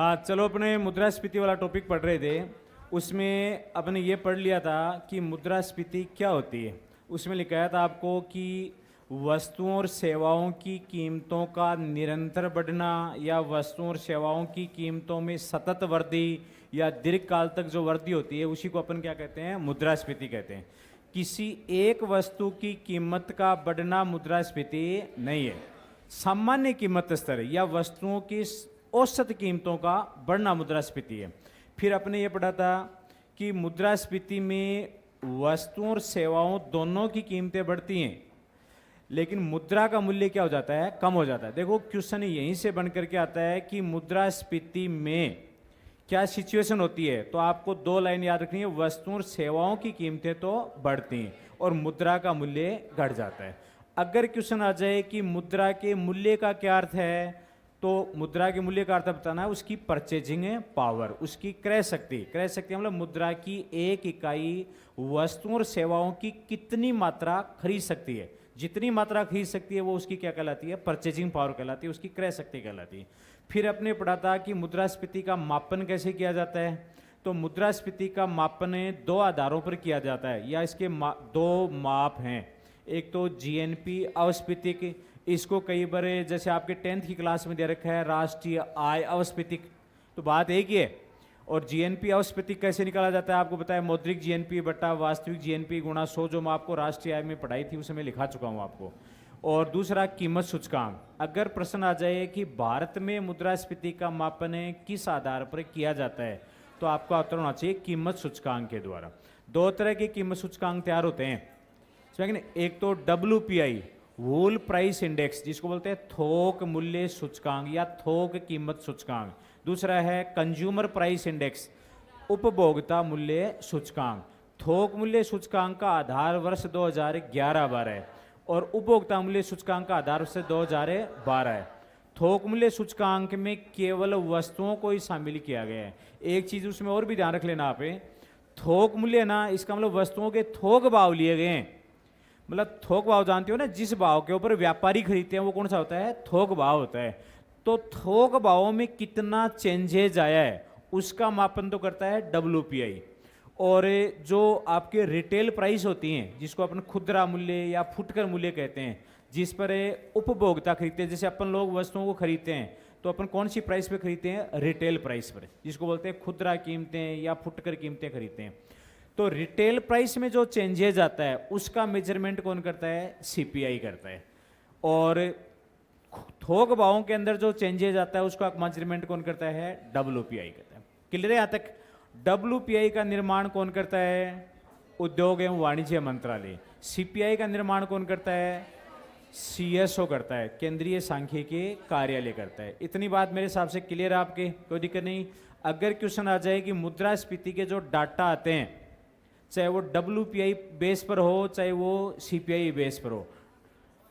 हाँ, चलो अपने मुद्रास्फीति वाला टॉपिक पढ़ रहे थे। उसमें अपने ये पढ़ लिया था कि मुद्रास्फीति क्या होती है। उसमें लिखाया था आपको कि वस्तुओं और सेवाओं की कीमतों का निरंतर बढ़ना या वस्तुओं और सेवाओं की कीमतों में सतत वृद्धि या दीर्घकाल तक जो वृद्धि होती है उसी को अपन क्या कहते हैं, मुद्रास्फीति कहते हैं। किसी एक वस्तु की कीमत का बढ़ना मुद्रास्फीति नहीं है। सामान्य कीमत स्तर या वस्तुओं की औसत कीमतों का बढ़ना मुद्रास्फीति है। फिर अपने ये पढ़ा था कि मुद्रास्फीति में वस्तुओं और सेवाओं दोनों की कीमतें बढ़ती हैं, लेकिन मुद्रा का मूल्य क्या हो जाता है, कम हो जाता है। देखो क्वेश्चन यहीं से बन करके आता है कि मुद्रास्फीति में क्या सिचुएशन होती है। तो आपको दो लाइन याद रखनी है, वस्तुओं और सेवाओं की कीमतें तो बढ़ती हैं और मुद्रा का मूल्य घट जाता है। अगर क्वेश्चन आ जाए कि मुद्रा के मूल्य का क्या अर्थ है, तो मुद्रा के मूल्य का अर्थ बताना है उसकी परचेजिंग पावर, उसकी क्रय शक्ति। क्रय शक्ति मतलब मुद्रा की एक इकाई वस्तुओं और सेवाओं की कितनी मात्रा खरीद सकती है। जितनी मात्रा खरीद सकती है वो उसकी क्या कहलाती है, परचेजिंग पावर कहलाती है, उसकी क्रय शक्ति कहलाती है। फिर अपने पढ़ा था कि मुद्रास्फीति का मापन कैसे किया जाता है। तो मुद्रास्फीति का मापन दो आधारों पर किया जाता है, या इसके दो माप हैं। एक तो जीएनपी अवस्फीतिक, इसको कई बार जैसे आपके 10th की क्लास में दे रखा है राष्ट्रीय आय अवस्फीतिक, तो बात एक ही है। और जीएनपी अवस्फीतिक कैसे निकाला जाता है आपको पता है, मौद्रिक जीएनपी बटा वास्तविक जीएनपी गुणा 100, जो मैं आपको राष्ट्रीय आय में पढ़ाई थी उसे मैं लिखा चुका हूँ आपको। और दूसरा कीमत सूचकांक। अगर प्रश्न आ जाए कि भारत में मुद्रास्फीति का मापन किस आधार पर किया जाता है, तो आपका उत्तर होना चाहिए कीमत सूचकांक के द्वारा। दो तरह के कीमत सूचकांक तैयार होते हैं, एक तो WPI होल प्राइस इंडेक्स, जिसको बोलते हैं थोक मूल्य सूचकांक या थोक कीमत सूचकांक। दूसरा है कंज्यूमर प्राइस इंडेक्स, उपभोक्ता मूल्य सूचकांक। थोक मूल्य सूचकांक का आधार वर्ष 2011-12 है और उपभोक्ता मूल्य सूचकांक का आधार वर्ष 2012 है। थोक मूल्य सूचकांक में केवल वस्तुओं को ही शामिल किया गया है। एक चीज उसमें और भी ध्यान रख लेना आप, थोक मूल्य ना, इसका मतलब वस्तुओं के थोक भाव लिए गए हैं। मतलब थोक भाव जानते हो ना, जिस भाव के ऊपर व्यापारी खरीदते हैं वो कौन सा होता है, थोक भाव होता है। तो थोक भावों में कितना चेंजेज आया है उसका मापन तो करता है WPI। और जो आपके रिटेल प्राइस होती हैं, जिसको अपन खुदरा मूल्य या फुटकर मूल्य कहते हैं, जिस पर उपभोक्ता खरीदते हैं, जैसे अपन लोग वस्तुओं को खरीदते हैं तो अपन कौन सी प्राइस पे खरीदते हैं, रिटेल प्राइस पर, जिसको बोलते हैं खुदरा कीमतें या फुटकर कीमतें खरीदते हैं। तो रिटेल प्राइस में जो चेंजेज आता है उसका मेजरमेंट कौन करता है, CPI करता है। और थोक भावों के अंदर जो चेंजेज आता है उसका मेजरमेंट कौन करता है, WPI करता है। क्लियर है यहाँ तक। WPI का निर्माण कौन करता है, उद्योग एवं वाणिज्य मंत्रालय। CPI का निर्माण कौन करता है, CSO करता है, केंद्रीय सांख्यिकी कार्यालय करता है। इतनी बात मेरे हिसाब से क्लियर है आपके, कोई दिक्कत नहीं। अगर क्वेश्चन आ जाए कि मुद्रास्फीति के जो डाटा आते हैं, चाहे वो WPI बेस पर हो चाहे वो CPI बेस पर हो,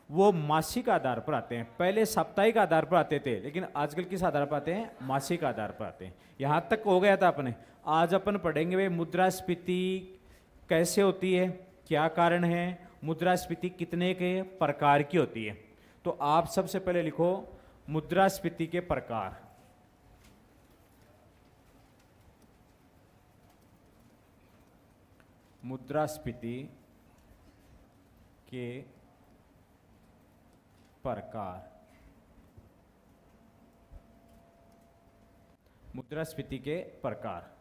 वो मासिक आधार पर आते हैं। पहले साप्ताहिक आधार पर आते थे, लेकिन आजकल किस आधार पर आते हैं, मासिक आधार पर आते हैं। यहाँ तक हो गया था अपने। आज अपन पढ़ेंगे वे मुद्रास्फीति कैसे होती है, क्या कारण है, मुद्रास्फीति कितने के प्रकार की होती है। तो आप सबसे पहले लिखो मुद्रास्फीति के प्रकार। मुद्रास्फीति के प्रकार। मुद्रास्फीति के प्रकार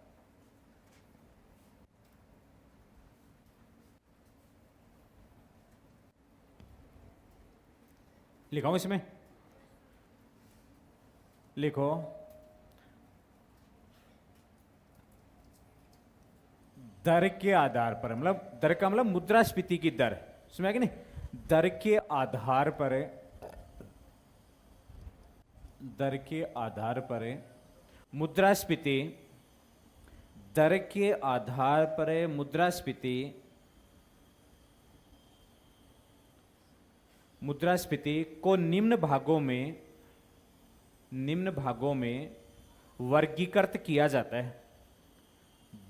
लिखाऊं इसमें, लिखो दर के आधार पर, मतलब दर का मतलब मुद्रास्फीति की दर, सुना कि नहीं, दर के आधार पर, दर के आधार पर मुद्रास्फीति, दर के आधार पर मुद्रास्फीति, मुद्रास्फीति को निम्न भागों में वर्गीकृत किया जाता है।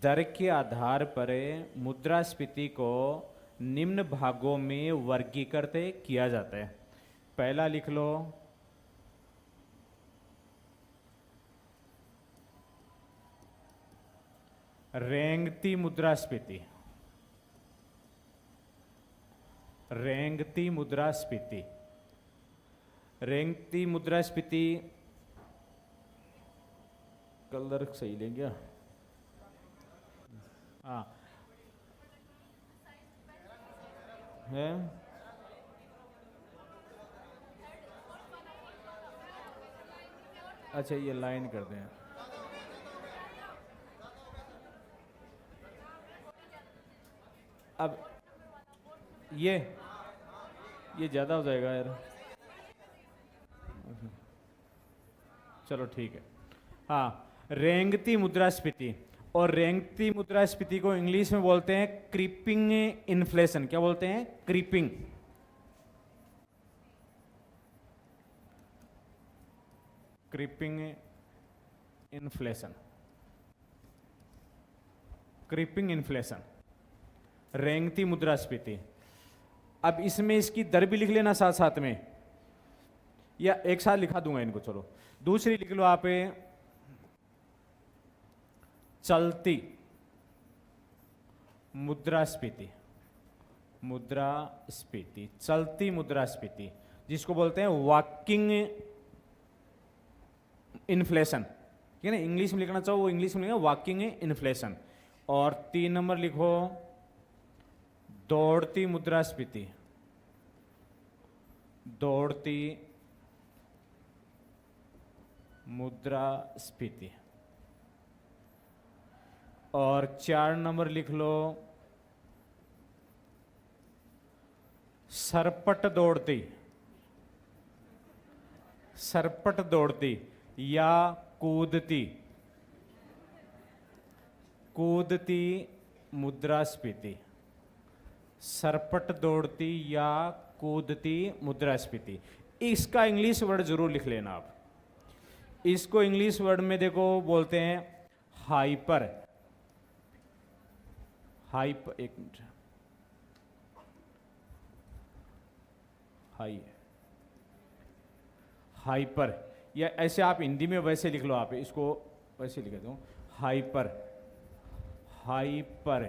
दर के आधार पर मुद्रास्फीति को निम्न भागों में वर्गीकृत किया जाता है। पहला लिख लो रेंगती मुद्रास्फीति, रेंगती मुद्रास्फीति, रेंगती मुद्रास्फीति। कलर सही लें क्या? हाँ है। अच्छा ये लाइन कर दें। अब ये ज़्यादा हो जाएगा यार। चलो ठीक है। हाँ, रेंगती मुद्रास्फीति, और रेंगती मुद्रास्फीति को इंग्लिश में बोलते हैं क्रीपिंग इन्फ्लेशन। क्या बोलते हैं? Creeping. Creeping inflation, creeping inflation, रेंगती मुद्रास्फीति। अब इसमें इसकी दर भी लिख लेना साथ साथ में, या एक साथ लिखा दूंगा इनको। चलो दूसरी लिख लो आप, चलती मुद्रास्फीति, मुद्रास्फीति, चलती मुद्रास्फीति, जिसको बोलते हैं वॉकिंग इन्फ्लेशन। ठीक है ना, इंग्लिश में लिखना चाहो वो इंग्लिश में लिखा वॉकिंग इन्फ्लेशन। और 3 नंबर लिखो दौड़ती मुद्रास्फीति, दौड़ती मुद्रास्फीति। और 4 नंबर लिख लो सरपट दौड़ती, सरपट दौड़ती या कूदती, कूदती मुद्रास्फीति, सरपट दौड़ती या कूदती मुद्रास्फीति। इसका इंग्लिश वर्ड जरूर लिख लेना आप। इसको इंग्लिश वर्ड में देखो बोलते हैं हाइपर, हाइपर, एक मिनट, हाइपर, या ऐसे आप हिंदी में वैसे लिख लो, आप इसको वैसे लिख दो हाइपर, हाइपर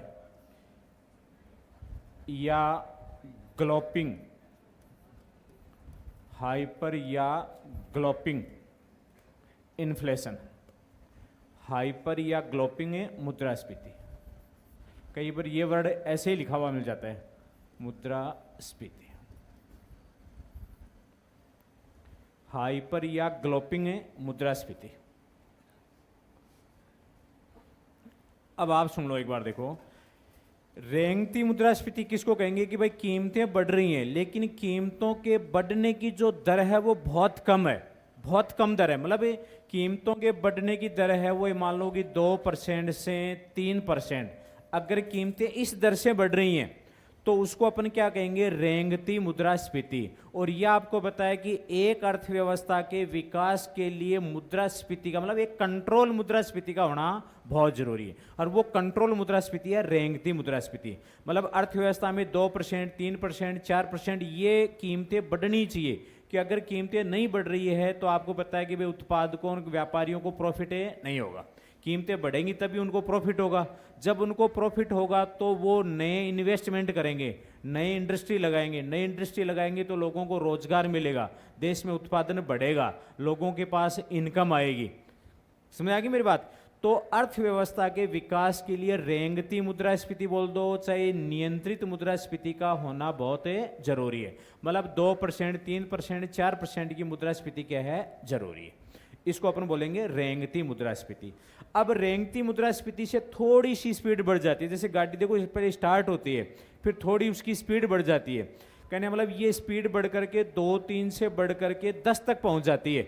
या ग्लोपिंग, हाइपर या ग्लोपिंग इन्फ्लेशन, हाइपर या ग्लोपिंग मुद्रास्फीति। कई बार ये वर्ड ऐसे ही लिखा हुआ मिल जाता है, मुद्रास्फीति, हाइपर या ग्लोपिंग मुद्रास्फीति। अब आप सुन लो एक बार, देखो रेंगती मुद्रास्फीति किसको कहेंगे कि भाई कीमतें बढ़ रही हैं, लेकिन कीमतों के बढ़ने की जो दर है वो बहुत कम है, बहुत कम दर है। मतलब कीमतों के बढ़ने की दर है वो मान लो कि 2% से 3%। अगर कीमतें इस दर से बढ़ रही हैं तो उसको अपन क्या कहेंगे? रेंगती मुद्रास्फीति। और यह आपको बताया कि एक अर्थव्यवस्था के विकास के लिए मुद्रास्फीति का मतलब एक कंट्रोल मुद्रास्फीति का होना बहुत जरूरी है, और वो कंट्रोल मुद्रास्फीति है रेंगती मुद्रास्फीति। मतलब अर्थव्यवस्था में 2%, 3%, 4% ये कीमतें बढ़नी चाहिए, कि अगर कीमतें नहीं बढ़ रही है तो आपको पता है कि भाई उत्पादकों और व्यापारियों को प्रॉफिट नहीं होगा। कीमतें बढ़ेंगी तभी उनको प्रॉफिट होगा। जब उनको प्रॉफिट होगा तो वो नए इन्वेस्टमेंट करेंगे, नई इंडस्ट्री लगाएंगे, नई इंडस्ट्री लगाएंगे तो लोगों को रोजगार मिलेगा, देश में उत्पादन बढ़ेगा, लोगों के पास इनकम आएगी। समझ आ गई मेरी बात? तो अर्थव्यवस्था के विकास के लिए रेंगती मुद्रास्फीति बोल दो चाहे नियंत्रित मुद्रास्फीति का होना बहुत जरूरी है। मतलब 2%, 3%, 4% की मुद्रास्फीति क्या है? जरूरी है। इसको अपन बोलेंगे रेंगती मुद्रास्फीति। अब रेंगती मुद्रास्फीति से थोड़ी सी स्पीड बढ़ जाती है, जैसे गाड़ी देखो पहले स्टार्ट होती है फिर थोड़ी उसकी स्पीड बढ़ जाती है। कहने मतलब ये स्पीड बढ़ करके 2-3 से बढ़ करके 10 तक पहुंच जाती है,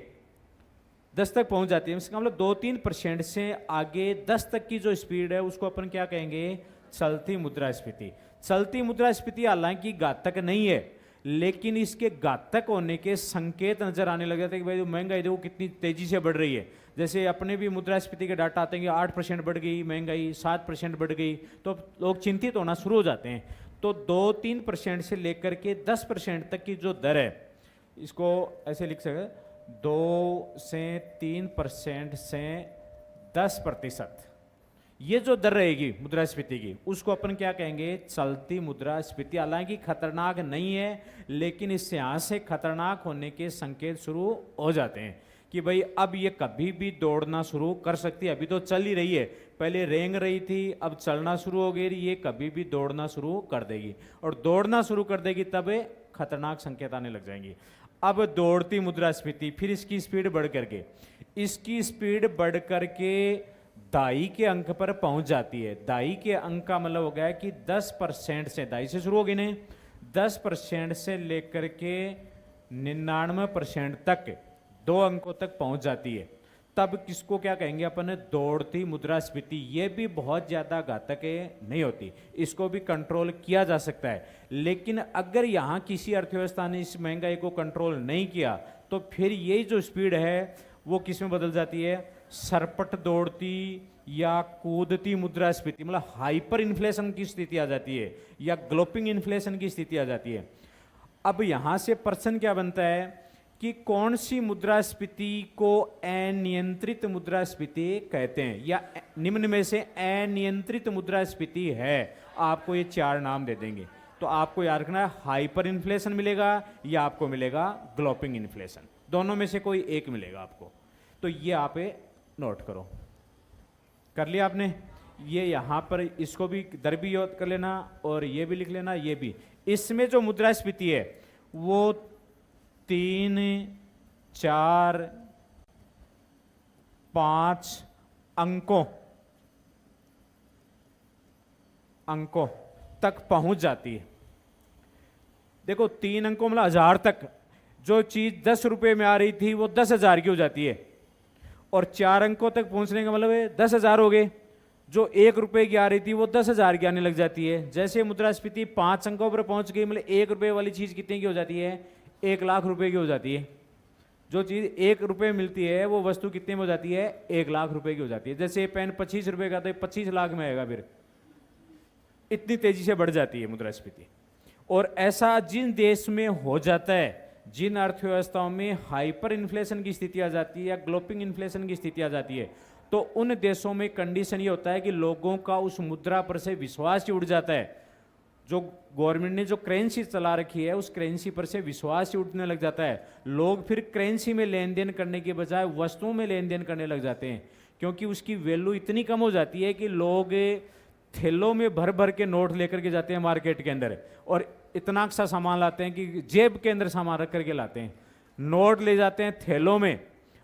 10 तक पहुंच जाती है। इसका मतलब 2-3% से आगे 10 तक की जो स्पीड है उसको अपन क्या कहेंगे? चलती मुद्रास्फीति। चलती मुद्रास्फीति हालांकि घातक नहीं है, लेकिन इसके घातक होने के संकेत नजर आने लग जाते हैं कि भाई जो महंगाई देखो कितनी तेजी से बढ़ रही है। जैसे अपने भी मुद्रास्फीति के डाटा आते हैं कि 8% बढ़ गई महंगाई, 7% बढ़ गई, तो लोग चिंतित होना शुरू हो जाते हैं। तो 2-3% से लेकर के 10% तक की जो दर है, इसको ऐसे लिख सकते 2 से 3% से 10%, ये जो दर रहेगी मुद्रास्फीति की, उसको अपन क्या कहेंगे, चलती मुद्रास्फीति। हालांकि खतरनाक नहीं है, लेकिन इससे यहां से खतरनाक होने के संकेत शुरू हो जाते हैं कि भाई अब ये कभी भी दौड़ना शुरू कर सकती है। अभी तो चल ही रही है, पहले रेंग रही थी, अब चलना शुरू हो गई, ये कभी भी दौड़ना शुरू कर देगी, और दौड़ना शुरू कर देगी तब खतरनाक संकेत आने लग जाएंगे। अब दौड़ती मुद्रास्फीति, फिर इसकी स्पीड बढ़ करके, इसकी स्पीड बढ़ करके दाई के अंक पर पहुंच जाती है। दाई के अंक का मतलब हो गया कि 10% से, दाई से शुरू होगी नहीं, 10% से लेकर के 99% तक, 2 अंकों तक पहुंच जाती है। तब किसको क्या कहेंगे अपन, दौड़ती मुद्रास्फीति। ये भी बहुत ज़्यादा घातक नहीं होती, इसको भी कंट्रोल किया जा सकता है। लेकिन अगर यहाँ किसी अर्थव्यवस्था ने इस महंगाई को कंट्रोल नहीं किया, तो फिर यही जो स्पीड है वो किस में बदल जाती है, सरपट दौड़ती या कूदती मुद्रास्फीति, मतलब हाइपर इन्फ्लेशन की स्थिति आ जाती है, या ग्लोपिंग इन्फ्लेशन की स्थिति आ जाती है। अब यहाँ से प्रश्न क्या बनता है कि कौन सी मुद्रास्फीति को अनियंत्रित मुद्रास्फीति कहते हैं, या निम्न में से अनियंत्रित मुद्रास्फीति है। आपको ये 4 नाम दे देंगे, तो आपको याद रखना है, हाइपर इन्फ्लेशन मिलेगा या आपको मिलेगा ग्लोपिंग इन्फ्लेशन, दोनों में से कोई एक मिलेगा आपको। तो ये आप नोट करो, कर लिया आपने। ये यहाँ पर इसको भी दर भी याद कर लेना, और ये भी लिख लेना, ये भी। इसमें जो मुद्रास्फीति है वो 3, 4, 5 अंकों तक पहुंच जाती है। देखो 3 अंकों मतलब 1000 तक, जो चीज 10 रुपए में आ रही थी वो 10,000 की हो जाती है, और 4 अंकों तक पहुंचने का मतलब 10,000 हो गए। जो 1 रुपए की आ रही थी वो 10,000 की आने लग जाती है। जैसे मुद्रास्फीति 5 अंकों पर पहुंच गई, मतलब 1 रुपए वाली चीज कितने की हो जाती है, 1 लाख रुपए की हो जाती है। जो चीज 1 रुपए मिलती है वो वस्तु कितने में हो जाती है, 1 लाख रुपए की हो जाती है। जैसे पेन 25 रुपए का, तो 25 लाख में आएगा, फिर इतनी तेजी से बढ़ जाती है मुद्रास्फीति। और ऐसा जिन देश में हो जाता है, जिन अर्थव्यवस्थाओं में हाइपर इन्फ्लेशन की स्थिति आ जाती है या ग्लोपिंग इन्फ्लेशन की स्थिति आ जाती है, तो उन देशों में कंडीशन ये होता है कि लोगों का उस मुद्रा पर से विश्वास ही उड़ जाता है। जो गवर्नमेंट ने जो करेंसी चला रखी है, उस करेंसी पर से विश्वास ही उठने लग जाता है। लोग फिर करेंसी में लेन देन करने के बजाय वस्तुओं में लेन देन करने लग जाते हैं, क्योंकि उसकी वैल्यू इतनी कम हो जाती है कि लोग थैलों में भर भर के नोट लेकर के जाते हैं मार्केट के अंदर, और इतना सा सामान लाते हैं कि जेब के अंदर सामान रख करके लाते हैं। नोट ले जाते हैं थैलों में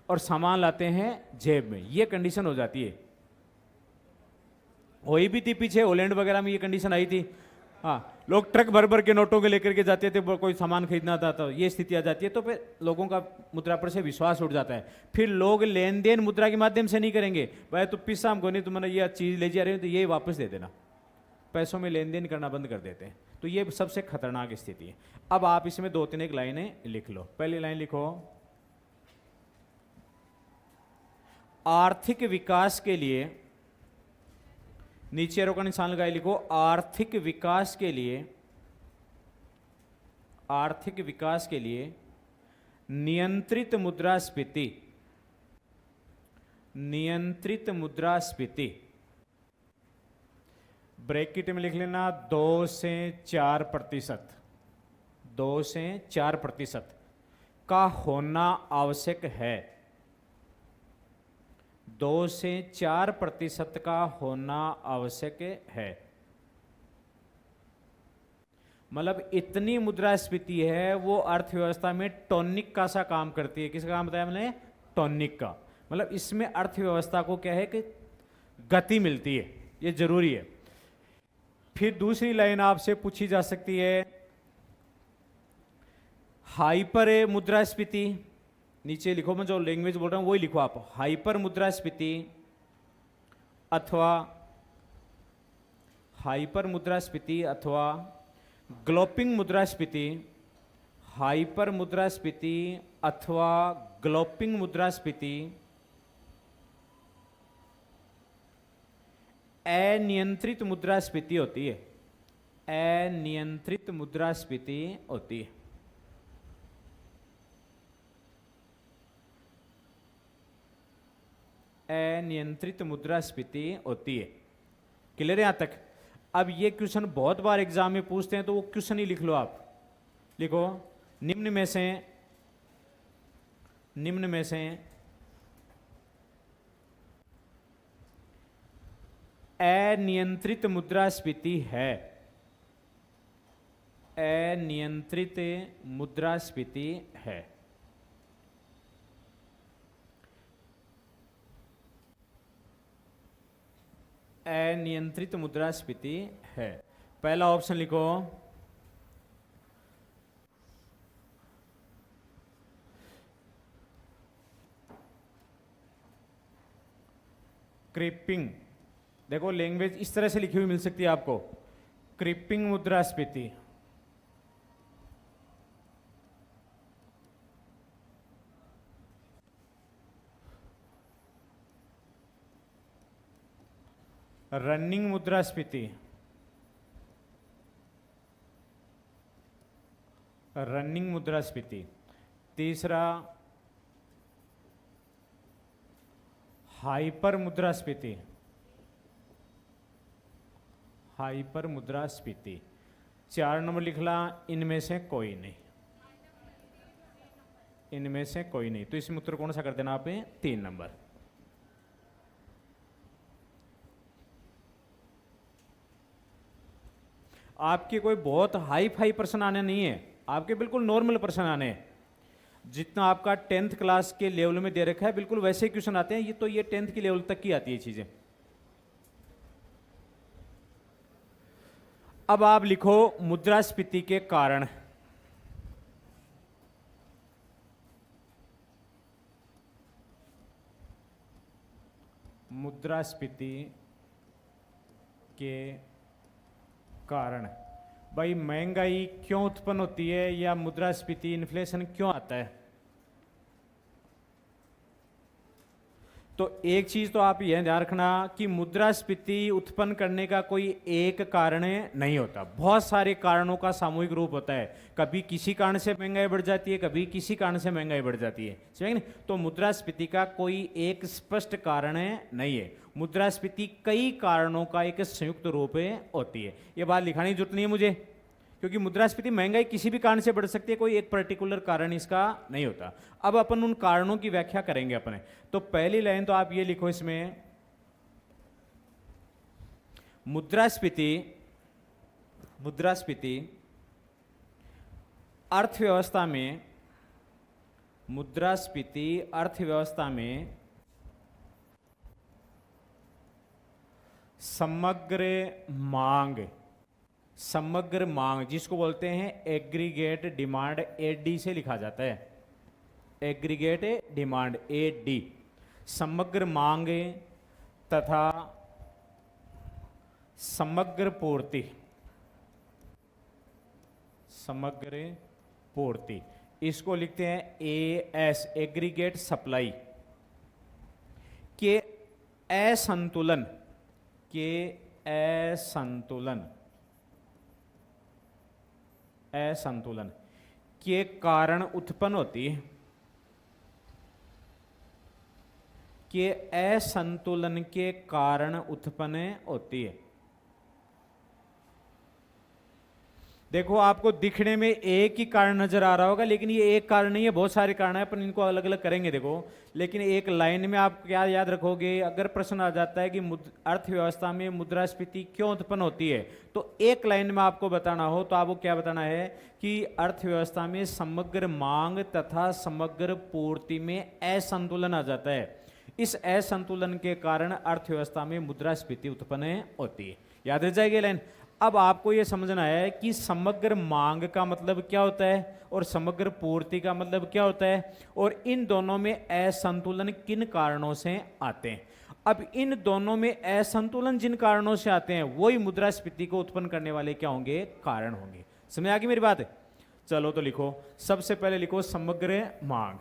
और सामान लाते हैं जेब में। ये कंडीशन हो जाती है। हुई भी थी पीछे, हॉलैंड वगैरह में ये कंडीशन आई थी। हाँ, लोग ट्रक भर भर के नोटों के लेकर के जाते थे, कोई सामान खरीदना था, तो ये स्थिति आ जाती है। तो फिर लोगों का मुद्रा पर से विश्वास उठ जाता है। फिर लोग लेन देन मुद्रा के माध्यम से नहीं करेंगे। भाई तो पिस्सा हमको नहीं, तुम्हारा ये चीज़ ले जा रहे हो तो ये वापस दे देना, पैसों में लेन देन करना बंद कर देते हैं। तो ये सबसे खतरनाक स्थिति है। अब आप इसमें 2-3 एक लाइनें लिख लो। पहली लाइन लिखो, आर्थिक विकास के लिए, नीचे एरो का निशान लगाए लिखो, आर्थिक विकास के लिए, आर्थिक विकास के लिए नियंत्रित मुद्रास्फीति, नियंत्रित मुद्रास्फीति, ब्रैकेट में लिख लेना 2 से 4%, 2 से 4% का होना आवश्यक है। 2 से 4% का होना आवश्यक है। मतलब इतनी मुद्रास्फीति है वो अर्थव्यवस्था में टॉनिक का सा काम करती है। किसका काम बताया मैंने, टॉनिक का। मतलब इसमें अर्थव्यवस्था को क्या है कि गति मिलती है, ये जरूरी है। फिर दूसरी लाइन आपसे पूछी जा सकती है, हाइपर मुद्रास्फीति, नीचे लिखो, मैं जो लैंग्वेज बोल रहा हूं वही लिखो आप, हाइपर मुद्रास्फीति अथवा, हाइपर मुद्रास्फीति अथवा ग्लोपिंग मुद्रास्फीति, हाइपर मुद्रास्फीति अथवा ग्लोपिंग मुद्रास्फीति अनियंत्रित मुद्रास्फीति होती है। अनियंत्रित मुद्रास्फीति होती है। अनियंत्रित मुद्रास्फीति होती है। क्लियर है यहाँ तक? अब ये क्वेश्चन बहुत बार एग्जाम में पूछते हैं, तो वो क्वेश्चन ही लिख लो आप। लिखो, निम्न में से अनियंत्रित मुद्रास्फीति है, अनियंत्रित मुद्रास्फीति है। अनियंत्रित मुद्रास्फीति है। पहला ऑप्शन लिखो, क्रीपिंग। देखो लैंग्वेज इस तरह से लिखी हुई मिल सकती है आपको, क्रीपिंग मुद्रास्फीति। रनिंग मुद्रास्फीति, रनिंग मुद्रास्फीति। तीसरा हाइपर मुद्रास्फीति, हाइपर मुद्रास्फीति। 4 नंबर लिखला, इनमें से कोई नहीं, इनमें से कोई नहीं। तो इसमें उत्तर कौन सा कर देना आपने? 3 नंबर। आपके कोई बहुत हाई फाई प्रश्न आने नहीं है, आपके बिल्कुल नॉर्मल प्रश्न आने हैं। जितना आपका 10th क्लास के लेवल में दे रखा है बिल्कुल वैसे ही क्वेश्चन आते हैं। ये तो ये 10th की लेवल तक की आती है चीजें। अब आप लिखो मुद्रास्फीति के कारण। मुद्रास्फीति के कारण भाई महंगाई क्यों उत्पन्न होती है, या मुद्रास्फीति इन्फ्लेशन क्यों आता है? तो एक चीज तो आप यह ध्यान रखना कि मुद्रास्फीति उत्पन्न करने का कोई एक कारण नहीं होता, बहुत सारे कारणों का सामूहिक रूप होता है। कभी किसी कारण से महंगाई बढ़ जाती है, कभी किसी कारण से महंगाई बढ़ जाती है, समझे नहीं? तो मुद्रास्फीति का कोई एक स्पष्ट कारण नहीं है, मुद्रास्फीति कई कारणों का एक संयुक्त रूप होती है। ये बात लिखाने की जरूरत नहीं है मुझे, क्योंकि मुद्रास्फीति महंगाई किसी भी कारण से बढ़ सकती है, कोई एक पर्टिकुलर कारण इसका नहीं होता। अब अपन उन कारणों की व्याख्या करेंगे अपने। तो पहली लाइन तो आप ये लिखो इसमें, मुद्रास्फीति, मुद्रास्फीति अर्थव्यवस्था में, मुद्रास्फीति अर्थव्यवस्था में समग्र मांग, समग्र मांग जिसको बोलते हैं एग्रीगेट डिमांड, एडी से लिखा जाता है, एग्रीगेट डिमांड एडी, समग्र मांग तथा समग्र पूर्ति, समग्र पूर्ति, इसको लिखते हैं एएस, एग्रीगेट सप्लाई के असंतुलन, के असंतुलन, असंतुलन के कारण उत्पन्न होती है, के असंतुलन के कारण उत्पन्न होती है। देखो आपको दिखने में एक ही कारण नजर आ रहा होगा, लेकिन ये एक कारण नहीं है, बहुत सारे कारण है, अपन इनको अलग अलग करेंगे। देखो लेकिन एक लाइन में आप क्या याद रखोगे, अगर प्रश्न आ जाता है कि अर्थव्यवस्था में मुद्रास्फीति क्यों उत्पन्न होती है, तो एक लाइन में आपको बताना हो तो आपको क्या बताना है कि अर्थव्यवस्था में समग्र मांग तथा समग्र पूर्ति में असंतुलन आ जाता है। इस असंतुलन के कारण अर्थव्यवस्था में मुद्रास्फीति उत्पन्न होती है। याद रह जाएगी लाइन। अब आपको यह समझना है कि समग्र मांग का मतलब क्या होता है और समग्र पूर्ति का मतलब क्या होता है, और इन दोनों में असंतुलन किन कारणों से आते हैं। अब इन दोनों में असंतुलन जिन कारणों से आते हैं वही मुद्रास्फीति को उत्पन्न करने वाले क्या होंगे, कारण होंगे। समझ आ गई मेरी बात? चलो तो लिखो, सबसे पहले लिखो समग्र मांग।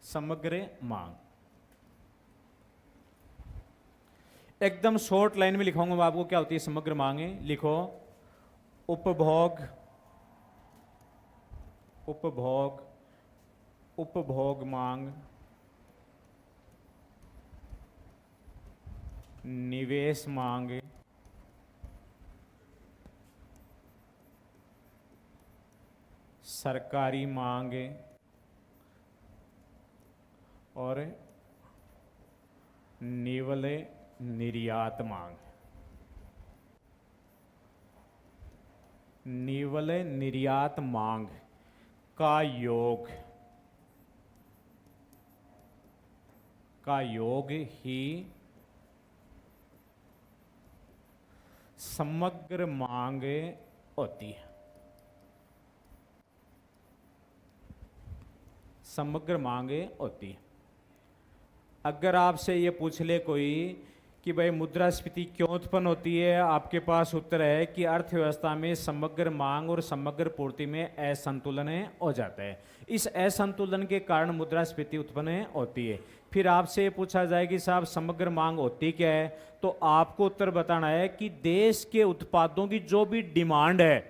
समग्र मांग एकदम शॉर्ट लाइन में लिखाऊंगा मैं आपको क्या होती है समग्र मांगे। लिखो उपभोग, उपभोग उपभोग मांग, निवेश मांग, सरकारी मांग और निवल निर्यात मांग। निवल निर्यात मांग का योग ही समग्र मांग होती है। समग्र मांग होती है। अगर आपसे ये पूछ ले कोई कि भाई मुद्रास्फीति क्यों उत्पन्न होती है, आपके पास उत्तर है कि अर्थव्यवस्था में समग्र मांग और समग्र पूर्ति में असंतुलन हो जाता है। इस असंतुलन के कारण मुद्रास्फीति उत्पन्न होती है। फिर आपसे पूछा जाए कि साहब समग्र मांग होती क्या है, तो आपको उत्तर बताना है कि देश के उत्पादों की जो भी डिमांड है,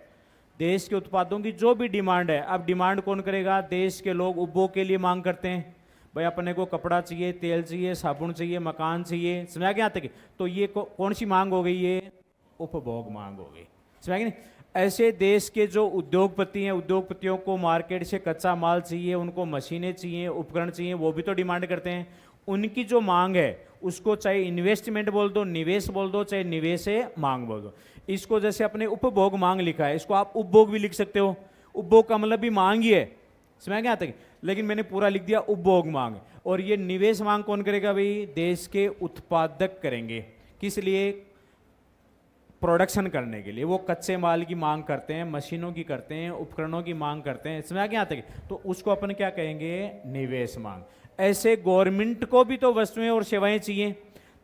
देश के उत्पादों की जो भी डिमांड है, अब डिमांड कौन करेगा? देश के लोग उपभोग के लिए मांग करते हैं। भाई अपने को कपड़ा चाहिए, तेल चाहिए, साबुन चाहिए, मकान चाहिए, समझा क्या तक? तो ये कौन सी मांग हो गई? ये उपभोग मांग हो गई। समझा कि नहीं? ऐसे देश के जो उद्योगपति हैं, उद्योगपतियों को मार्केट से कच्चा माल चाहिए, उनको मशीनें चाहिए, उपकरण चाहिए, वो भी तो डिमांड करते हैं। उनकी जो मांग है उसको चाहे इन्वेस्टमेंट बोल दो, निवेश बोल दो, चाहे निवेश मांग बोल दो। इसको जैसे अपने उपभोग मांग लिखा है, इसको आप उपभोग भी लिख सकते हो। उपभोग का मतलब भी मांग ही है। समझ क्या तक? लेकिन मैंने पूरा लिख दिया उपभोग मांग। और ये निवेश मांग कौन करेगा भाई? देश के उत्पादक करेंगे। किस लिए? प्रोडक्शन करने के लिए। वो कच्चे माल की मांग करते हैं, मशीनों की करते हैं, उपकरणों की मांग करते हैं। समझ क्या तक? तो उसको अपन क्या कहेंगे? निवेश मांग। ऐसे गवर्नमेंट को भी तो वस्तुएं और सेवाएं चाहिए।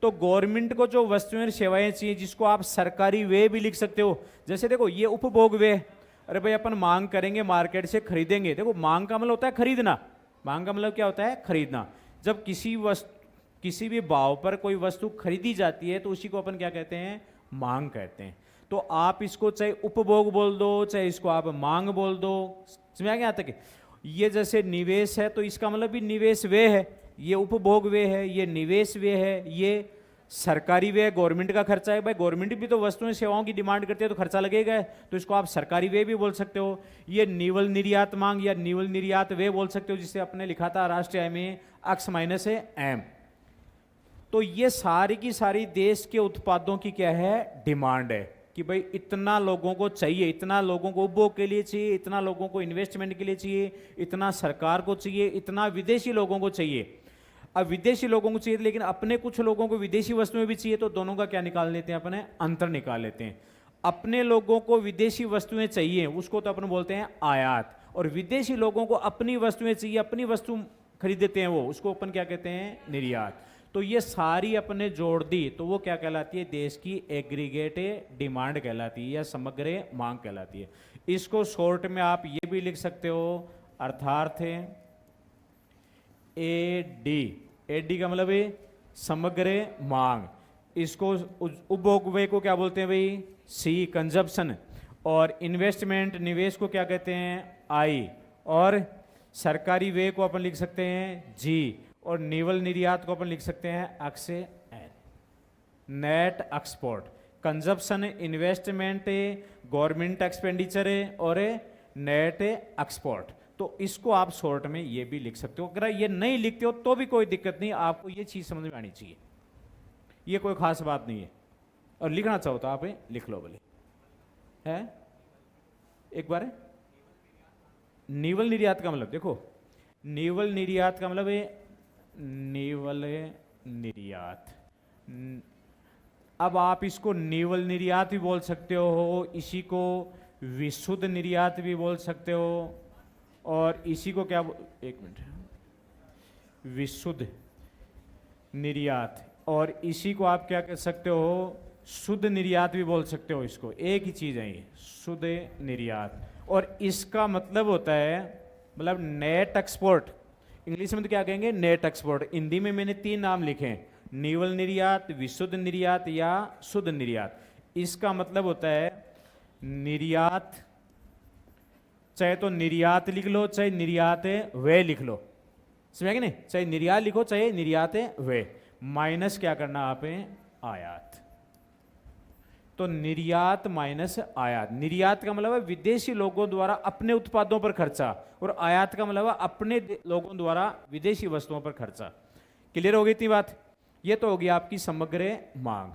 तो गवर्नमेंट को जो वस्तुएं और सेवाएं चाहिए, जिसको आप सरकारी व्यय भी लिख सकते हो। जैसे देखो ये उपभोग व्यय, अरे भाई अपन मांग करेंगे, मार्केट से खरीदेंगे। देखो मांग का मतलब होता है खरीदना। मांग का मतलब क्या होता है? खरीदना। जब किसी भी भाव पर कोई वस्तु खरीदी जाती है तो उसी को अपन क्या कहते हैं? मांग कहते हैं। तो आप इसको चाहे उपभोग बोल दो, चाहे इसको आप मांग बोल दो। समझ गया तक? ये जैसे निवेश है तो इसका मतलब भी निवेश व्यय है, ये उपभोग व्यय है, ये निवेश व्यय है, ये सरकारी व्यय गवर्नमेंट का खर्चा है। भाई गवर्नमेंट भी तो वस्तुएं सेवाओं की डिमांड करती है तो खर्चा लगेगा, तो इसको आप सरकारी व्यय भी बोल सकते हो। ये निवल निर्यात मांग या निवल निर्यात व्यय बोल सकते हो, जिसे आपने लिखा था राष्ट्रीय आय में अक्स माइनस एम। तो ये सारी की सारी देश के उत्पादों की क्या है? डिमांड है कि भाई इतना लोगों को चाहिए, इतना लोगों को उपभोग के लिए चाहिए, इतना लोगों को इन्वेस्टमेंट के लिए चाहिए, इतना सरकार को चाहिए, इतना विदेशी लोगों को चाहिए। अब विदेशी लोगों को चाहिए लेकिन अपने कुछ लोगों को विदेशी वस्तुएं भी चाहिए, तो दोनों का क्या निकाल लेते हैं? अपने अंतर निकाल लेते हैं। अपने लोगों को विदेशी वस्तुएं चाहिए, उसको तो अपन बोलते हैं आयात। और विदेशी लोगों को अपनी वस्तुएं चाहिए, अपनी वस्तु खरीदते हैं वो, उसको अपन क्या कहते हैं? निर्यात। तो ये सारी अपने जोड़ दी तो वो क्या कहलाती है? देश की एग्रीगेट डिमांड कहलाती है या समग्र मांग कहलाती है। इसको शॉर्ट में आप ये भी लिख सकते हो, अर्थार्थ एडी। एडी का मतलब है समग्र मांग। इसको उपभोग व्यय को क्या बोलते हैं भाई? सी, कंजप्शन। और इन्वेस्टमेंट निवेश को क्या कहते हैं? आई। और सरकारी व्यय को अपन लिख सकते हैं जी। और निवल निर्यात को अपन लिख सकते हैं अक्स एन। Net export, consumption, investment, government expenditure और नेट एक्सपोर्ट। तो इसको आप शॉर्ट में ये भी लिख सकते हो। अगर ये नहीं लिखते हो तो भी कोई दिक्कत नहीं, आपको ये चीज समझ में आनी चाहिए, ये कोई खास बात नहीं है। और लिखना चाहो तो आप लिख लो बोले है। एक बार निवल निर्यात का मतलब देखो, निवल निर्यात का मतलब है निवल निर्यात। अब आप इसको निवल निर्यात भी बोल सकते हो, इसी को विशुद्ध निर्यात भी बोल सकते हो, और इसी को क्या एक मिनट, विशुद्ध निर्यात, और इसी को आप क्या कह सकते हो? शुद्ध निर्यात भी बोल सकते हो। इसको एक ही चीज है ये, शुद्ध निर्यात। और इसका मतलब होता है मतलब नेट एक्सपोर्ट। इंग्लिश में तो क्या कहेंगे? Net export. हिंदी में मैंने 3 नाम लिखे हैं, निवल निर्यात, विशुद्ध निर्यात या शुद्ध निर्यात। इसका मतलब होता है निर्यात चाहे तो निर्यात लिख लो, चाहे निर्यात व्यय लिख लो, समझा कि नहीं? चाहे निर्यात लिखो चाहे निर्यात व्यय, माइनस क्या करना आप आयात। तो निर्यात माइनस आयात। निर्यात का मतलब है विदेशी लोगों द्वारा अपने उत्पादों पर खर्चा, और आयात का मतलब है अपने लोगों द्वारा विदेशी वस्तुओं पर खर्चा। क्लियर हो गई इतनी बात? ये तो होगी आपकी समग्र मांग।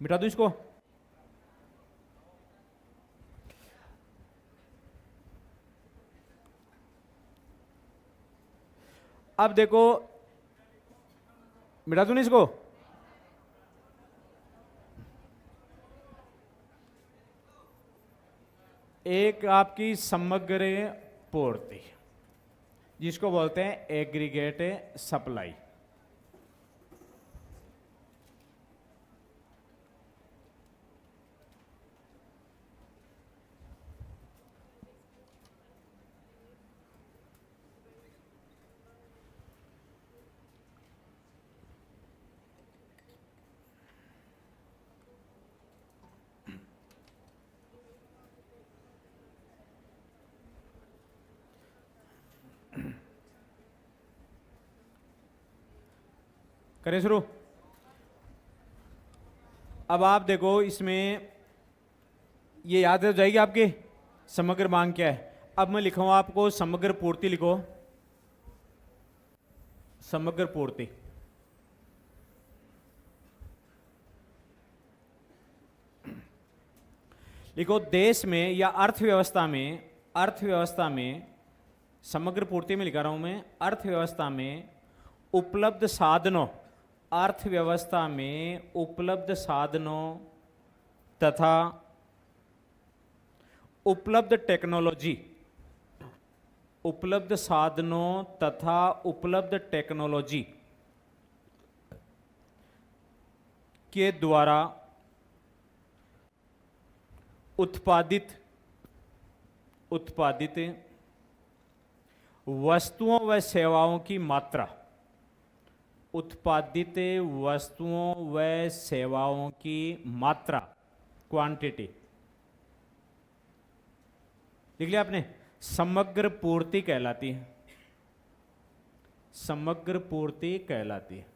मिटा दूं इसको? अब देखो, मिटा दूं इसको? एक आपकी समग्र पूर्ति, जिसको बोलते हैं एग्रीगेट सप्लाई। करें शुरू? अब आप देखो, इसमें ये याद हो जाएगी आपके समग्र मांग क्या है। अब मैं लिखूँ आपको समग्र पूर्ति, लिखो समग्र पूर्ति। लिखो देश में या अर्थव्यवस्था में समग्र पूर्ति में लिखा रहा हूं मैं, अर्थव्यवस्था में उपलब्ध साधनों, अर्थव्यवस्था में उपलब्ध साधनों तथा उपलब्ध टेक्नोलॉजी, उपलब्ध साधनों तथा उपलब्ध टेक्नोलॉजी के द्वारा उत्पादित वस्तुओं व सेवाओं की मात्रा, उत्पादित वस्तुओं व सेवाओं की मात्रा, क्वांटिटी। लिख लिया आपने? समग्र पूर्ति कहलाती है, समग्र पूर्ति कहलाती है।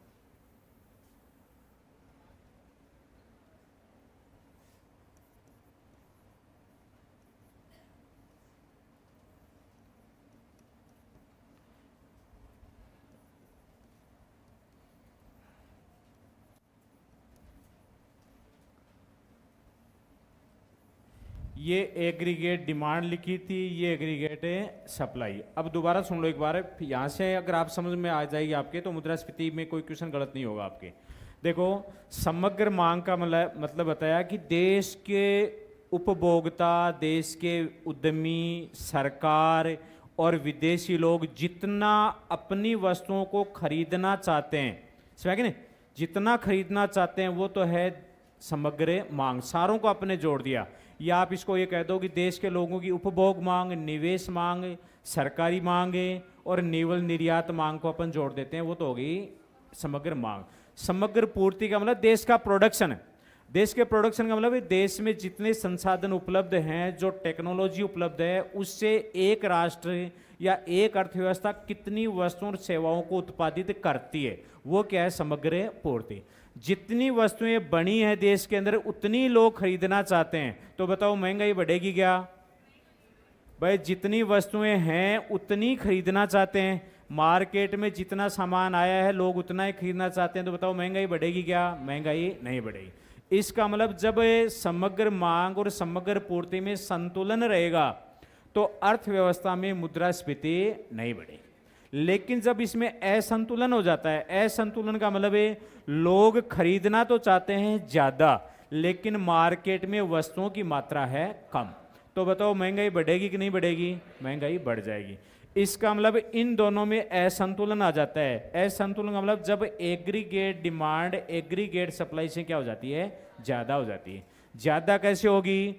ये एग्रीगेट डिमांड लिखी थी, ये एग्रीगेट सप्लाई। अब दोबारा सुन लो एक बार, यहाँ से अगर आप समझ में आ जाएगी आपके, तो मुद्रास्फीति में कोई क्वेश्चन गलत नहीं होगा आपके। देखो, समग्र मांग का मतलब बताया कि देश के उपभोक्ता, देश के उद्यमी, सरकार और विदेशी लोग जितना अपनी वस्तुओं को खरीदना चाहते हैं, समझा कि नहीं? जितना खरीदना चाहते हैं वो तो है समग्र मांग, सारों को अपने जोड़ दिया। या आप इसको ये कह दो कि देश के लोगों की उपभोग मांग, निवेश मांग, सरकारी मांग और निवल निर्यात मांग को अपन जोड़ देते हैं, वो तो होगी समग्र मांग। समग्र पूर्ति का मतलब देश का प्रोडक्शन है। देश के प्रोडक्शन का मतलब देश में जितने संसाधन उपलब्ध हैं, जो टेक्नोलॉजी उपलब्ध है, उससे एक राष्ट्र या एक अर्थव्यवस्था कितनी वस्तुओं और सेवाओं को उत्पादित करती है, वो क्या है? समग्र पूर्ति। जितनी वस्तुएं बनी है देश के अंदर, उतनी लोग खरीदना चाहते हैं, तो बताओ महंगाई बढ़ेगी क्या? भाई जितनी वस्तुएं हैं उतनी खरीदना चाहते हैं, मार्केट में जितना सामान आया है लोग उतना ही खरीदना चाहते हैं, तो बताओ महंगाई बढ़ेगी क्या? महंगाई नहीं बढ़ेगी। इसका मतलब जब समग्र मांग और समग्र पूर्ति में संतुलन रहेगा तो अर्थव्यवस्था में मुद्रास्फीति नहीं बढ़ेगी। लेकिन जब इसमें असंतुलन हो जाता है, असंतुलन का मतलब है लोग खरीदना तो चाहते हैं ज्यादा, लेकिन मार्केट में वस्तुओं की मात्रा है कम, तो बताओ महंगाई बढ़ेगी कि नहीं बढ़ेगी? महंगाई बढ़ जाएगी। इसका मतलब इन दोनों में असंतुलन आ जाता है। असंतुलन का मतलब जब एग्रीगेट डिमांड एग्रीगेट सप्लाई से क्या हो जाती है? ज्यादा हो जाती है। ज्यादा कैसे होगी?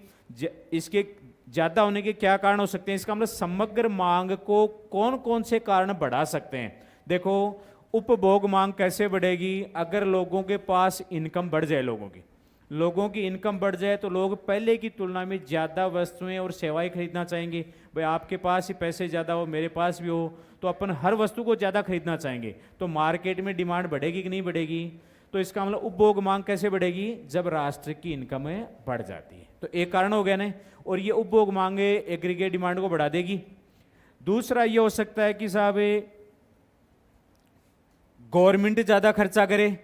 इसके ज्यादा होने के क्या कारण हो सकते हैं? इसका मतलब समग्र मांग को कौन कौन से कारण बढ़ा सकते हैं? देखो, उपभोग मांग कैसे बढ़ेगी? अगर लोगों के पास इनकम बढ़ जाए, लोगों की लोगों की इनकम बढ़ जाए तो लोग पहले की तुलना में ज़्यादा वस्तुएं और सेवाएं खरीदना चाहेंगे। भाई आपके पास ही पैसे ज़्यादा हो, मेरे पास भी हो, तो अपन हर वस्तु को ज़्यादा खरीदना चाहेंगे, तो मार्केट में डिमांड बढ़ेगी कि नहीं बढ़ेगी। तो इसका मतलब उपभोग मांग कैसे बढ़ेगी, जब राष्ट्र की इनकम बढ़ जाती है। तो एक कारण हो गया ना, और ये उपभोग मांगे एग्रीगेट डिमांड को बढ़ा देगी। दूसरा ये हो सकता है कि साहब गवर्नमेंट ज़्यादा खर्चा करे।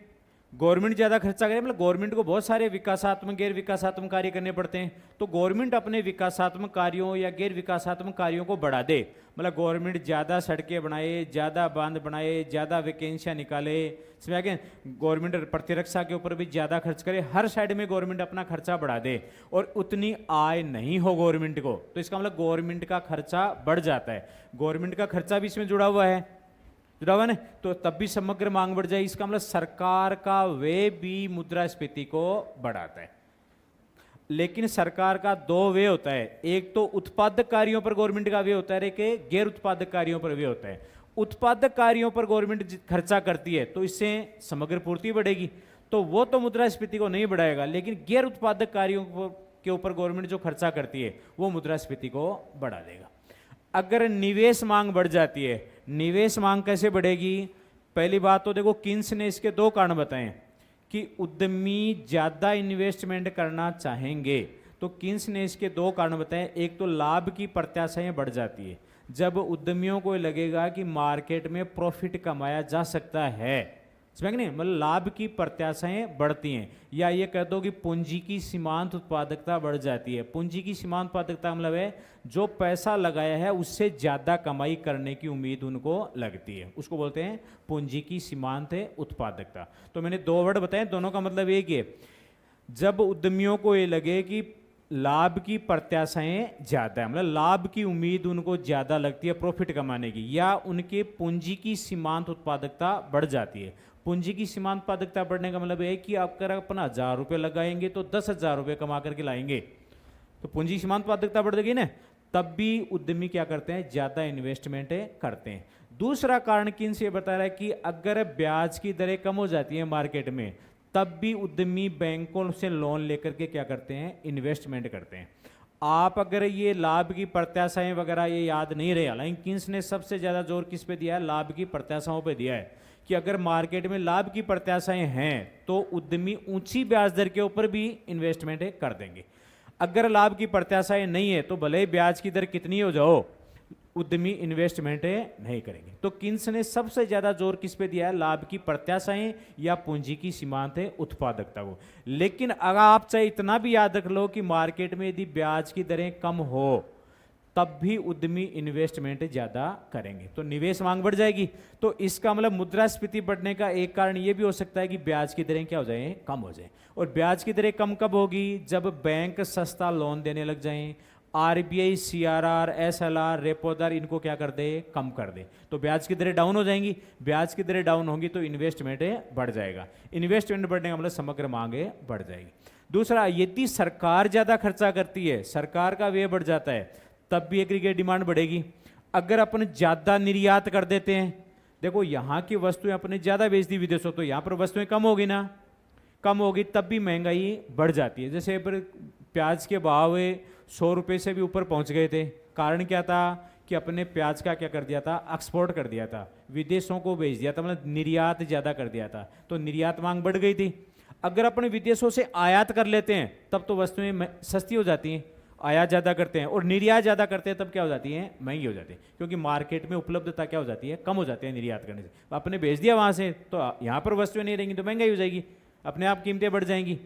गवर्नमेंट ज़्यादा खर्चा करे मतलब गवर्नमेंट को बहुत सारे विकासात्मक गैर विकासात्मक कार्य करने पड़ते हैं, तो गवर्नमेंट अपने विकासात्मक कार्यों या गैर विकासात्मक कार्यों को बढ़ा दे। मतलब गवर्नमेंट ज़्यादा सड़कें बनाए, ज़्यादा बांध बनाए, ज़्यादा वैकेंसियाँ निकाले, समझ गए। गवर्नमेंट प्रतिरक्षा के ऊपर भी ज़्यादा खर्च करे, हर साइड में गवर्नमेंट अपना खर्चा बढ़ा दे, और उतनी आय नहीं हो गवर्नमेंट को, तो इसका मतलब गवर्नमेंट का खर्चा बढ़ जाता है। गवर्नमेंट का खर्चा भी इसमें जुड़ा हुआ है, जुड़ा हुआ ना, तो तब भी समग्र मांग बढ़ जाए। इसका मतलब सरकार का व्यय भी मुद्रास्फीति को बढ़ाता है। लेकिन सरकार का दो व्यय होता है, एक तो उत्पादक कार्यों पर गवर्नमेंट का व्यय होता है, एक गैर उत्पादक कार्यों पर व्यय होता है। उत्पादक कार्यों पर गवर्नमेंट खर्चा करती है तो इससे समग्र पूर्ति बढ़ेगी, तो वो तो मुद्रास्फीति को नहीं बढ़ाएगा, लेकिन गैर उत्पादक कार्यों के ऊपर गवर्नमेंट जो खर्चा करती है वो मुद्रास्फीति को बढ़ा देगा। अगर निवेश मांग बढ़ जाती है, निवेश मांग कैसे बढ़ेगी। पहली बात तो देखो किन्स ने इसके दो कारण बताए कि उद्यमी ज्यादा इन्वेस्टमेंट करना चाहेंगे, तो किन्स ने इसके दो कारण बताए। एक तो लाभ की प्रत्याशाएं बढ़ जाती है, जब उद्यमियों को लगेगा कि मार्केट में प्रॉफिट कमाया जा सकता है, समझ नहीं, मतलब लाभ की प्रत्याशाएं बढ़ती हैं। या ये कह दो कि पूंजी की सीमांत उत्पादकता बढ़ जाती है। पूंजी की सीमांत उत्पादकता मतलब है जो पैसा लगाया है उससे ज़्यादा कमाई करने की उम्मीद उनको लगती है, उसको बोलते हैं पूंजी की सीमांत उत्पादकता। तो मैंने दो वर्ड बताए, दोनों का मतलब एक ही है। जब उद्यमियों को ये लगे कि लाभ की प्रत्याशाएं ज़्यादा है, मतलब लाभ की उम्मीद उनको ज़्यादा लगती है प्रॉफिट कमाने की, या उनके पूंजी की सीमांत उत्पादकता बढ़ जाती है। पूंजी की सीमांत उत्पादकता बढ़ने का मतलब है कि आप अगर अपना 1000 रुपये लगाएंगे तो 10,000 रुपये कमा करके लाएंगे, तो पूंजी सीमांत उत्पादकता बढ़ जाएगी ना, तब भी उद्यमी क्या करते हैं, ज़्यादा इन्वेस्टमेंट करते हैं। दूसरा कारण किन से बता रहा है कि अगर ब्याज की दरें कम हो जाती हैं मार्केट में, तब भी उद्यमी बैंकों से लोन लेकर के क्या करते हैं, इन्वेस्टमेंट करते हैं। आप अगर ये लाभ की प्रत्याशाएं वगैरह ये याद नहीं रहे, हालांकि किन्स ने सबसे ज़्यादा जोर किस पे दिया है, लाभ की प्रत्याशाओं पे दिया है, कि अगर मार्केट में लाभ की प्रत्याशाएं हैं तो उद्यमी ऊंची ब्याज दर के ऊपर भी इन्वेस्टमेंट कर देंगे। अगर लाभ की प्रत्याशाएं नहीं है तो भले ही ब्याज की दर कितनी हो जाओ, उद्यमी इन्वेस्टमेंट नहीं करेंगे। तो किन्स ने सबसे ज्यादा जोर किस पे दिया है, लाभ की प्रत्याशाएं या पूंजी की सीमांत उत्पादकता को। लेकिन अगर आप चाहे इतना भी याद रख लो कि मार्केट में यदि ब्याज की दरें कम हो तब भी उद्यमी इन्वेस्टमेंट ज़्यादा करेंगे, तो निवेश मांग बढ़ जाएगी। तो इसका मतलब मुद्रास्फीति बढ़ने का एक कारण ये भी हो सकता है कि ब्याज की दरें क्या हो जाएं, कम हो जाएं। और ब्याज की दरें कम कब होगी, जब बैंक सस्ता लोन देने लग जाएं, आरबीआई सीआरआर एसएलआर रेपो दर इनको क्या कर दे, कम कर दे, तो ब्याज की दरें डाउन हो जाएंगी। ब्याज की दरें डाउन होंगी तो इन्वेस्टमेंट बढ़ जाएगा। इन्वेस्टमेंट बढ़ने का मतलब समग्र मांग बढ़ जाएगी। दूसरा, यदि सरकार ज़्यादा खर्चा करती है, सरकार का व्यय बढ़ जाता है, तब भी एग्रीगेट डिमांड बढ़ेगी। अगर अपन ज़्यादा निर्यात कर देते हैं, देखो यहाँ की वस्तुएं अपने ज़्यादा बेच दी विदेशों, तो यहाँ पर वस्तुएं कम होगी ना, कम होगी, तब भी महंगाई बढ़ जाती है। जैसे पर प्याज के भाव 100 रुपये से भी ऊपर पहुँच गए थे, कारण क्या था कि अपने प्याज का क्या कर दिया था, एक्सपोर्ट कर दिया था, विदेशों को भेज दिया था, मतलब निर्यात ज़्यादा कर दिया था, तो निर्यात मांग बढ़ गई थी। अगर अपने विदेशों से आयात कर लेते हैं तब तो वस्तुएं सस्ती हो जाती हैं, आयात ज़्यादा करते हैं, और निर्यात ज़्यादा करते हैं तब क्या हो जाती है, महंगी हो जाती है, क्योंकि मार्केट में उपलब्धता क्या हो जाती है, कम हो जाती है निर्यात करने से। आपने भेज दिया वहाँ से तो यहाँ पर वस्तुएं नहीं रहेंगी तो महंगाई हो जाएगी, अपने आप कीमतें बढ़ जाएंगी।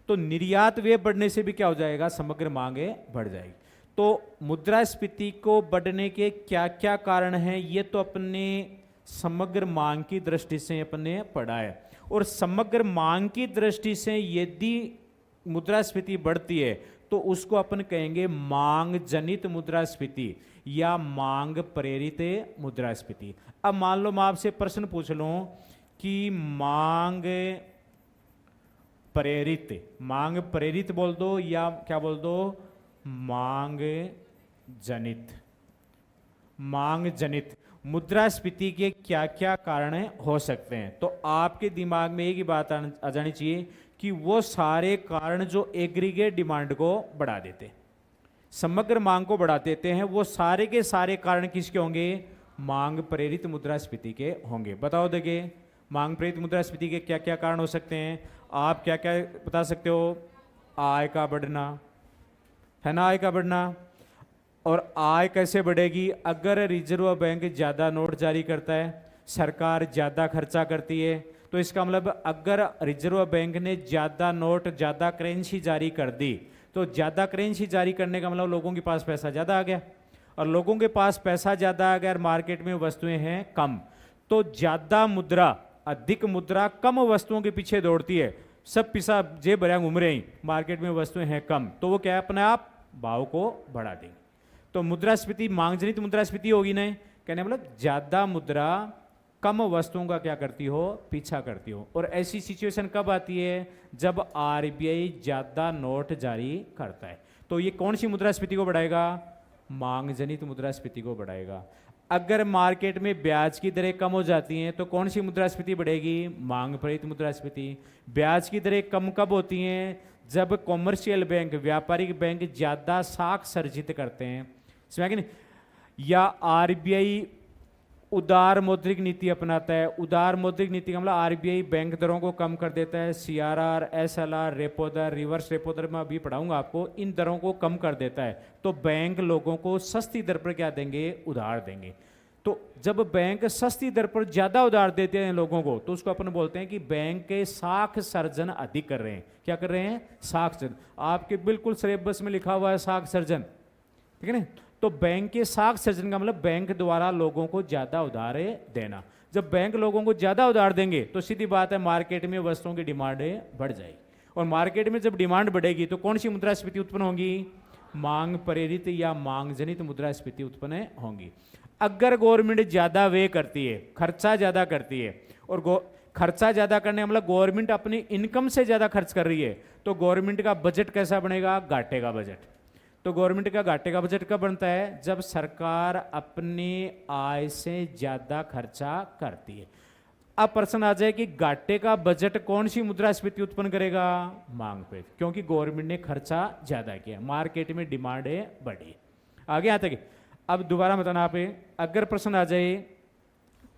तो निर्यात व्यय बढ़ने से भी क्या हो जाएगा, समग्र मांगे बढ़ जाएगी। तो मुद्रास्फीति को बढ़ने के क्या क्या कारण हैं, ये तो अपने समग्र मांग की दृष्टि से अपने पढ़ा है। और समग्र मांग की दृष्टि से यदि मुद्रास्फीति बढ़ती है तो उसको अपन कहेंगे मांग जनित मुद्रास्फीति या मांग प्रेरित मुद्रास्फीति। अब मान लो मैं आपसे प्रश्न पूछ लूं कि मांग प्रेरित बोल दो या क्या बोल दो, मांग जनित मुद्रास्फीति के क्या क्या कारण हो सकते हैं। तो आपके दिमाग में एक ही बात आ जानी चाहिए कि वो सारे कारण जो एग्रीगेट डिमांड को बढ़ा देते, समग्र मांग को बढ़ा देते हैं, वो सारे के सारे कारण किसके होंगे? मांग प्रेरित मुद्रास्फीति के होंगे। बताओ देखिए, मांग प्रेरित मुद्रास्फीति के क्या क्या कारण हो सकते हैं? आप क्या क्या बता सकते हो? आय का बढ़ना, है ना, आय का बढ़ना। और आय कैसे बढ़ेगी? अगर रिजर्व बैंक ज़्यादा नोट जारी करता है, सरकार ज़्यादा खर्चा करती है, तो इसका मतलब अगर रिजर्व बैंक ने ज़्यादा नोट, ज़्यादा करेंसी जारी कर दी, तो ज़्यादा करेंसी जारी करने का मतलब लोगों के पास पैसा ज़्यादा आ गया, और लोगों के पास पैसा ज़्यादा आ गया और मार्केट में वस्तुएं हैं कम, तो ज़्यादा मुद्रा, अधिक मुद्रा कम वस्तुओं के पीछे दौड़ती है, सब पिसा जेब भरा घूम रहे हैं, मार्केट में वस्तुएं हैं कम, तो वो क्या है, अपने आप भाव को बढ़ा देंगे। तो मुद्रास्फीति मांग जनित मुद्रास्फीति होगी ना, कहने मतलब ज़्यादा मुद्रा कम वस्तुओं का क्या करती हो? पीछा करती हो। और ऐसी सिचुएशन कब आती है? जब आरबीआई ज़्यादा नोट जारी करता है। तो ये कौन सी मुद्रास्फीति को बढ़ाएगा? मांग जनित मुद्रास्फीति को बढ़ाएगा। अगर मार्केट में ब्याज की दरें कम हो जाती हैं तो कौन सी मुद्रास्फीति बढ़ेगी? मांग प्रेरित मुद्रास्फीति। ब्याज की दरें कम कब होती हैं? जब कॉमर्शियल बैंक, व्यापारिक बैंक ज़्यादा साख सर्जित करते हैं, समझ गए? या आरबीआई उदार मौद्रिक नीति अपनाता है। उदार मौद्रिक नीति का मतलब आरबीआई बैंक दरों को कम कर देता है, सीआरआर, एसएलआर, रेपो दर, रिवर्स रेपो दर मैं अभी पढ़ाऊंगा आपको, इन दरों को कम कर देता है, तो बैंक लोगों को सस्ती दर पर क्या देंगे? उधार देंगे। तो जब बैंक सस्ती दर पर ज़्यादा उधार देते हैं लोगों को, तो उसको अपन बोलते हैं कि बैंक के साख सर्जन अधिक कर रहे हैं। क्या कर रहे हैं? साख सर्जन। आपके बिल्कुल सिलेबस में लिखा हुआ है साख सर्जन, ठीक है ना? तो बैंक के साख सर्जन का मतलब बैंक द्वारा लोगों को ज़्यादा उधार देना। जब बैंक लोगों को ज़्यादा उधार देंगे तो सीधी बात है मार्केट में वस्तुओं की डिमांड बढ़ जाएगी, और मार्केट में जब डिमांड बढ़ेगी तो कौन सी मुद्रास्फीति उत्पन्न होगी? मांग प्रेरित या मांग जनित मुद्रास्फीति उत्पन्न होंगी। अगर गवर्नमेंट ज़्यादा व्यय करती है, खर्चा ज़्यादा करती है, और खर्चा ज़्यादा करने का मतलब गवर्नमेंट अपनी इनकम से ज़्यादा खर्च कर रही है, तो गवर्नमेंट का बजट कैसा बनेगा? घाटे का बजट। तो गवर्नमेंट का घाटे का बजट कब बनता है? जब सरकार अपनी आय से ज़्यादा खर्चा करती है। अब प्रश्न आ जाए कि घाटे का बजट कौन सी मुद्रास्फीति उत्पन्न करेगा? मांग पे, क्योंकि गवर्नमेंट ने खर्चा ज़्यादा किया, मार्केट में डिमांड बढ़ी। आगे आता है। अब दोबारा बताना आप, अगर प्रश्न आ जाए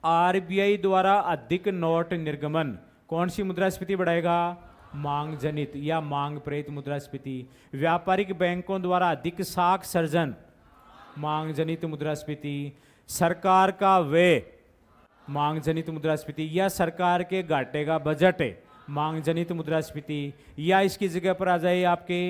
आरबीआई द्वारा अधिक नोट निर्गमन कौन सी मुद्रास्फीति बढ़ाएगा? मांग जनित या मांग प्रेरित मुद्रास्फीति। व्यापारिक बैंकों द्वारा अधिक साख सर्जन, मांग जनित मुद्रास्फीति। सरकार का व्यय, मांग जनित मुद्रास्फीति। या सरकार के घाटे का बजट, मांग जनित मुद्रास्फीति। या इसकी जगह पर आ जाए आपके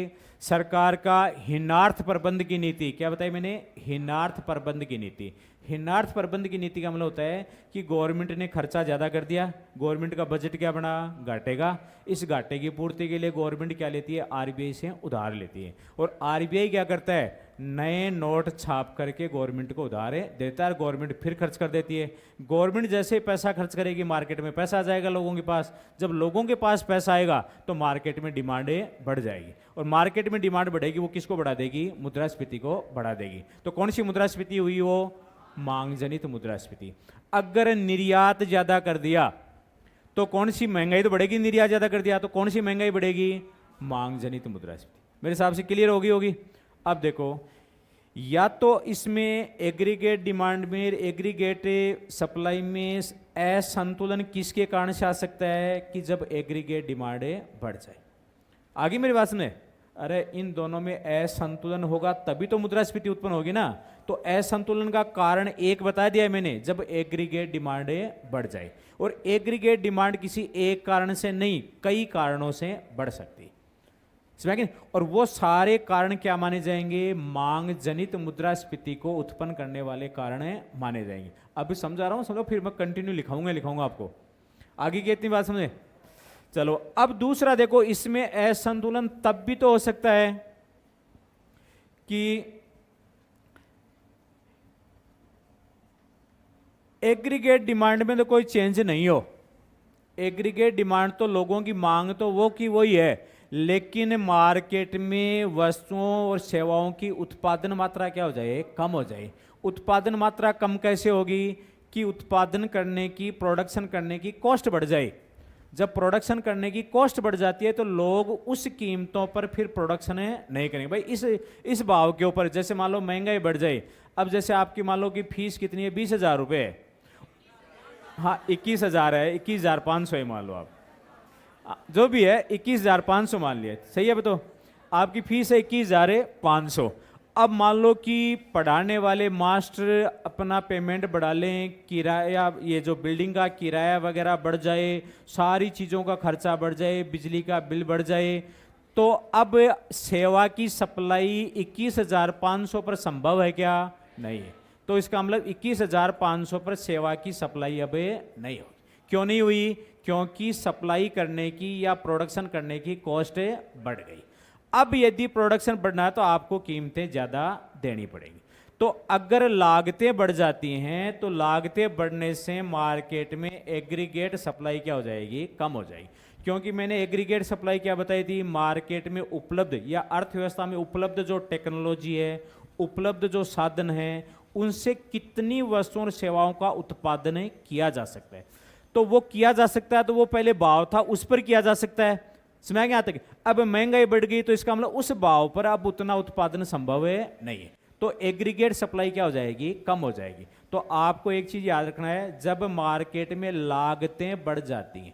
सरकार का हीनार्थ प्रबंध की नीति। क्या बताई मैंने? हीनार्थ प्रबंध की नीति। हीनार्थ प्रबंध की नीति का मतलब होता है कि गवर्नमेंट ने खर्चा ज़्यादा कर दिया, गवर्नमेंट का बजट क्या बना? घाटे का। इस घाटे की पूर्ति के लिए गवर्नमेंट क्या लेती है? आरबीआई से उधार लेती है। और आरबीआई क्या करता है? नए नोट छाप करके गवर्नमेंट को उधार देता है, गवर्नमेंट फिर खर्च कर देती है। गवर्नमेंट जैसे पैसा खर्च करेगी, मार्केट में पैसा आ जाएगा लोगों के पास। जब लोगों के पास पैसा आएगा तो मार्केट में डिमांड बढ़ जाएगी, और मार्केट में डिमांड बढ़ेगी, वो किसको बढ़ा देगी? मुद्रास्फीति को बढ़ा देगी। तो कौन सी मुद्रास्फीति हुई? वो मांग जनित मुद्रास्फीति। अगर निर्यात ज्यादा कर दिया तो कौन सी महंगाई तो बढ़ेगी? निर्यात ज्यादा कर दिया तो कौन सी महंगाई बढ़ेगी? मांग जनित मुद्रास्फीति। मेरे हिसाब से क्लियर होगी। अब देखो, या तो इसमें एग्रीगेट डिमांड में, एग्रीगेट सप्लाई में असंतुलन किसके कारण से आ सकता है? कि जब एग्रीगेट डिमांड बढ़ जाए। आगे मेरी बात सुने, अरे इन दोनों में असंतुलन होगा तभी तो मुद्रास्फीति उत्पन्न होगी ना। तो असंतुलन का कारण एक बता दिया मैंने, जब एग्रीगेट डिमांड बढ़ जाए। और एग्रीगेट डिमांड किसी एक कारण से नहीं, कई कारणों से बढ़ सकती है, समझ गए? और वो सारे कारण क्या माने जाएंगे? मांग जनित मुद्रास्फीति को उत्पन्न करने वाले कारण माने जाएंगे। अभी समझा रहा हूं, समझो, फिर मैं कंटिन्यू लिखाऊंगा आपको। आगे की इतनी बात समझे? चलो, अब दूसरा देखो, इसमें असंतुलन तब भी तो हो सकता है कि एग्रीगेट डिमांड में तो कोई चेंज नहीं हो। एग्रीगेट डिमांड तो लोगों की मांग तो वो की वही है, लेकिन मार्केट में वस्तुओं और सेवाओं की उत्पादन मात्रा क्या हो जाए? कम हो जाए। उत्पादन मात्रा कम कैसे होगी? कि उत्पादन करने की, प्रोडक्शन करने की कॉस्ट बढ़ जाए। जब प्रोडक्शन करने की कॉस्ट बढ़ जाती है तो लोग उस कीमतों पर फिर प्रोडक्शन नहीं करेंगे। भाई इस भाव के ऊपर, जैसे मान लो महंगाई बढ़ जाए, अब जैसे आपकी मान लो कि फीस कितनी है, 20,000 रुपये है, हाँ 21,000 है, 21,500 है मान लो आप, जो भी है 21,500 मान लिया, सही है। तो आपकी फीस है 21,500। अब मान लो कि पढ़ाने वाले मास्टर अपना पेमेंट बढ़ा लें, किराया, ये जो बिल्डिंग का किराया वगैरह बढ़ जाए, सारी चीज़ों का खर्चा बढ़ जाए, बिजली का बिल बढ़ जाए, तो अब सेवा की सप्लाई 21,500 पर संभव है क्या? नहीं है। तो इसका मतलब 21,500 पर सेवा की सप्लाई अब नहीं हुई। क्यों नहीं हुई? क्योंकि सप्लाई करने की या प्रोडक्शन करने की कॉस्ट बढ़ गई। अब यदि प्रोडक्शन बढ़ना है तो आपको कीमतें ज़्यादा देनी पड़ेगी। तो अगर लागतें बढ़ जाती हैं तो लागतें बढ़ने से मार्केट में एग्रीगेट सप्लाई क्या हो जाएगी? कम हो जाएगी। क्योंकि मैंने एग्रीगेट सप्लाई क्या बताई थी? मार्केट में उपलब्ध या अर्थव्यवस्था में उपलब्ध जो टेक्नोलॉजी है, उपलब्ध जो साधन हैं, उनसे कितनी वस्तुओं और सेवाओं का उत्पादन किया जा सकता है। तो वो किया जा सकता है, तो वो पहले भाव था उस पर किया जा सकता है, समझ गया तक। अब महंगाई बढ़ गई तो इसका मतलब उस भाव पर अब उतना उत्पादन संभव है नहीं है, तो एग्रीगेट सप्लाई क्या हो जाएगी? कम हो जाएगी। तो आपको एक चीज याद रखना है, जब मार्केट में लागतें बढ़ जाती हैं,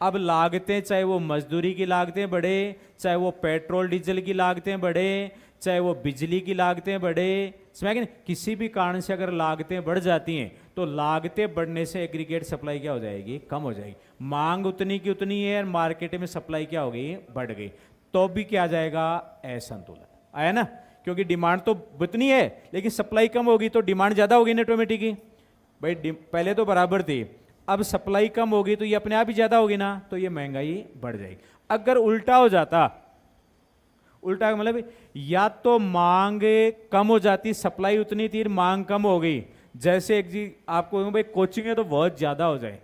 अब लागतें चाहे वो मजदूरी की लागतें बढ़े, चाहे वो पेट्रोल डीजल की लागतें बढ़े, चाहे वो बिजली की लागतें बढ़े, समझ गए? किसी भी कारण से अगर लागतें बढ़ जाती हैं तो लागतें बढ़ने से एग्रीगेट सप्लाई क्या हो जाएगी? कम हो जाएगी। मांग उतनी की उतनी है और मार्केट में सप्लाई क्या हो गई? बढ़ गई, तो भी क्या आ जाएगा? असंतुलन आया ना। क्योंकि डिमांड तो उतनी है लेकिन सप्लाई कम होगी तो डिमांड ज्यादा होगी ना ऑटोमेटिक ही। भाई पहले तो बराबर थी, अब सप्लाई कम होगी तो ये अपने आप ही ज्यादा होगी ना, तो ये महंगाई बढ़ जाएगी। अगर उल्टा हो जाता, उल्टा मतलब या तो मांग कम हो जाती, सप्लाई उतनी थी, मांग कम हो गई। जैसे एक जी आपको भाई कोचिंग है तो बहुत ज्यादा हो जाए,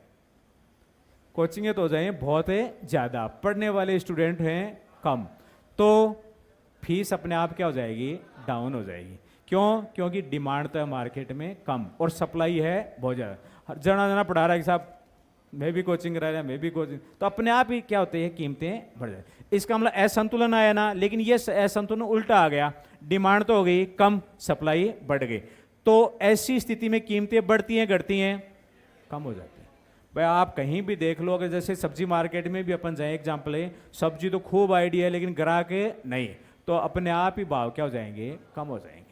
कोचिंग तो हो जाए बहुत है ज्यादा, पढ़ने वाले स्टूडेंट हैं कम, तो फीस अपने आप क्या हो जाएगी? डाउन हो जाएगी। क्यों? क्योंकि डिमांड तो है मार्केट में कम और सप्लाई है बहुत ज्यादा। जना जना पढ़ा रहा है कि साहब मैं भी कोचिंग करा रहा, मैं भी कोचिंग, तो अपने आप ही क्या होते हैं? कीमतें बढ़ जाए। इसका मतलब असंतुलन आया ना। लेकिन ये असंतुलन उल्टा आ गया, डिमांड तो हो गई कम, सप्लाई बढ़ गई, तो ऐसी स्थिति में कीमतें बढ़ती हैं घटती हैं? कम हो जाती है। भाई आप कहीं भी देख लो, अगर जैसे सब्जी मार्केट में भी अपन जाए, एग्जाम्पल है, सब्जी तो खूब आइडिया है लेकिन ग्राहक नहीं, तो अपने आप ही भाव क्या हो जाएंगे? कम हो जाएंगे।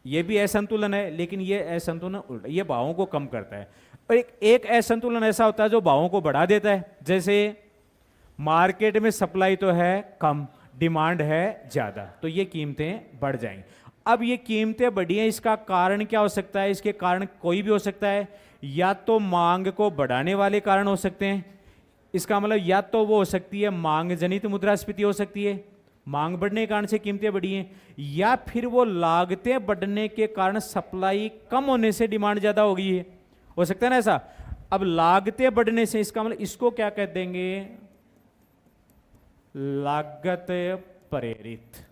ये भी असंतुलन है, लेकिन ये असंतुलन उल्टा, ये भावों को कम करता है। और एक असंतुलन ऐसा होता है जो भावों को बढ़ा देता है। जैसे मार्केट में सप्लाई तो है कम, डिमांड है ज्यादा, तो ये कीमतें बढ़ जाएंगी। अब ये कीमतें बढ़ी हैं, इसका कारण क्या हो सकता है? इसके कारण कोई भी हो सकता है, या तो मांग को बढ़ाने वाले कारण हो सकते हैं, इसका मतलब या तो वो हो सकती है मांग जनित मुद्रास्फीति हो सकती है, मांग बढ़ने के कारण से कीमतें बढ़ी हैं, या फिर वो लागतें बढ़ने के कारण सप्लाई कम होने से डिमांड ज्यादा हो गई है, हो सकता है ना ऐसा। अब लागतें बढ़ने से, इसका मतलब इसको क्या कह देंगे? लागत प्रेरित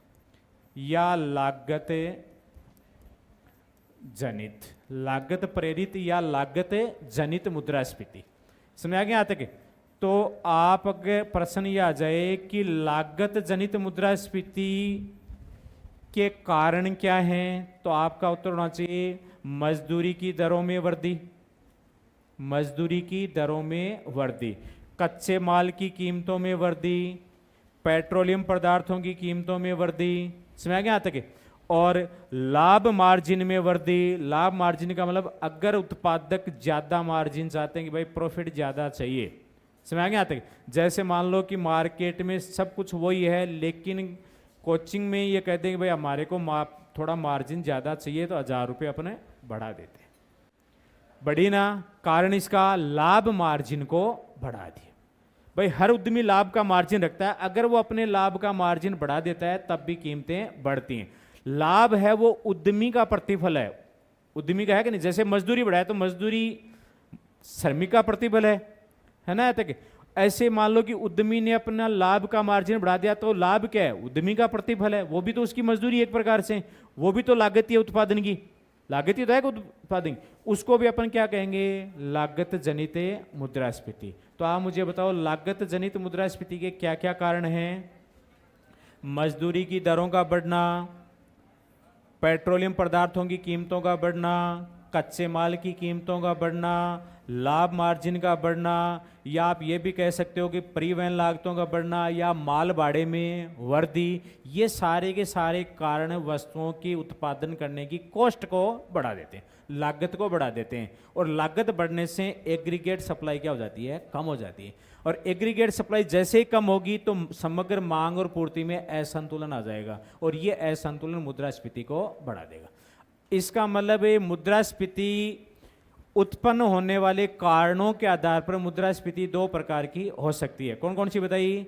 या लागत जनित, लागत प्रेरित या लागत जनित मुद्रास्फीति, समझ आ गया यहाँ तक? तो आप अगर प्रश्न ये आ जाए कि लागत जनित मुद्रास्फीति के कारण क्या हैं, तो आपका उत्तर होना चाहिए मजदूरी की दरों में वृद्धि, मजदूरी की दरों में वृद्धि, कच्चे माल की कीमतों में वृद्धि, पेट्रोलियम पदार्थों की कीमतों में वृद्धि, समझ गया यहाँ तक? और लाभ मार्जिन में वृद्धि। लाभ मार्जिन का मतलब अगर उत्पादक ज्यादा मार्जिन चाहते हैं कि भाई प्रॉफिट ज्यादा चाहिए, समझ गया यहाँ तक? जैसे मान लो कि मार्केट में सब कुछ वही है लेकिन कोचिंग में ये कहते हैं कि भाई हमारे को थोड़ा मार्जिन ज्यादा चाहिए, तो 1,000 रुपये अपने बढ़ा देते हैं, बढ़ी ना। कारण इसका लाभ मार्जिन को बढ़ा दिया। भाई हर उद्यमी लाभ का मार्जिन रखता है, अगर वो अपने लाभ का मार्जिन बढ़ा देता है तब भी कीमतें बढ़ती हैं। लाभ है वो उद्यमी का प्रतिफल है, उद्यमी का है कि नहीं? जैसे मजदूरी बढ़ाए तो मजदूरी श्रमिक का प्रतिफल है ना तक? ऐसे मान लो कि उद्यमी ने अपना लाभ का मार्जिन बढ़ा दिया तो लाभ क्या है? उद्यमी का प्रतिफल है, वो भी तो उसकी मजदूरी एक प्रकार से, वो भी तो लागत है उत्पादन की, लागत ही तो है उत्पादन, उसको भी अपन क्या कहेंगे, लागत जनित मुद्रास्फीति। तो आप मुझे बताओ लागत जनित मुद्रास्फीति के क्या क्या कारण हैं? मजदूरी की दरों का बढ़ना, पेट्रोलियम पदार्थों की कीमतों का बढ़ना, कच्चे माल की कीमतों का बढ़ना, लाभ मार्जिन का बढ़ना, या आप ये भी कह सकते हो कि परिवहन लागतों का बढ़ना या माल भाड़े में वृद्धि, ये सारे के सारे कारण वस्तुओं की उत्पादन करने की कॉस्ट को बढ़ा देते हैं, लागत को बढ़ा देते हैं। और लागत बढ़ने से एग्रीगेट सप्लाई क्या हो जाती है, कम हो जाती है। और एग्रीगेट सप्लाई जैसे ही कम होगी तो समग्र मांग और पूर्ति में असंतुलन आ जाएगा, और ये असंतुलन मुद्रास्फीति को बढ़ा देगा। इसका मतलब है मुद्रास्फीति उत्पन्न होने वाले कारणों के आधार पर मुद्रास्फीति दो प्रकार की हो सकती है। कौन कौन सी बताइए?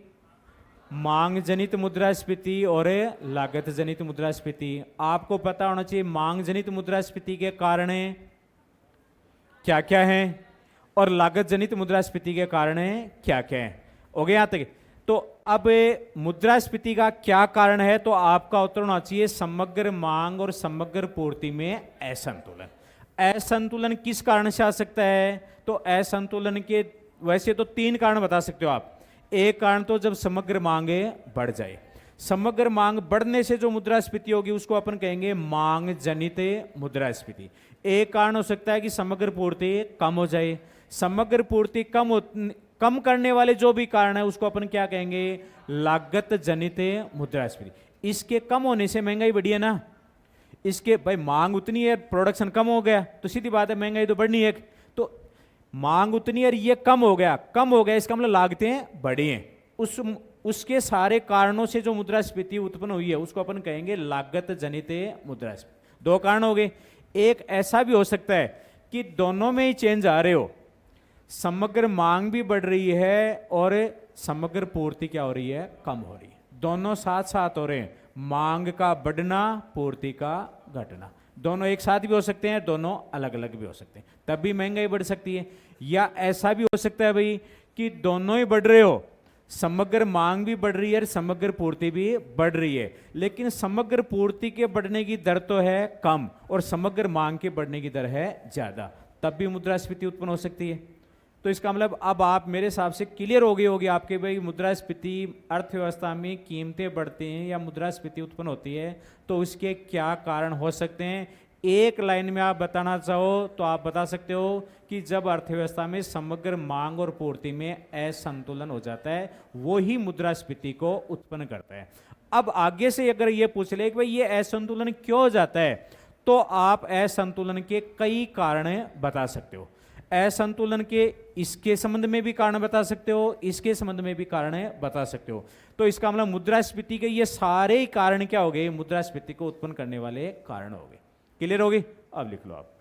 मांग जनित मुद्रास्फीति और लागत जनित मुद्रास्फीति। आपको पता होना चाहिए मांग जनित मुद्रास्फीति के कारण क्या क्या हैं और लागत जनित मुद्रास्फीति के कारण क्या क्या है। हो गया यहां तक? तो अब मुद्रास्फीति का क्या कारण है, तो आपका उत्तर होना चाहिए समग्र मांग और समग्र पूर्ति में असंतुलन। असंतुलन किस कारण से आ सकता है? तो असंतुलन के वैसे तो तीन कारण बता सकते हो आप। एक कारण तो जब समग्र मांग बढ़ जाए, समग्र मांग बढ़ने से जो मुद्रास्फीति होगी उसको अपन कहेंगे मांग जनित मुद्रास्फीति। एक कारण हो सकता है कि समग्र पूर्ति कम हो जाए, समग्र पूर्ति कम करने वाले जो भी कारण है उसको अपन क्या कहेंगे, लागत जनित मुद्रास्फीति। इसके कम होने से महंगाई बढ़ी है ना, इसके भाई मांग उतनी है, प्रोडक्शन कम हो गया तो सीधी बात है महंगाई तो बढ़नी है। तो मांग उतनी है, ये कम हो गया, इसका मतलब लागतें बढ़ी हैं। उसके सारे कारणों से जो मुद्रास्फीति उत्पन्न हुई है उसको अपन कहेंगे लागत जनित मुद्रास्फीति। दो कारण हो गए। एक ऐसा भी हो सकता है कि दोनों में ही चेंज आ रहे हो, समग्र मांग भी बढ़ रही है और समग्र पूर्ति क्या हो रही है, कम हो रही है। दोनों साथ साथ हो रहे हैं, मांग का बढ़ना, पूर्ति का घटना। दोनों एक साथ भी हो सकते हैं, दोनों अलग अलग भी हो सकते हैं, तब भी महंगाई बढ़ सकती है। या ऐसा भी हो सकता है भाई कि दोनों ही बढ़ रहे हो, समग्र मांग भी बढ़ रही है और समग्र पूर्ति भी बढ़ रही है, लेकिन समग्र पूर्ति के बढ़ने की दर तो है कम और समग्र मांग के बढ़ने की दर है ज्यादा, तब भी मुद्रास्फीति उत्पन्न हो सकती है। तो इसका मतलब अब आप मेरे हिसाब से क्लियर हो गई होगी आपके भाई मुद्रास्फीति अर्थव्यवस्था में कीमतें बढ़ती हैं या मुद्रास्फीति उत्पन्न होती है तो उसके क्या कारण हो सकते हैं। एक लाइन में आप बताना चाहो तो आप बता सकते हो कि जब अर्थव्यवस्था में समग्र मांग और पूर्ति में असंतुलन हो जाता है वो ही मुद्रास्फीति को उत्पन्न करता है। अब आगे से अगर ये पूछ ले कि भाई ये असंतुलन क्यों हो जाता है, तो आप असंतुलन के कई कारण बता सकते हो। असंतुलन के इसके संबंध में भी कारण बता सकते हो, इसके संबंध में भी कारण बता सकते हो। तो इसका मतलब मुद्रास्फीति के ये सारे ही कारण क्या हो गए, मुद्रास्फीति को उत्पन्न करने वाले कारण हो गए। क्लियर हो गई? अब लिख लो आप।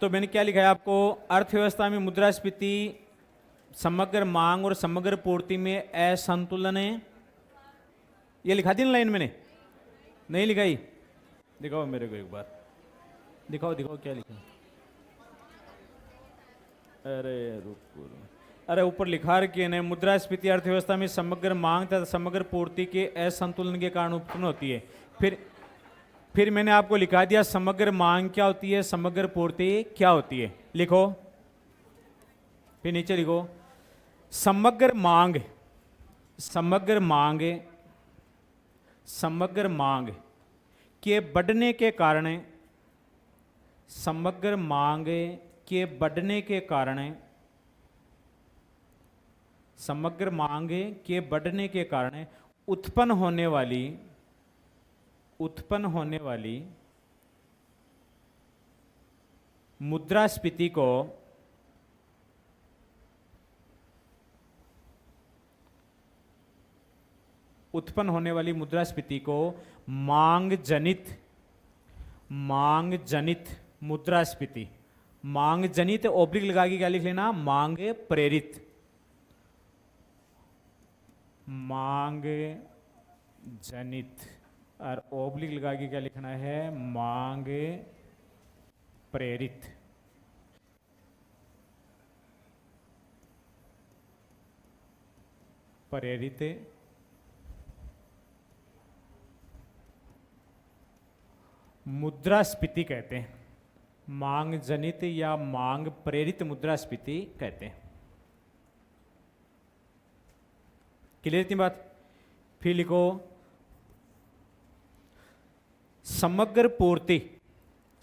तो मैंने क्या लिखा है आपको, अर्थव्यवस्था में मुद्रास्फीति समग्र मांग और समग्र पूर्ति में असंतुलन है। ये लिखा दी ना लाइन मैंने, नहीं लिखाई? दिखाओ मेरे को एक बार, दिखाओ क्या लिखा। अरे ऊपर लिखा रखी है, मुद्रास्फीति अर्थव्यवस्था में समग्र मांग तथा समग्र पूर्ति के असंतुलन के कारण उत्पन्न होती है। फिर मैंने आपको लिखा दिया समग्र मांग क्या होती है, समग्र पूर्ति क्या होती है। लिखो, फिर नीचे लिखो समग्र मांग के बढ़ने के कारण, समग्र मांग के बढ़ने के कारण, समग्र मांग के बढ़ने के कारण उत्पन्न होने वाली मुद्रास्फीति को मांग जनित मुद्रास्फीति, मांग जनित ओब्लिक लगा के क्या लिख लेना, मांग प्रेरित, मांग जनित और ओब्लिक लगा के क्या लिखना है, मांग प्रेरित। प्रेरित मुद्रास्फीति कहते हैं, मांग जनित या मांग प्रेरित मुद्रास्फीति कहते हैं। क्लियर थी बात? फिर लिखो समग्र पूर्ति।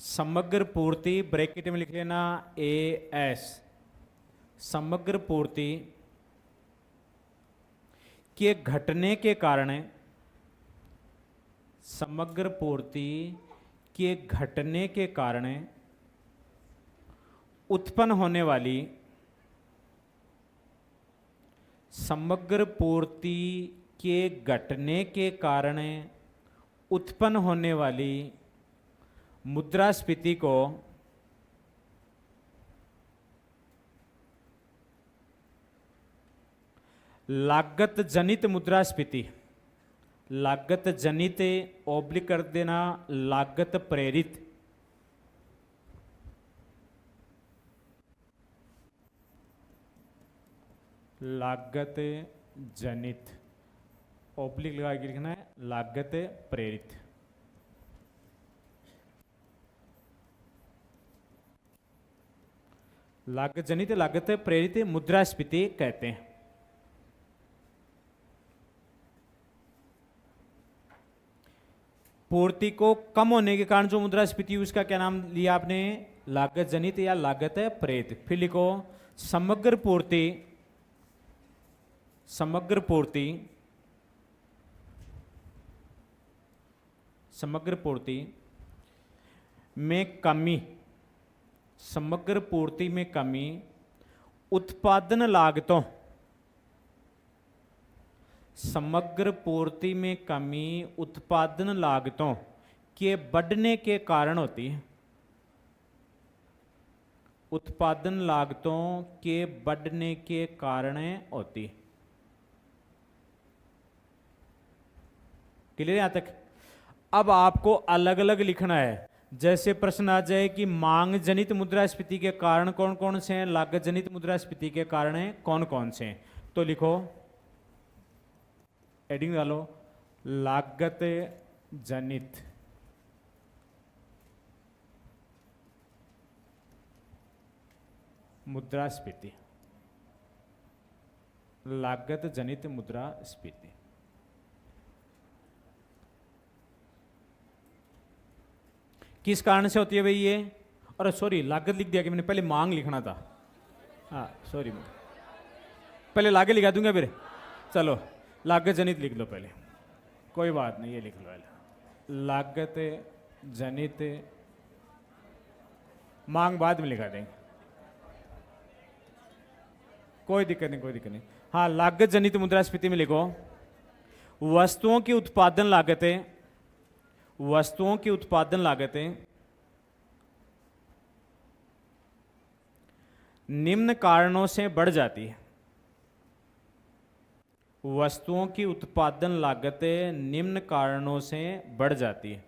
समग्र पूर्ति ब्रैकेट में लिख लेना AS। समग्र पूर्ति के घटने के कारण, समग्र पूर्ति के घटने के कारण उत्पन्न होने वाली, समग्र पूर्ति के घटने के कारण उत्पन्न होने वाली मुद्रास्फीति को लागत जनित मुद्रास्फीति, लागत जनित ओब्लिक कर देना लागत प्रेरित, लागत जनित ओब्लिक लगा के लिखना है लागत प्रेरित। लागत जनित लागत प्रेरित मुद्रास्फीति कहते हैं। पूर्ति को कम होने के कारण जो मुद्रास्फीति, उसका क्या नाम लिया आपने, लागत जनित या लागत प्रेरित। फिर लिखो समग्र पूर्ति, समग्र पूर्ति, समग्र पूर्ति में कमी, समग्र पूर्ति में कमी उत्पादन लागतों, समग्र पूर्ति में कमी उत्पादन लागतों के बढ़ने के कारण होती है, उत्पादन लागतों के बढ़ने के कारण होती है। क्लियर यहां तक? अब आपको अलग अलग लिखना है। जैसे प्रश्न आ जाए कि मांग जनित मुद्रास्फीति के कारण कौन कौन से हैं, लागत जनित मुद्रास्फीति के कारण कौन कौन से हैं, तो लिखो एडिंग डालो लागत जनित मुद्रास्फीति, लागत जनित मुद्रास्फीति। किस कारण से होती है भाई ये? अरे सॉरी, लागत लिख दिया कि मैंने, पहले मांग लिखना था। हाँ सॉरी, पहले लागत लिखा दूंगा फिर। चलो लागत जनित लिख लो पहले, कोई बात नहीं, ये लिख लो पहले लागत जनित, मांग बाद में लिखा देंगे, कोई दिक्कत नहीं, कोई दिक्कत नहीं। हाँ, लागत जनित मुद्रास्फीति में लिखो वस्तुओं की उत्पादन लागतें, वस्तुओं की उत्पादन लागतें निम्न कारणों से बढ़ जाती है। वस्तुओं की उत्पादन लागतें निम्न कारणों से बढ़ जाती है।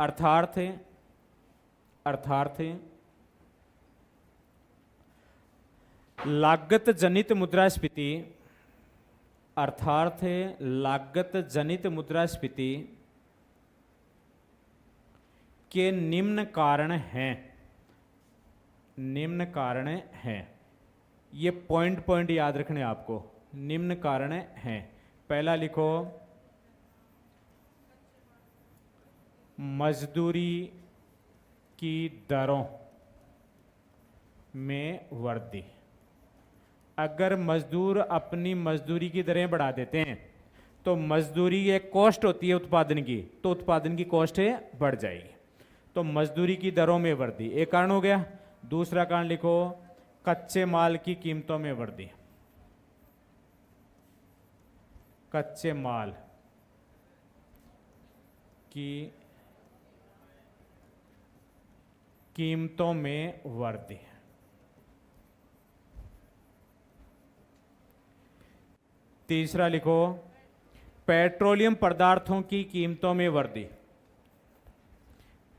अर्थार्थ लागत जनित मुद्रास्फीति, अर्थार्थ लागत जनित मुद्रास्फीति के निम्न कारण हैं, निम्न कारण हैं। ये पॉइंट पॉइंट याद रखने आपको, निम्न कारण हैं। पहला लिखो मजदूरी की दरों में वृद्धि। अगर मजदूर अपनी मजदूरी की दरें बढ़ा देते हैं तो मजदूरी एक कॉस्ट होती है उत्पादन की, तो उत्पादन की कॉस्ट बढ़ जाएगी। तो मजदूरी की दरों में वृद्धि एक कारण हो गया। दूसरा कारण लिखो कच्चे माल की कीमतों में वृद्धि। कच्चे माल की कीमतों में वृद्धि। तीसरा लिखो, पेट्रोलियम पदार्थों की कीमतों में वृद्धि।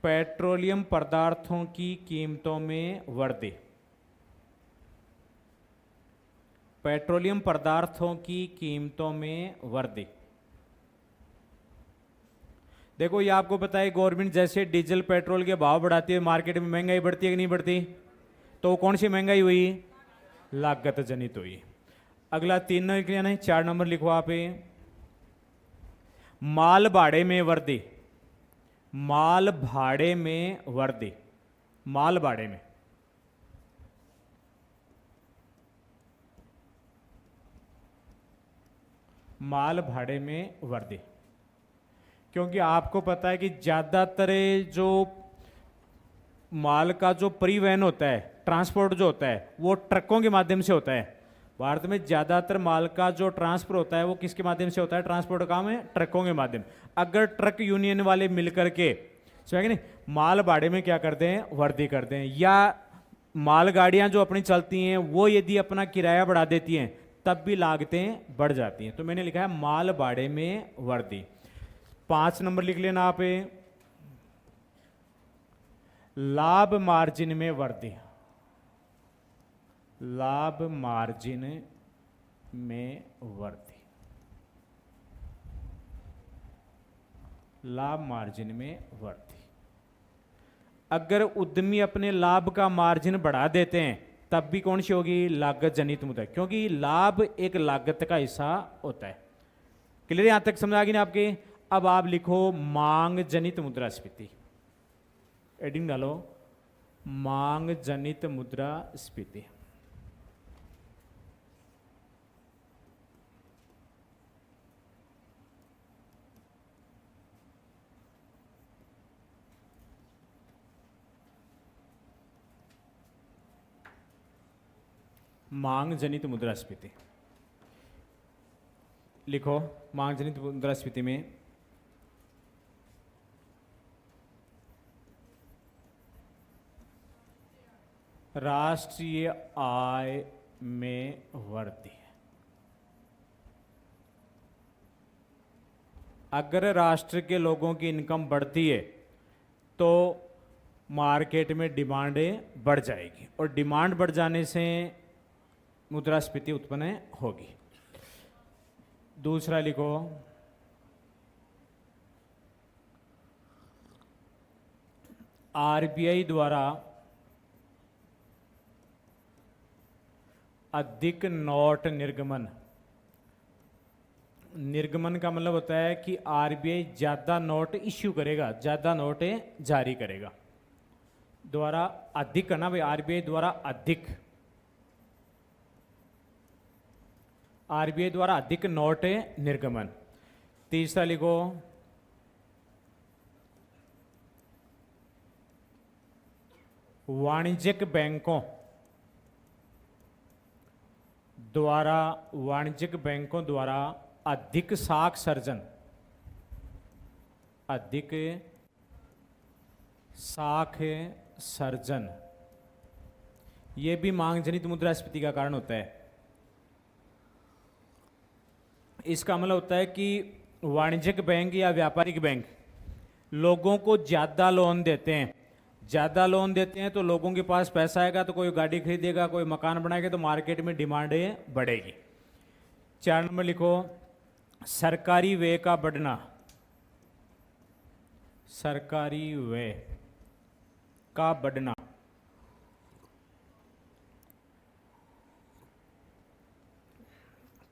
पेट्रोलियम पदार्थों की कीमतों में वृद्धि। पेट्रोलियम पदार्थों की कीमतों में वृद्धि। देखो ये आपको पता है, गवर्नमेंट जैसे डीजल पेट्रोल के भाव बढ़ाती है, मार्केट में महंगाई बढ़ती है कि नहीं बढ़ती? तो कौन सी महंगाई हुई? लागत जनित हुई। अगला 3 नंबर लिखना नहीं, 4 नंबर लिखो आप। माल भाड़े में वृद्धि। माल भाड़े में वृद्धि। माल भाड़े में। माल भाड़े में वृद्धि। क्योंकि आपको पता है कि ज़्यादातर जो माल का जो परिवहन होता है, ट्रांसपोर्ट जो होता है, वो ट्रकों के माध्यम से होता है। भारत में ज़्यादातर माल का जो ट्रांसफर होता है वो किसके माध्यम से होता है? ट्रांसपोर्ट का काम है ट्रकों के माध्यम। अगर ट्रक यूनियन वाले मिलकर के समझे नहीं, माल भाड़े में क्या करते हैं? वृद्धि करते हैं। या मालगाड़ियाँ जो अपनी चलती हैं वो यदि अपना किराया बढ़ा देती हैं तब भी लागतें बढ़ जाती हैं। तो मैंने लिखा है माल भाड़े में वृद्धि। 5 नंबर लिख लेना आप, लाभ मार्जिन में वृद्धि। लाभ मार्जिन में वृद्धि। लाभ मार्जिन में वृद्धि। अगर उद्यमी अपने लाभ का मार्जिन बढ़ा देते हैं तब भी कौन सी होगी? लागत जनित मुद्रा, क्योंकि लाभ एक लागत का हिस्सा होता है। क्लियर? यहां तक समझ आ गई ना आपके? अब आप लिखो मांग जनित मुद्रास्फीति। एडिंग डालो, मांग जनित मुद्रास्फीति। मांग जनित मुद्रास्फीति लिखो। मांग जनित मुद्रास्फीति में राष्ट्रीय आय में वृद्धि। अगर राष्ट्र के लोगों की इनकम बढ़ती है तो मार्केट में डिमांडें बढ़ जाएगी और डिमांड बढ़ जाने से मुद्रास्फीति उत्पन्न होगी। दूसरा लिखो, आरबीआई द्वारा अधिक नोट निर्गमन। निर्गमन का मतलब होता है कि आरबीआई ज्यादा नोट इश्यू करेगा, ज्यादा नोट जारी करेगा। द्वारा अधिक है ना भाई, आरबीआई द्वारा अधिक, आरबीआई द्वारा अधिक नोट निर्गमन। तीसरा लिखो, वाणिज्यिक बैंकों द्वारा, वाणिज्यिक बैंकों द्वारा अधिक साख सर्जन। अधिक साख सर्जन, यह भी मांग जनित मुद्रास्फीति का कारण होता है। इसका मतलब होता है कि वाणिज्यिक बैंक या व्यापारिक बैंक लोगों को ज़्यादा लोन देते हैं। ज़्यादा लोन देते हैं तो लोगों के पास पैसा आएगा तो कोई गाड़ी खरीदेगा, कोई मकान बनाएगा, तो मार्केट में डिमांड बढ़ेगी। 4 नंबर लिखो, सरकारी व्यय का बढ़ना। सरकारी व्यय का बढ़ना।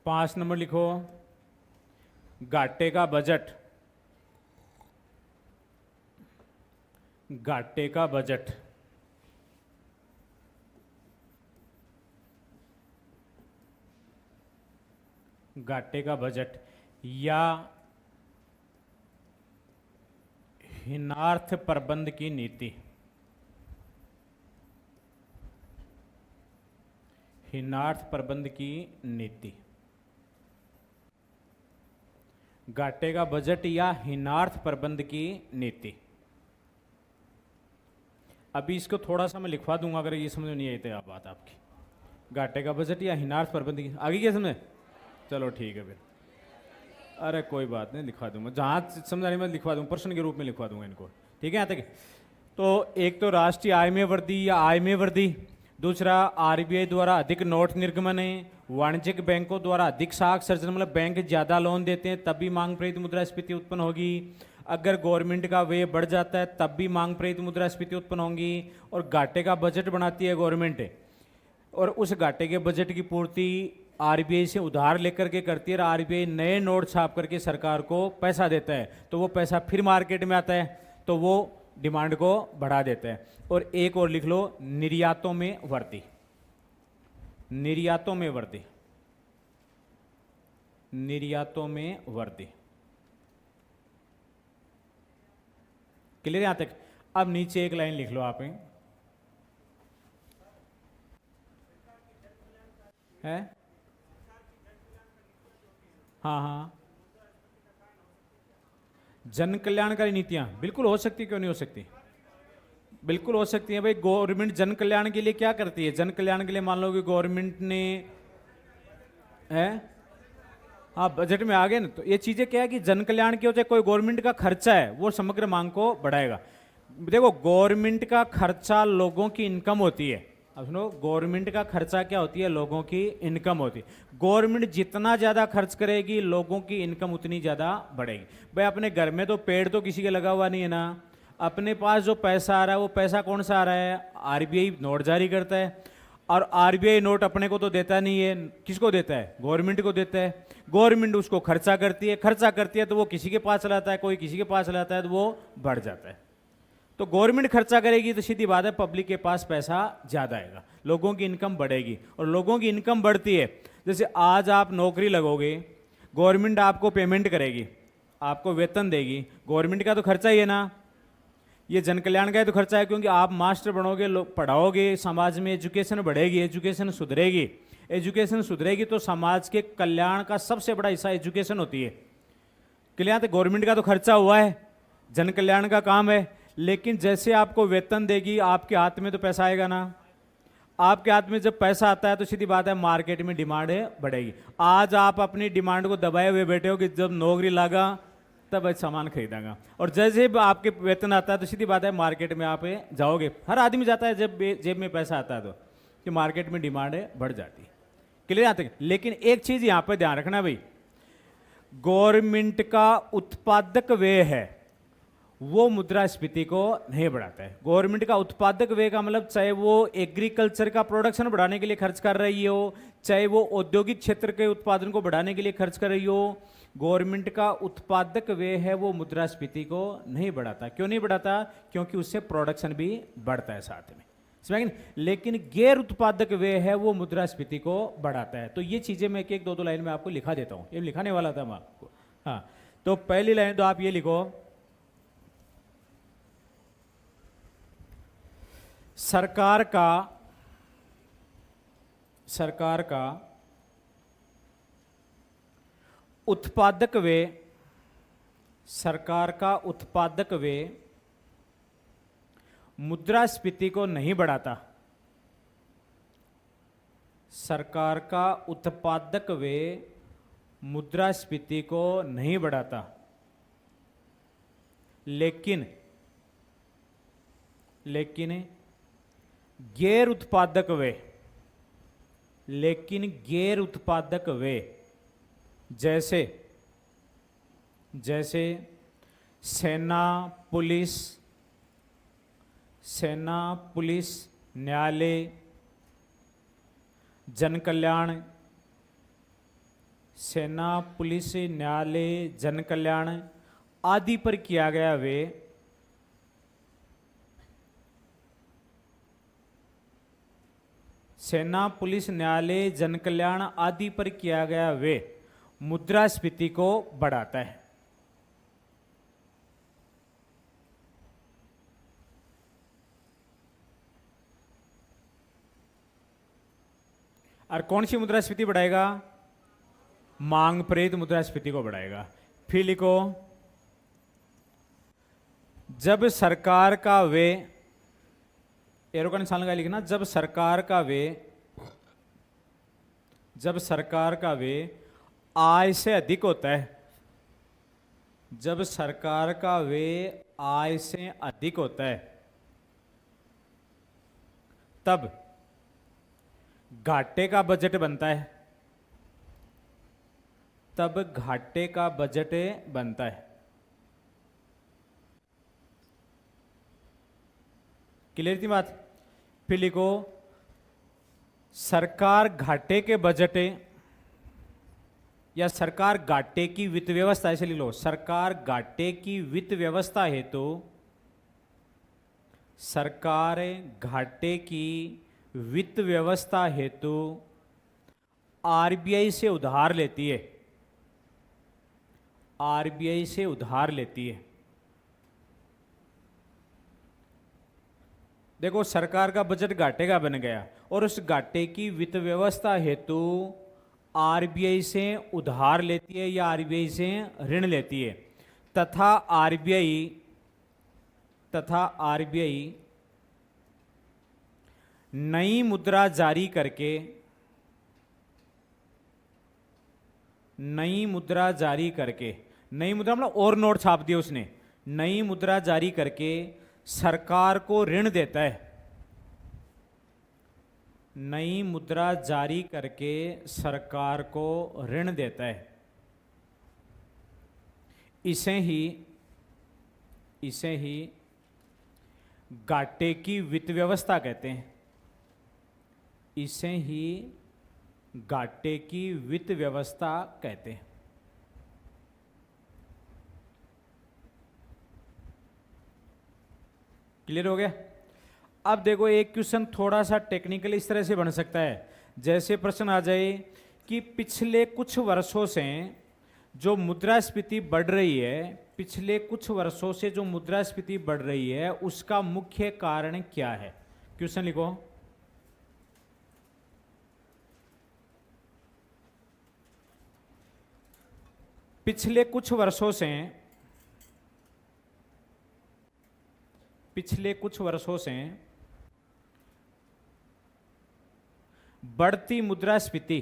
5 नंबर लिखो, घाटे का बजट। घाटे का बजट। घाटे का बजट या हीनार्थ प्रबंध की नीति। हीनार्थ प्रबंध की नीति। घाटे का बजट या हीनार्थ प्रबंध की नीति। अभी इसको थोड़ा सा मैं लिखवा दूंगा अगर ये समझ नहीं आई तो बात आपकी। घाटे का बजट या हीनार्थ प्रबंध की, आगे क्या समझे? चलो ठीक है फिर। अरे कोई बात नहीं, लिखवा दूंगा, जहाँ समझाने में लिखवा दूंगा, प्रश्न के रूप में लिखवा दूंगा इनको। ठीक है यहाँ तक। तो एक तो राष्ट्रीय आय में वृद्धि या आय में वृद्धि, दूसरा आरबीआई द्वारा अधिक नोट निर्गमन है, वाणिज्यिक बैंकों द्वारा अधिक साख सर्जन, मतलब बैंक ज़्यादा लोन देते हैं तब भी मांग प्रेरित मुद्रास्फीति उत्पन्न होगी। अगर गवर्नमेंट का व्यय बढ़ जाता है तब भी मांग प्रेरित मुद्रास्फीति उत्पन्न होगी। और घाटे का बजट बनाती है गवर्नमेंट, और उस घाटे के बजट की पूर्ति आरबीआई से उधार लेकर के करती है, और आरबीआई नए नोट छाप करके सरकार को पैसा देता है, तो वो पैसा फिर मार्केट में आता है, तो वो डिमांड को बढ़ा देता है। और एक और लिख लो, निर्यातों में वृद्धि, निर्यातों में वृद्धि, निर्यातों में वृद्धि। क्लियर यहां तक। अब नीचे एक लाइन लिख लो आप, है। हाँ हाँ, जन कल्याणकारी नीतियां बिल्कुल हो सकती, क्यों नहीं हो सकती, बिल्कुल हो सकती है भाई। गवर्नमेंट जन कल्याण के लिए क्या करती है, जन कल्याण के लिए मान लो कि गवर्नमेंट ने, है, हाँ बजट में आ गए ना, तो ये चीजें क्या है कि जन कल्याण की हो, चाहे कोई गवर्नमेंट का खर्चा है वो समग्र मांग को बढ़ाएगा। देखो गवर्नमेंट का खर्चा लोगों की इनकम होती है। अब सुनो, गवर्नमेंट का खर्चा क्या होती है, लोगों की इनकम होती है। गवर्नमेंट जितना ज़्यादा खर्च करेगी लोगों की इनकम उतनी ज़्यादा बढ़ेगी। भाई अपने घर में तो पेड़ तो किसी के लगा हुआ नहीं है ना, अपने पास जो पैसा आ रहा है वो पैसा कौन सा आ रहा है, आरबीआई नोट जारी करता है, और आरबीआई नोट अपने को तो देता नहीं है, किसको देता है, गवर्नमेंट को देता है। गवर्नमेंट उसको खर्चा करती है, खर्चा करती है तो वो किसी के पास चलाता है, कोई किसी के पास चलाता है, तो वो बढ़ जाता है। तो गवर्नमेंट खर्चा करेगी तो सीधी बात है पब्लिक के पास पैसा ज़्यादा आएगा, लोगों की इनकम बढ़ेगी। और लोगों की इनकम बढ़ती है, जैसे आज आप नौकरी लगोगे, गवर्नमेंट आपको पेमेंट करेगी, आपको वेतन देगी, गवर्नमेंट का तो खर्चा ही है ना, ये जन कल्याण का ही तो खर्चा है। क्योंकि आप मास्टर बनोगे, लोग पढ़ाओगे, समाज में एजुकेशन बढ़ेगी, एजुकेशन सुधरेगी, एजुकेशन सुधरेगी तो समाज के कल्याण का सबसे बड़ा हिस्सा एजुकेशन होती है। कल्याण तो गवर्नमेंट का तो खर्चा हुआ है, जन कल्याण का काम है, लेकिन जैसे आपको वेतन देगी आपके हाथ में तो पैसा आएगा ना, आपके हाथ में जब पैसा आता है तो सीधी बात है मार्केट में डिमांड बढ़ेगी। आज आप अपनी डिमांड को दबाए हुए बैठे हो कि जब नौकरी लगा तब सामान खरीदांगा, और जैसे आपके वेतन आता है तो सीधी बात है मार्केट में आप जाओगे। हर आदमी जाता है जब जेब में पैसा आता है तो कि मार्केट में डिमांड बढ़ जाती है। क्लियर आते। लेकिन एक चीज यहां पर ध्यान रखना भाई, गवर्नमेंट का उत्पादक व्यय है वो मुद्रास्फीति को नहीं बढ़ाता है। गवर्नमेंट का उत्पादक व्यय का मतलब चाहे वो एग्रीकल्चर का प्रोडक्शन बढ़ाने के लिए खर्च कर रही हो, चाहे वो औद्योगिक क्षेत्र के उत्पादन को बढ़ाने के लिए खर्च कर रही हो, गवर्नमेंट का उत्पादक व्यय है वो मुद्रास्फीति को नहीं बढ़ाता। क्यों नहीं बढ़ाता, क्योंकि उससे प्रोडक्शन भी बढ़ता है साथ में, समझ। लेकिन गैर उत्पादक व्यय है वो मुद्रास्फीति को बढ़ाता है। तो ये चीजें मैं एक दो लाइन में आपको लिखा देता हूं, ये लिखाने वाला था मैं आपको। हाँ, तो पहली लाइन तो आप ये लिखो, सरकार का उत्पादक व्यय, सरकार का उत्पादक व्यय मुद्रास्फीति को नहीं बढ़ाता। सरकार का उत्पादक व्यय मुद्रास्फीति को नहीं बढ़ाता, लेकिन गैर उत्पादक व्यय, लेकिन गैर उत्पादक व्यय जैसे सेना, पुलिस, न्यायालय, जन कल्याण, सेना, पुलिस, न्यायालय, जन कल्याण आदि पर किया गया व्यय सेना, पुलिस, न्यायालय, जन कल्याण आदि पर किया गया व्यय मुद्रास्फीति को बढ़ाता है। और कौन सी मुद्रास्फीति बढ़ाएगा, मांग प्रेरित मुद्रास्फीति को बढ़ाएगा। फिर लिखो, जब सरकार का व्यय, एरो का निशान लगा लिखना, जब सरकार का व्यय आय से अधिक होता है, जब सरकार का व्यय आय से अधिक होता है तब घाटे का बजट बनता है, तब घाटे का बजट बनता है। क्लियर थी बात? फिर लिखो सरकार घाटे के बजट या सरकार घाटे की वित्त व्यवस्था, ऐसे लिख लो, सरकार घाटे की वित्त व्यवस्था हेतु सरकार घाटे की वित्त व्यवस्था हेतु आरबीआई से उधार लेती है, आरबीआई से उधार लेती है। देखो सरकार का बजट घाटे का बन गया और उस घाटे की वित्त व्यवस्था हेतु आरबीआई से उधार लेती है या आरबीआई से ऋण लेती है, तथा आरबीआई नई मुद्रा जारी करके, नई मुद्रा मतलब और नोट छाप दिए उसने, नई मुद्रा जारी करके सरकार को ऋण देता है, नई मुद्रा जारी करके सरकार को ऋण देता है। इसे ही घाटे की वित्त व्यवस्था कहते हैं, इसे ही घाटे की वित्त व्यवस्था कहते हैं। क्लियर हो गया? अब देखो एक क्वेश्चन थोड़ा सा टेक्निकल इस तरह से बन सकता है, जैसे प्रश्न आ जाए कि पिछले कुछ वर्षों से जो मुद्रास्फीति बढ़ रही है, पिछले कुछ वर्षों से जो मुद्रास्फीति बढ़ रही है उसका मुख्य कारण क्या है? क्वेश्चन लिखो। पिछले कुछ वर्षों से बढ़ती मुद्रास्फीति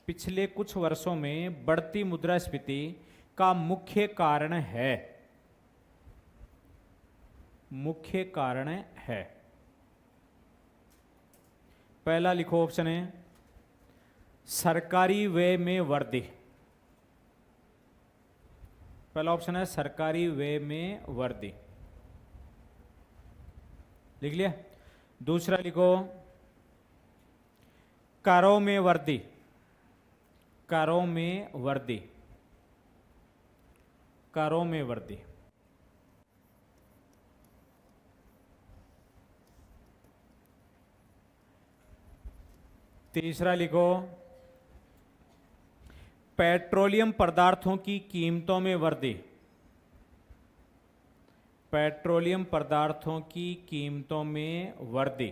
पिछले कुछ वर्षों में बढ़ती मुद्रास्फीति का मुख्य कारण है। पहला लिखो ऑप्शन है सरकारी व्यय में वृद्धि, पहला ऑप्शन है सरकारी व्यय में वृद्धि, लिख लिया। दूसरा लिखो करों में वृद्धि, करों में वृद्धि। तीसरा लिखो पेट्रोलियम पदार्थों की कीमतों में वृद्धि, पेट्रोलियम पदार्थों की कीमतों में वृद्धि।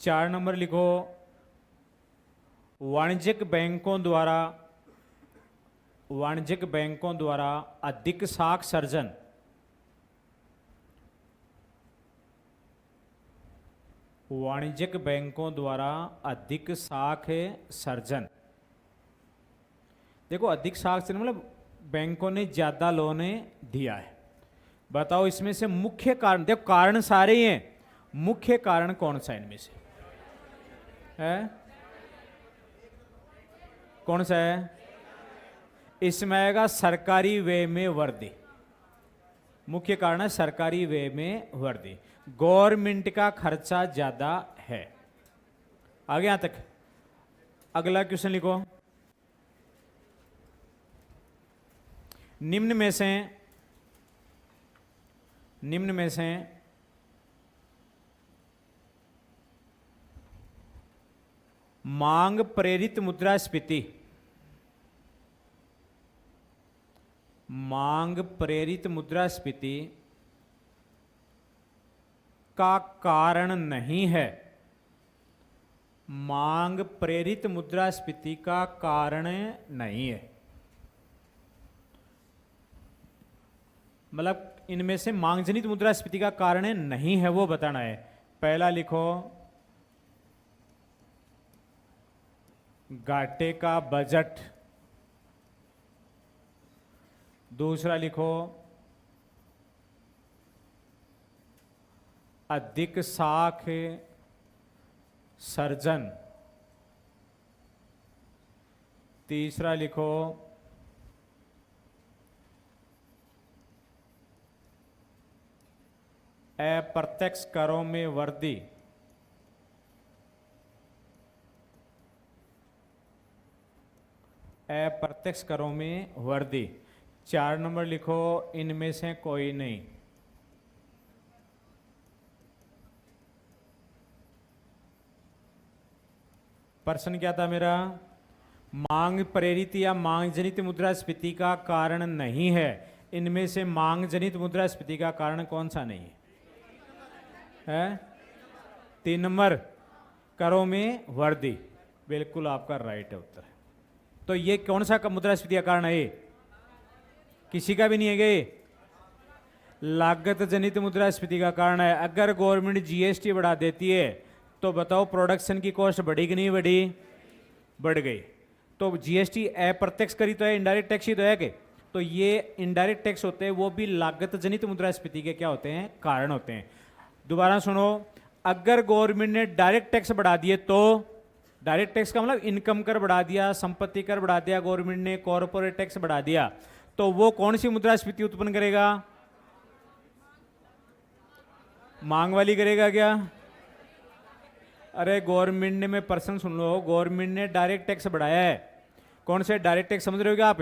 चार नंबर लिखो वाणिज्यिक बैंकों द्वारा अधिक साख सर्जन, वाणिज्यिक बैंकों द्वारा अधिक साख सर्जन। देखो अधिक साख सर्जन मतलब बैंकों ने ज्यादा लोन दिया है। बताओ इसमें से मुख्य कारण, देखो कारण सारे ही हैं, मुख्य कारण कौन सा इनमें से है? कौन सा है? इसमें आएगा सरकारी व्यय में वृद्धि, मुख्य कारण है सरकारी व्यय में वृद्धि, गवर्नमेंट का खर्चा ज्यादा है। आगे यहां तक। अगला क्वेश्चन लिखो निम्न में से मांग प्रेरित मुद्रास्फीति, मांग प्रेरित मुद्रास्फीति का कारण नहीं है, मांग प्रेरित मुद्रास्फीति का कारण नहीं है। मतलब इनमें से मांग जनित मुद्रास्फीति का कारण नहीं है वो बताना है। पहला लिखो घाटे का बजट, दूसरा लिखो अधिक साख सर्जन, तीसरा लिखो अप्रत्यक्ष करों में वृद्धि, अप्रत्यक्ष करों में वृद्धि। 4 नंबर लिखो इनमें से कोई नहीं। प्रश्न क्या था मेरा? मांग प्रेरित या मांग जनित मुद्रास्फीति का कारण नहीं है, इनमें से मांग जनित मुद्रास्फीति का कारण कौन सा नहीं है? 3 नंबर करों में वृद्धि, बिल्कुल आपका राइट है उत्तर। तो ये कौन सा मुद्रास्फीति का कारण है? किसी का भी नहीं है ये, लागत जनित मुद्रास्फीति का कारण है। अगर गवर्नमेंट जीएसटी बढ़ा देती है तो बताओ प्रोडक्शन की कॉस्ट बढ़ी कि नहीं बढ़ी? बढ़ गई। तो जीएसटी अप्रत्यक्ष करी तो है, इनडायरेक्ट टैक्स ही तो है कि? तो ये इनडायरेक्ट टैक्स होते हैं, वो भी लागत जनित मुद्रास्फीति के क्या होते हैं? कारण होते हैं। दोबारा सुनो, अगर गवर्नमेंट ने डायरेक्ट टैक्स बढ़ा दिए तो, डायरेक्ट टैक्स का मतलब इनकम कर बढ़ा दिया, संपत्ति कर बढ़ा दिया, गवर्नमेंट ने कॉर्पोरेट टैक्स बढ़ा दिया, तो वो कौन सी मुद्रास्फीति उत्पन्न करेगा? मांग वाली करेगा क्या? अरे गवर्नमेंट ने, मैं पर्सन सुन लो, गवर्नमेंट ने डायरेक्ट टैक्स बढ़ाया है। कौन से डायरेक्ट टैक्स समझ रहे हो क्या आप?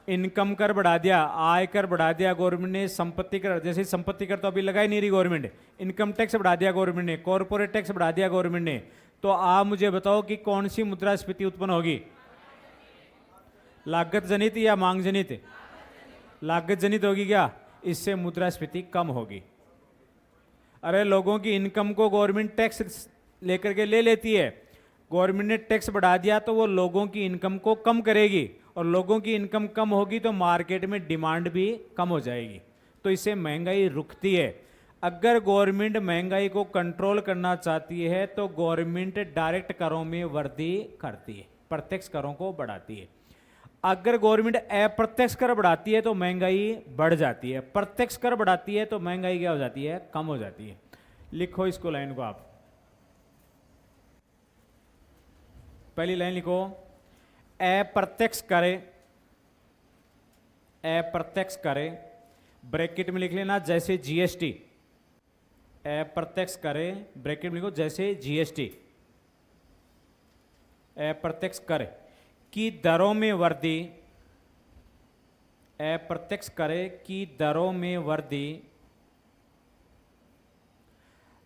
इनकम कर बढ़ा दिया, आय कर बढ़ा दिया गवर्नमेंट ने, संपत्ति कर, जैसे संपत्ति कर तो अभी लगा ही नहीं रही गवर्नमेंट, इनकम टैक्स बढ़ा दिया गवर्नमेंट ने, कॉर्पोरेट टैक्स बढ़ा दिया गवर्नमेंट ने। तो आप मुझे बताओ कि कौन सी मुद्रास्फीति उत्पन्न होगी? लागत जनित या मांग जनित? लागत जनित होगी क्या? इससे मुद्रास्फीति कम होगी। अरे लोगों की इनकम को गवर्नमेंट टैक्स लेकर के ले लेती है, गवर्नमेंट ने टैक्स बढ़ा दिया तो वो लोगों की इनकम को कम करेगी, और लोगों की इनकम कम होगी तो मार्केट में डिमांड भी कम हो जाएगी, तो इससे महंगाई रुकती है। अगर गवर्नमेंट महंगाई को कंट्रोल करना चाहती है तो गवर्नमेंट डायरेक्ट करों में वृद्धि करती है, प्रत्यक्ष करों को बढ़ाती है। अगर गवर्नमेंट अप्रत्यक्ष कर बढ़ाती है तो महंगाई बढ़ जाती है, प्रत्यक्ष कर बढ़ाती है तो महंगाई क्या हो जाती है? कम हो जाती है। लिखो इसको, लाइन को आप, पहली लाइन लिखो, अप्रत्यक्ष करे, अप्रत्यक्ष करे, ब्रैकेट में लिख लेना जैसे जीएसटी, अप्रत्यक्ष करे ब्रैकेट में लिखो जैसे जीएसटी, अप्रत्यक्ष करे की दरों में वृद्धि, अप्रत्यक्ष करे की दरों में वृद्धि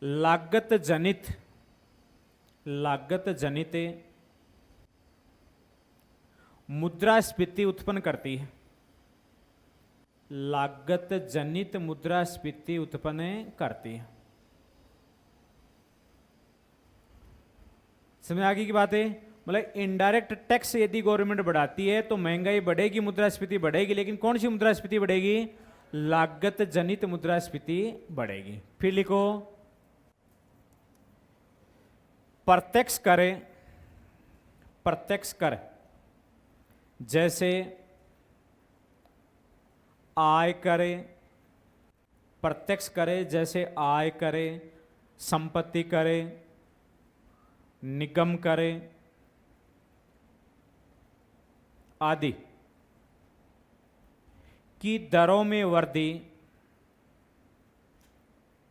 लागत जनित, लागत जनित मुद्रास्फीति उत्पन्न करती है, लागत जनित मुद्रास्फीति उत्पन्न करती है। समझ आ गई की बात है? मतलब इनडायरेक्ट टैक्स यदि गवर्नमेंट बढ़ाती है तो महंगाई बढ़ेगी, मुद्रास्फीति बढ़ेगी, लेकिन कौन सी मुद्रास्फीति बढ़ेगी? लागत जनित मुद्रास्फीति बढ़ेगी। फिर लिखो प्रत्यक्ष करे, प्रत्यक्ष कर जैसे आय करे, प्रत्यक्ष करे जैसे आय करे, संपत्ति करे, निगम करे आदि की दरों में वृद्धि,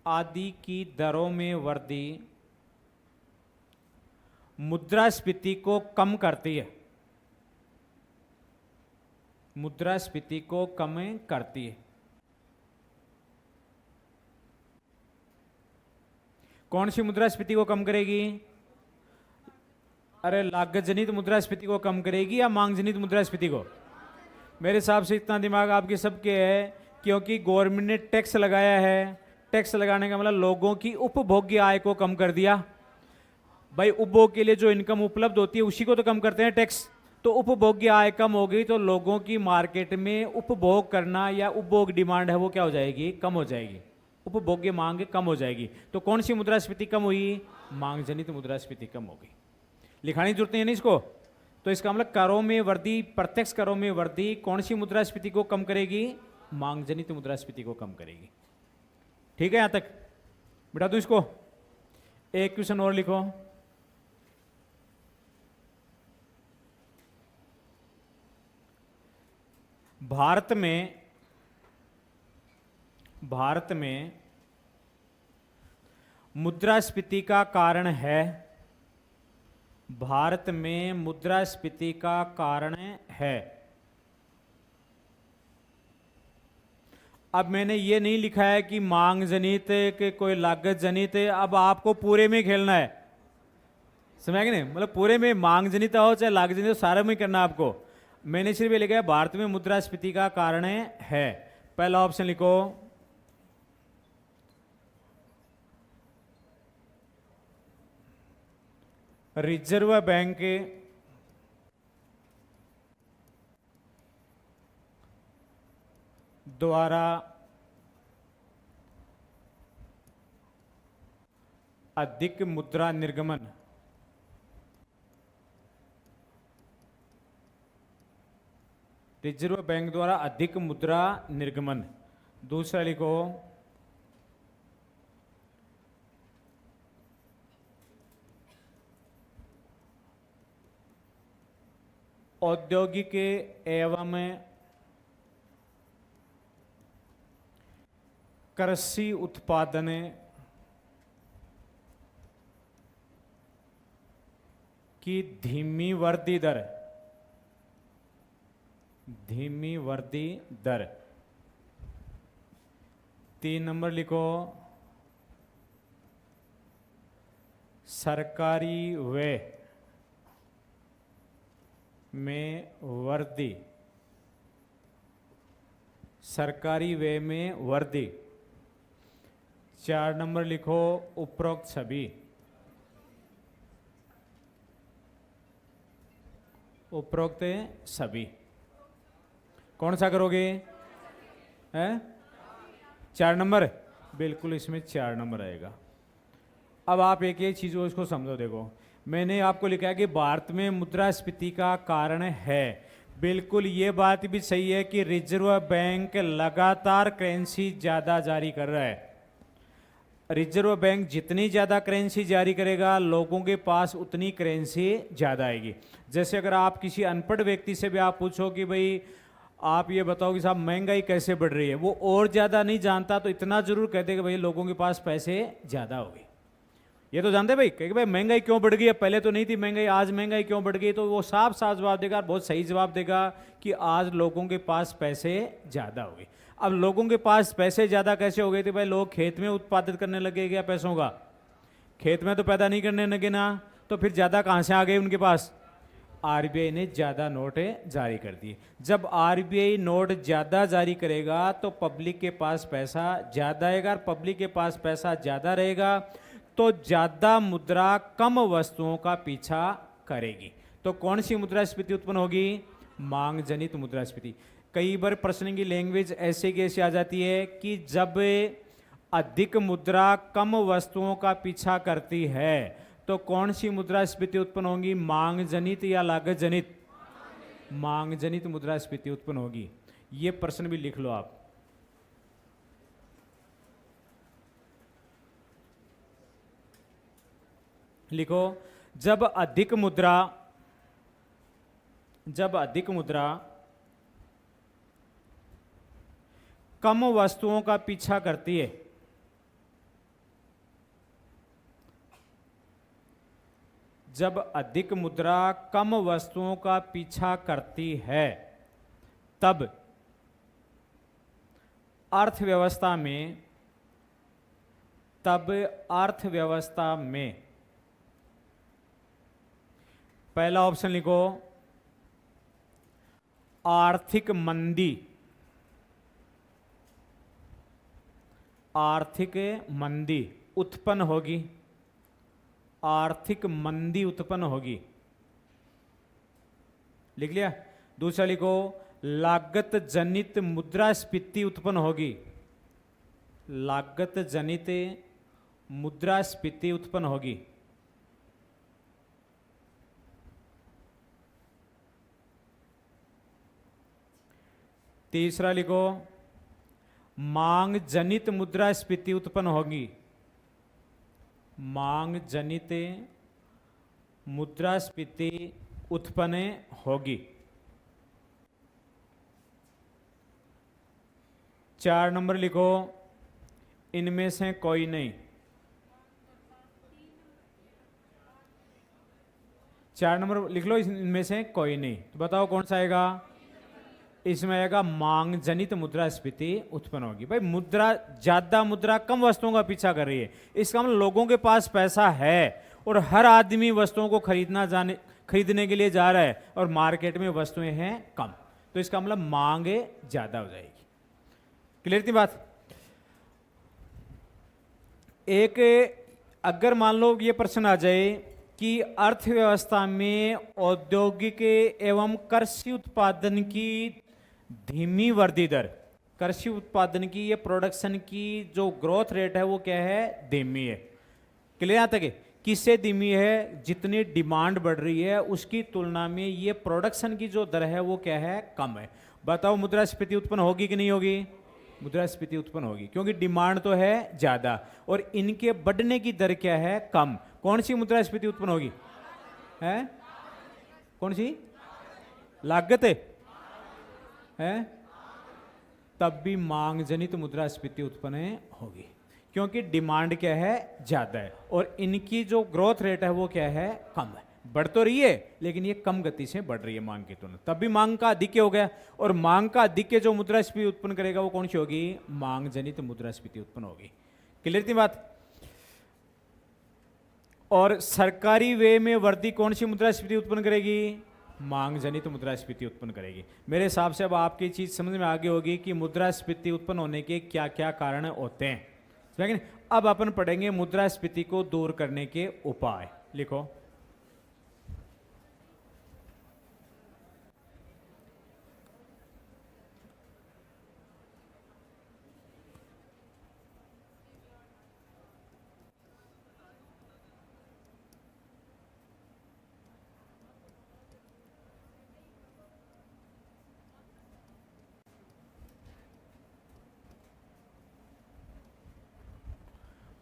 आदि की दरों में वृद्धि मुद्रास्फीति को कम करती है, मुद्रास्फीति को कम करती है। कौन सी मुद्रास्फीति को कम करेगी? अरे लागत जनित मुद्रास्फीति को कम करेगी या मांग जनित मुद्रास्फीति को? मेरे हिसाब से इतना दिमाग आपके सबके है क्योंकि गवर्नमेंट ने टैक्स लगाया है, टैक्स लगाने का मतलब लोगों की उपभोग्य आय को कम कर दिया। भाई उपभोग के लिए जो इनकम उपलब्ध होती है उसी को तो कम करते हैं टैक्स, तो उपभोग्य आय कम होगी तो लोगों की मार्केट में उपभोग करना या उपभोग डिमांड है वो क्या हो जाएगी, कम हो जाएगी, उपभोग्य मांग कम हो जाएगी। तो कौन सी मुद्रास्फीति कम हुई, मांग जनित मुद्रास्फीति कम होगी। लिखाने की जरूरत नहीं है ना इसको। तो इसका मतलब करों में वृद्धि, प्रत्यक्ष करों में वृद्धि कौन सी मुद्रास्फीति को कम करेगी, मांग जनित मुद्रास्फीति को कम करेगी। ठीक है, यहां तक बिठा दूं इसको। एक क्वेश्चन और लिखो। भारत में मुद्रास्फीति का कारण है, भारत में मुद्रास्फीति का कारण है। अब मैंने ये नहीं लिखा है कि मांग जनित के कोई लागत जनित, अब आपको पूरे में खेलना है, समझ गए नहीं, मतलब पूरे में मांग जनित हो चाहे लागत जनित हो, सारे में करना आपको। मैंने सिर्फ ये लिखा है भारत में मुद्रास्फीति का कारण है। पहला ऑप्शन लिखो, रिजर्व बैंक द्वारा अधिक मुद्रा निर्गमन, रिजर्व बैंक द्वारा अधिक मुद्रा निर्गमन। दूसरा लिखो, औद्योगिक एवं कृषि उत्पादन की धीमी वृद्धि दर, धीमी वृद्धि दर। 3 नंबर लिखो, सरकारी व्यय में वृद्धि, सरकारी व्यय में वृद्धि। 4 नंबर लिखो, उपरोक्त सभी, उपरोक्त सभी। कौन सा करोगे, हैं? 4 नंबर, बिल्कुल इसमें 4 नंबर आएगा। अब आप एक एक चीज़ों इसको समझो। देखो, मैंने आपको लिखा है कि भारत में मुद्रास्फीति का कारण है, बिल्कुल ये बात भी सही है कि रिजर्व बैंक लगातार करेंसी ज़्यादा जारी कर रहा है। रिजर्व बैंक जितनी ज़्यादा करेंसी जारी करेगा, लोगों के पास उतनी करेंसी ज़्यादा आएगी। जैसे अगर आप किसी अनपढ़ व्यक्ति से भी आप पूछो कि भाई आप ये बताओ कि साहब महंगाई कैसे बढ़ रही है, वो और ज़्यादा नहीं जानता तो इतना ज़रूर कह दे कि भाई लोगों के पास पैसे ज़्यादा हो गए। ये तो जानते भाई, कहेंगे भाई महंगाई क्यों बढ़ गई है, पहले तो नहीं थी महंगाई, आज महंगाई क्यों बढ़ गई, तो वो साफ साफ जवाब देगा, बहुत सही जवाब देगा कि आज लोगों के पास पैसे ज़्यादा हो गए। अब लोगों के पास पैसे ज़्यादा कैसे हो गए थे भाई, लोग खेत में उत्पादित करने लगे क्या पैसों का, खेत में तो पैदा नहीं करने लगे ना, तो फिर ज़्यादा कहाँ से आ गए उनके पास, आरबीआई ने ज़्यादा नोट जारी कर दिए। जब आरबीआई नोट ज़्यादा जारी करेगा तो पब्लिक के पास पैसा ज़्यादा आएगा, और पब्लिक के पास पैसा ज़्यादा रहेगा तो ज़्यादा मुद्रा कम वस्तुओं का पीछा करेगी। तो कौन सी मुद्रास्फीति उत्पन्न होगी, मांग जनित मुद्रास्फीति। कई बार प्रश्न की लैंग्वेज ऐसे कैसे आ जाती है कि जब अधिक मुद्रा कम वस्तुओं का पीछा करती है तो कौन सी मुद्रास्फीति उत्पन्न होगी, मांग जनित या लागत जनित, मांग जनित मुद्रास्फीति उत्पन्न होगी। ये प्रश्न भी लिख लो आप। लिखो, जब अधिक मुद्रा कम वस्तुओं का पीछा करती है, जब अधिक मुद्रा कम वस्तुओं का पीछा करती है तब अर्थव्यवस्था में पहला ऑप्शन लिखो, आर्थिक मंदी, आर्थिक मंदी उत्पन्न होगी, आर्थिक मंदी उत्पन्न होगी। लिख लिया। दूसरा लिखो, लागत जनित मुद्रास्फीति उत्पन्न होगी। लागत जनित मुद्रास्फीति उत्पन्न होगी। तीसरा लिखो, मांग जनित मुद्रास्फीति उत्पन्न होगी। मांग जनित मुद्रास्फीति उत्पन्न होगी। 4 नंबर लिखो, इनमें से कोई नहीं। 4 नंबर लिख लो, इनमें से कोई नहीं। तो बताओ कौन सा आएगा? इसमें आएगा मांग जनित मुद्रास्फीति उत्पन्न होगी। भाई मुद्रा, ज्यादा मुद्रा कम वस्तुओं का पीछा कर रही है, इसका मतलब लोगों के पास पैसा है और हर आदमी वस्तुओं को खरीदने के लिए जा रहा है और मार्केट में वस्तुएं हैं कम, तो इसका मतलब मांग ज्यादा हो जाएगी। क्लियर थी बात? एक अगर मान लो ये प्रश्न आ जाए कि अर्थव्यवस्था में औद्योगिक एवं कृषि उत्पादन की धीमी वृद्धि दर, कृषि उत्पादन की, ये प्रोडक्शन की जो ग्रोथ रेट है वो क्या है? धीमी है। क्लियर आता है? किससे धीमी है? जितनी डिमांड बढ़ रही है उसकी तुलना में ये प्रोडक्शन की जो दर है वो क्या है? कम है। बताओ मुद्रास्फीति उत्पन्न होगी कि नहीं होगी? मुद्रास्फीति उत्पन्न होगी, क्योंकि डिमांड तो है ज्यादा और इनके बढ़ने की दर क्या है? कम। कौन सी मुद्रास्फीति उत्पन्न होगी? है कौन सी? लागत है, तब भी मांग जनित मुद्रास्फीति उत्पन्न होगी, क्योंकि डिमांड क्या है? ज्यादा है और इनकी जो ग्रोथ रेट है वो क्या है? कम है। बढ़ तो रही है लेकिन ये कम गति से बढ़ रही है मांग की तुलना, तब भी मांग का अधिक्य हो गया। और मांग का अधिक्य जो मुद्रास्फीति उत्पन्न करेगा वो कौन सी होगी? मांग जनित मुद्रास्फीति उत्पन्न होगी। क्लियर थी बात? और सरकारी व्यय में वृद्धि कौन सी मुद्रास्फीति उत्पन्न करेगी? मांग जनित मुद्रास्फीति उत्पन्न करेगी। मेरे हिसाब से अब आपकी चीज समझ में आगे होगी कि मुद्रास्फीति उत्पन्न होने के क्या क्या कारण होते हैं। लेकिन अब अपन पढ़ेंगे मुद्रास्फीति को दूर करने के उपाय। लिखो,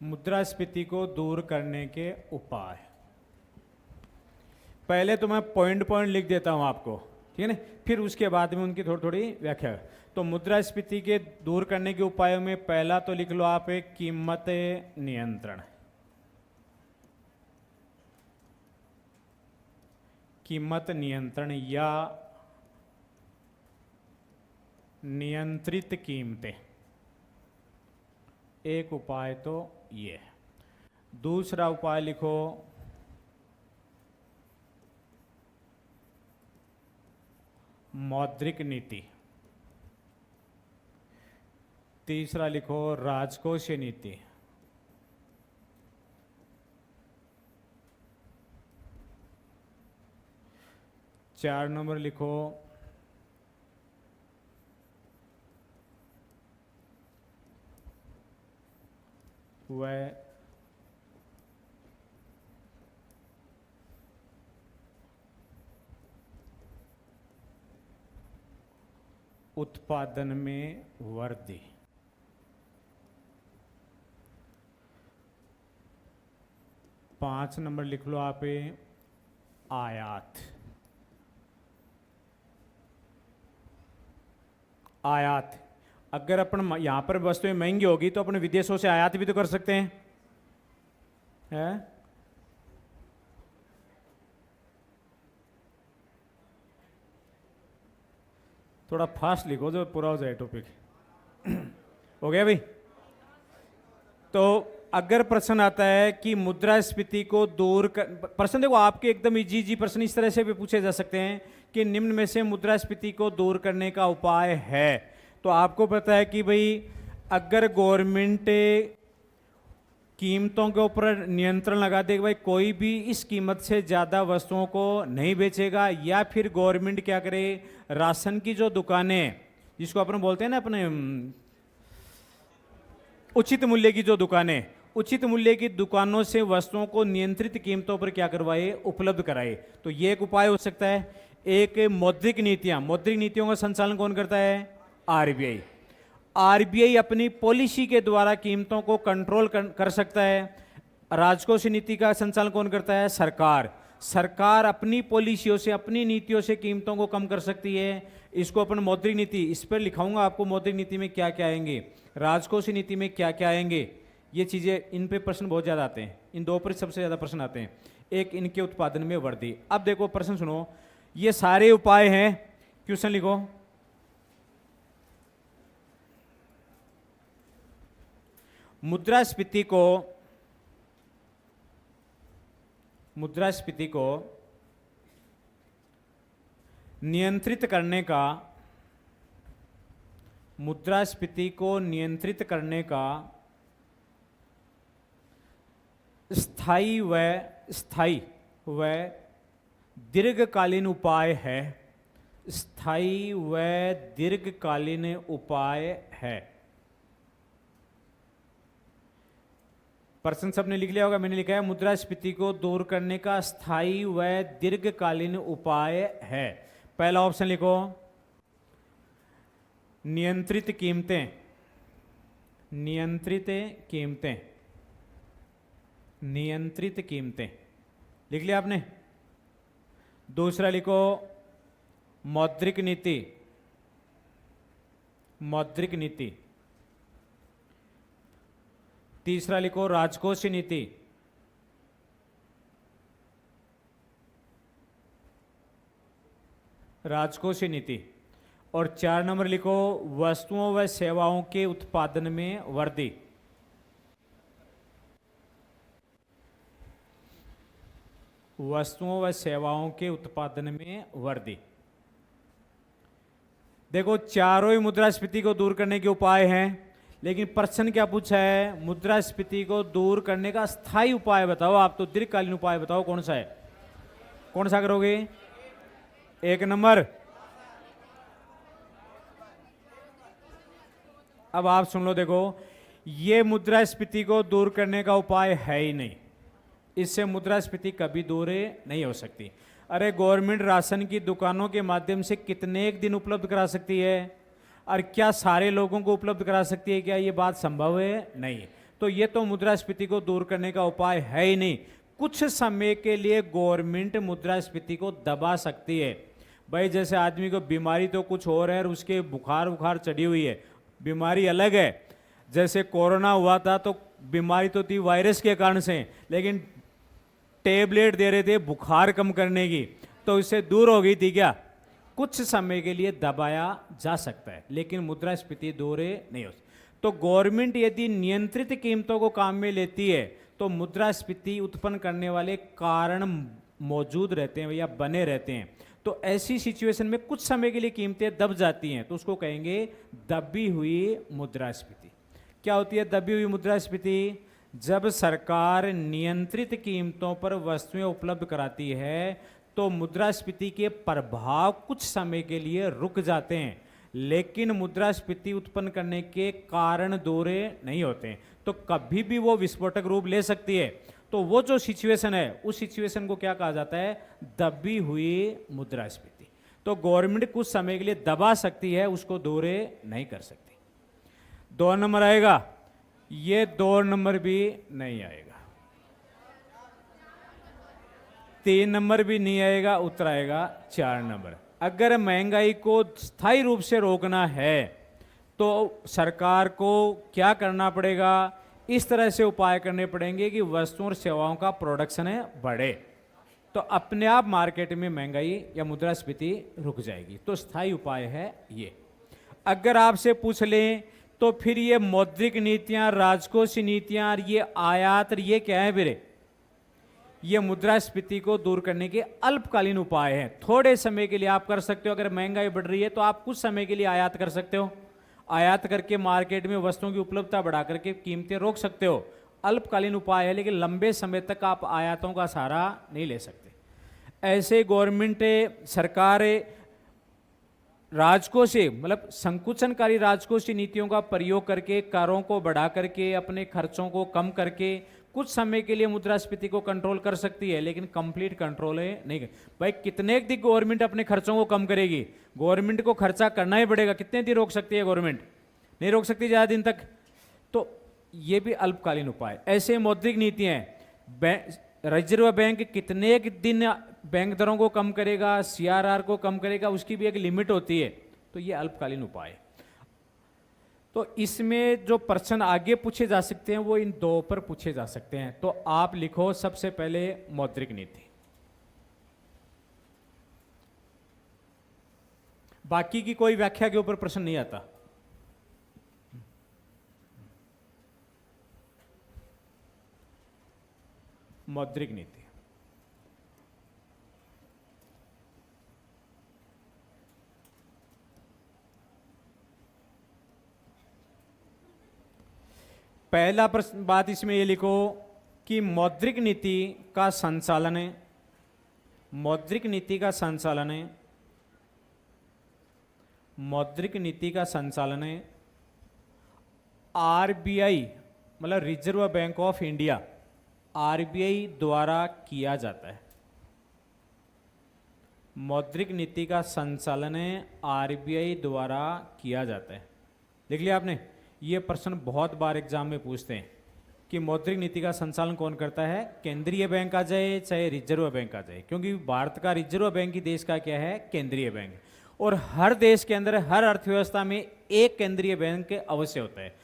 मुद्रास्फीति को दूर करने के उपाय। पहले तो मैं पॉइंट पॉइंट लिख देता हूं आपको, ठीक है ना, फिर उसके बाद में उनकी थोड़ी थोड़ी व्याख्या। तो मुद्रास्फीति के दूर करने के उपायों में पहला तो लिख लो आप, एक कीमत नियंत्रण। कीमत नियंत्रण या नियंत्रित कीमतें, एक उपाय तो ये है। दूसरा उपाय लिखो, मौद्रिक नीति। तीसरा लिखो, राजकोषीय नीति। चार नंबर लिखो, वह उत्पादन में वृद्धि। पांच नंबर लिख लो आप, आयात। आयात, अगर अपन यहां पर वस्तुएं महंगी होगी तो अपने विदेशों से आयात भी तो कर सकते हैं, है? थोड़ा फास्ट लिखो जो पूरा हो जाए टॉपिक। हो गया भाई? तो अगर प्रश्न आता है कि मुद्रास्फीति को दूर कर, प्रश्न देखो आपके एकदम इजी प्रश्न इस तरह से भी पूछे जा सकते हैं कि निम्न में से मुद्रास्फीति को दूर करने का उपाय है। तो आपको पता है कि भाई अगर गवर्नमेंट कीमतों के ऊपर नियंत्रण लगा दे कि भाई कोई भी इस कीमत से ज़्यादा वस्तुओं को नहीं बेचेगा, या फिर गवर्नमेंट क्या करे, राशन की जो दुकानें जिसको अपन बोलते हैं ना अपने उचित मूल्य की जो दुकानें, उचित मूल्य की दुकानों से वस्तुओं को नियंत्रित कीमतों पर क्या करवाए, उपलब्ध कराए। तो ये एक उपाय हो सकता है। एक मौद्रिक नीतियां, मौद्रिक नीतियों का संचालन कौन करता है, आरबीआई। आरबीआई अपनी पॉलिसी के द्वारा कीमतों को कंट्रोल कर सकता है। राजकोषीय नीति का संचालन कौन करता है, सरकार। सरकार अपनी पॉलिसियों से, अपनी नीतियों से कीमतों को कम कर सकती है। इसको अपन मौद्रिक नीति, इस पर लिखाऊंगा आपको मौद्रिक नीति में क्या क्या आएंगे, राजकोषीय नीति में क्या क्या आएंगे। ये चीज़ें, इन पे प्रश्न बहुत ज़्यादा आते हैं, इन दो पर सबसे ज़्यादा प्रश्न आते हैं। एक इनके उत्पादन में वृद्धि। अब देखो प्रश्न सुनो, ये सारे उपाय हैं, क्वेश्चन लिखो। मुद्रास्फीति को नियंत्रित करने का, मुद्रास्फीति को नियंत्रित करने का स्थायी व दीर्घकालीन उपाय है, स्थायी व दीर्घकालीन उपाय है। प्रश्न सबने लिख लिया होगा, मैंने लिखा है मुद्रास्फीति को दूर करने का स्थायी व दीर्घकालीन उपाय है। पहला ऑप्शन लिखो, नियंत्रित कीमतें, नियंत्रित कीमतें, नियंत्रित कीमतें, लिख लिया आपने। दूसरा लिखो मौद्रिक नीति, मौद्रिक नीति। तीसरा लिखो राजकोषीय नीति। राजकोषीय नीति। और 4 नंबर लिखो वस्तुओं व सेवाओं के उत्पादन में वृद्धि। वस्तुओं व सेवाओं के उत्पादन में वृद्धि। देखो चारों ही मुद्रास्फीति को दूर करने के उपाय हैं, लेकिन प्रश्न क्या पूछा है, मुद्रास्फीति को दूर करने का स्थायी उपाय बताओ। आप तो दीर्घकालीन उपाय बताओ कौन सा है, कौन सा करोगे। 1 नंबर। अब आप सुन लो, देखो ये मुद्रास्फीति को दूर करने का उपाय है ही नहीं, इससे मुद्रास्फीति कभी दूर नहीं हो सकती। अरे गवर्नमेंट राशन की दुकानों के माध्यम से कितने एक दिन उपलब्ध करा सकती है, और क्या सारे लोगों को उपलब्ध करा सकती है, क्या ये बात संभव है, नहीं। तो ये तो मुद्रास्फीति को दूर करने का उपाय है ही नहीं। कुछ समय के लिए गवर्नमेंट मुद्रास्फीति को दबा सकती है। भाई जैसे आदमी को बीमारी तो कुछ और है और उसके बुखार चढ़ी हुई है, बीमारी अलग है। जैसे कोरोना हुआ था तो बीमारी तो थी वायरस के कारण से, लेकिन टेबलेट दे रहे थे बुखार कम करने की, तो इससे दूर हो गई थी क्या। कुछ समय के लिए दबाया जा सकता है, लेकिन मुद्रास्फीति दूर नहीं हो सकती। तो गवर्नमेंट यदि नियंत्रित कीमतों को काम में लेती है तो मुद्रास्फीति उत्पन्न करने वाले कारण मौजूद रहते हैं या बने रहते हैं। तो ऐसी सिचुएशन में कुछ समय के लिए कीमतें दब जाती हैं, तो उसको कहेंगे दबी हुई मुद्रास्फीति। क्या होती है दबी हुई मुद्रास्फीति? जब सरकार नियंत्रित कीमतों पर वस्तुएं उपलब्ध कराती है तो मुद्रास्फीति के प्रभाव कुछ समय के लिए रुक जाते हैं, लेकिन मुद्रास्फीति उत्पन्न करने के कारण दूर नहीं होते हैं। तो कभी भी वो विस्फोटक रूप ले सकती है। तो वो जो सिचुएशन है, उस सिचुएशन को क्या कहा जाता है? दबी हुई मुद्रास्फीति। तो गवर्नमेंट कुछ समय के लिए दबा सकती है, उसको दूर नहीं कर सकती। 2 नंबर आएगा, ये 2 नंबर भी नहीं आएगा। 3 नंबर भी नहीं आएगा, उत्तर आएगा 4 नंबर। अगर महंगाई को स्थायी रूप से रोकना है तो सरकार को क्या करना पड़ेगा? इस तरह से उपाय करने पड़ेंगे कि वस्तुओं और सेवाओं का प्रोडक्शन बढ़े, तो अपने आप मार्केट में महंगाई या मुद्रास्फीति रुक जाएगी। तो स्थायी उपाय है ये। अगर आपसे पूछ लें तो फिर ये मौद्रिक नीतियां, राजकोषीय नीतियां, ये आयात, ये क्या है फिर? ये मुद्रास्फीति को दूर करने के अल्पकालीन उपाय हैं। थोड़े समय के लिए आप कर सकते हो। अगर महंगाई बढ़ रही है तो आप कुछ समय के लिए आयात कर सकते हो। आयात करके मार्केट में वस्तुओं की उपलब्धता बढ़ा करके कीमतें रोक सकते हो। अल्पकालीन उपाय है, लेकिन लंबे समय तक आप आयातों का सहारा नहीं ले सकते। ऐसे गवर्नमेंट सरकार राजकोषीय मतलब संकुचनकारी राजकोषीय नीतियों का प्रयोग करके, करों को बढ़ा करके, अपने खर्चों को कम करके कुछ समय के लिए मुद्रास्फीति को कंट्रोल कर सकती है, लेकिन कंप्लीट कंट्रोल नहीं कर। भाई कितने दिन गवर्नमेंट अपने खर्चों को कम करेगी? गवर्नमेंट को खर्चा करना ही पड़ेगा। कितने दिन रोक सकती है गवर्नमेंट? नहीं रोक सकती ज़्यादा दिन तक। तो ये भी अल्पकालीन उपाय। ऐसे मौद्रिक नीतियाँ, रिजर्व बैंक कितने दिन बैंक दरों को कम करेगा, सीआरआर को कम करेगा, उसकी भी एक लिमिट होती है। तो ये अल्पकालीन उपाय है। तो इसमें जो प्रश्न आगे पूछे जा सकते हैं वो इन दो पर पूछे जा सकते हैं। तो आप लिखो सबसे पहले मौद्रिक नीति, बाकी की कोई व्याख्या के ऊपर प्रश्न नहीं आता। मौद्रिक नीति, पहला प्रश्न बात इसमें ये लिखो कि मौद्रिक नीति का संचालन है, मौद्रिक नीति का संचालन है, मौद्रिक नीति का संचालन है आरबीआई मतलब reserve bank of India, RBI द्वारा किया जाता है। मौद्रिक नीति का संचालन आरबीआई द्वारा किया जाता है। देख लिया आपने? ये प्रश्न बहुत बार एग्जाम में पूछते हैं कि मौद्रिक नीति का संचालन कौन करता है? केंद्रीय बैंक आ जाए चाहे रिजर्व बैंक आ जाए, क्योंकि भारत का रिजर्व बैंक ही देश का क्या है? केंद्रीय बैंक। और हर देश के अंदर हर अर्थव्यवस्था में एक केंद्रीय बैंक अवश्य होता है।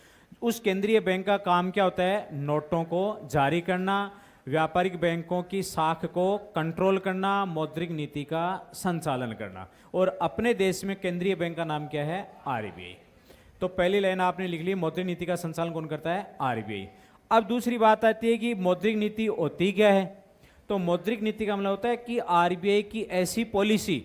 उस केंद्रीय बैंक का काम क्या होता है? नोटों को जारी करना, व्यापारिक बैंकों की साख को कंट्रोल करना, मौद्रिक नीति का संचालन करना। और अपने देश में केंद्रीय बैंक का नाम क्या है? आरबीआई। तो पहली लाइन आपने लिख ली, मौद्रिक नीति का संचालन कौन करता है? आरबीआई। अब दूसरी बात आती है कि मौद्रिक नीति होती क्या है? तो मौद्रिक नीति का मतलब होता है कि आरबीआई की ऐसी पॉलिसी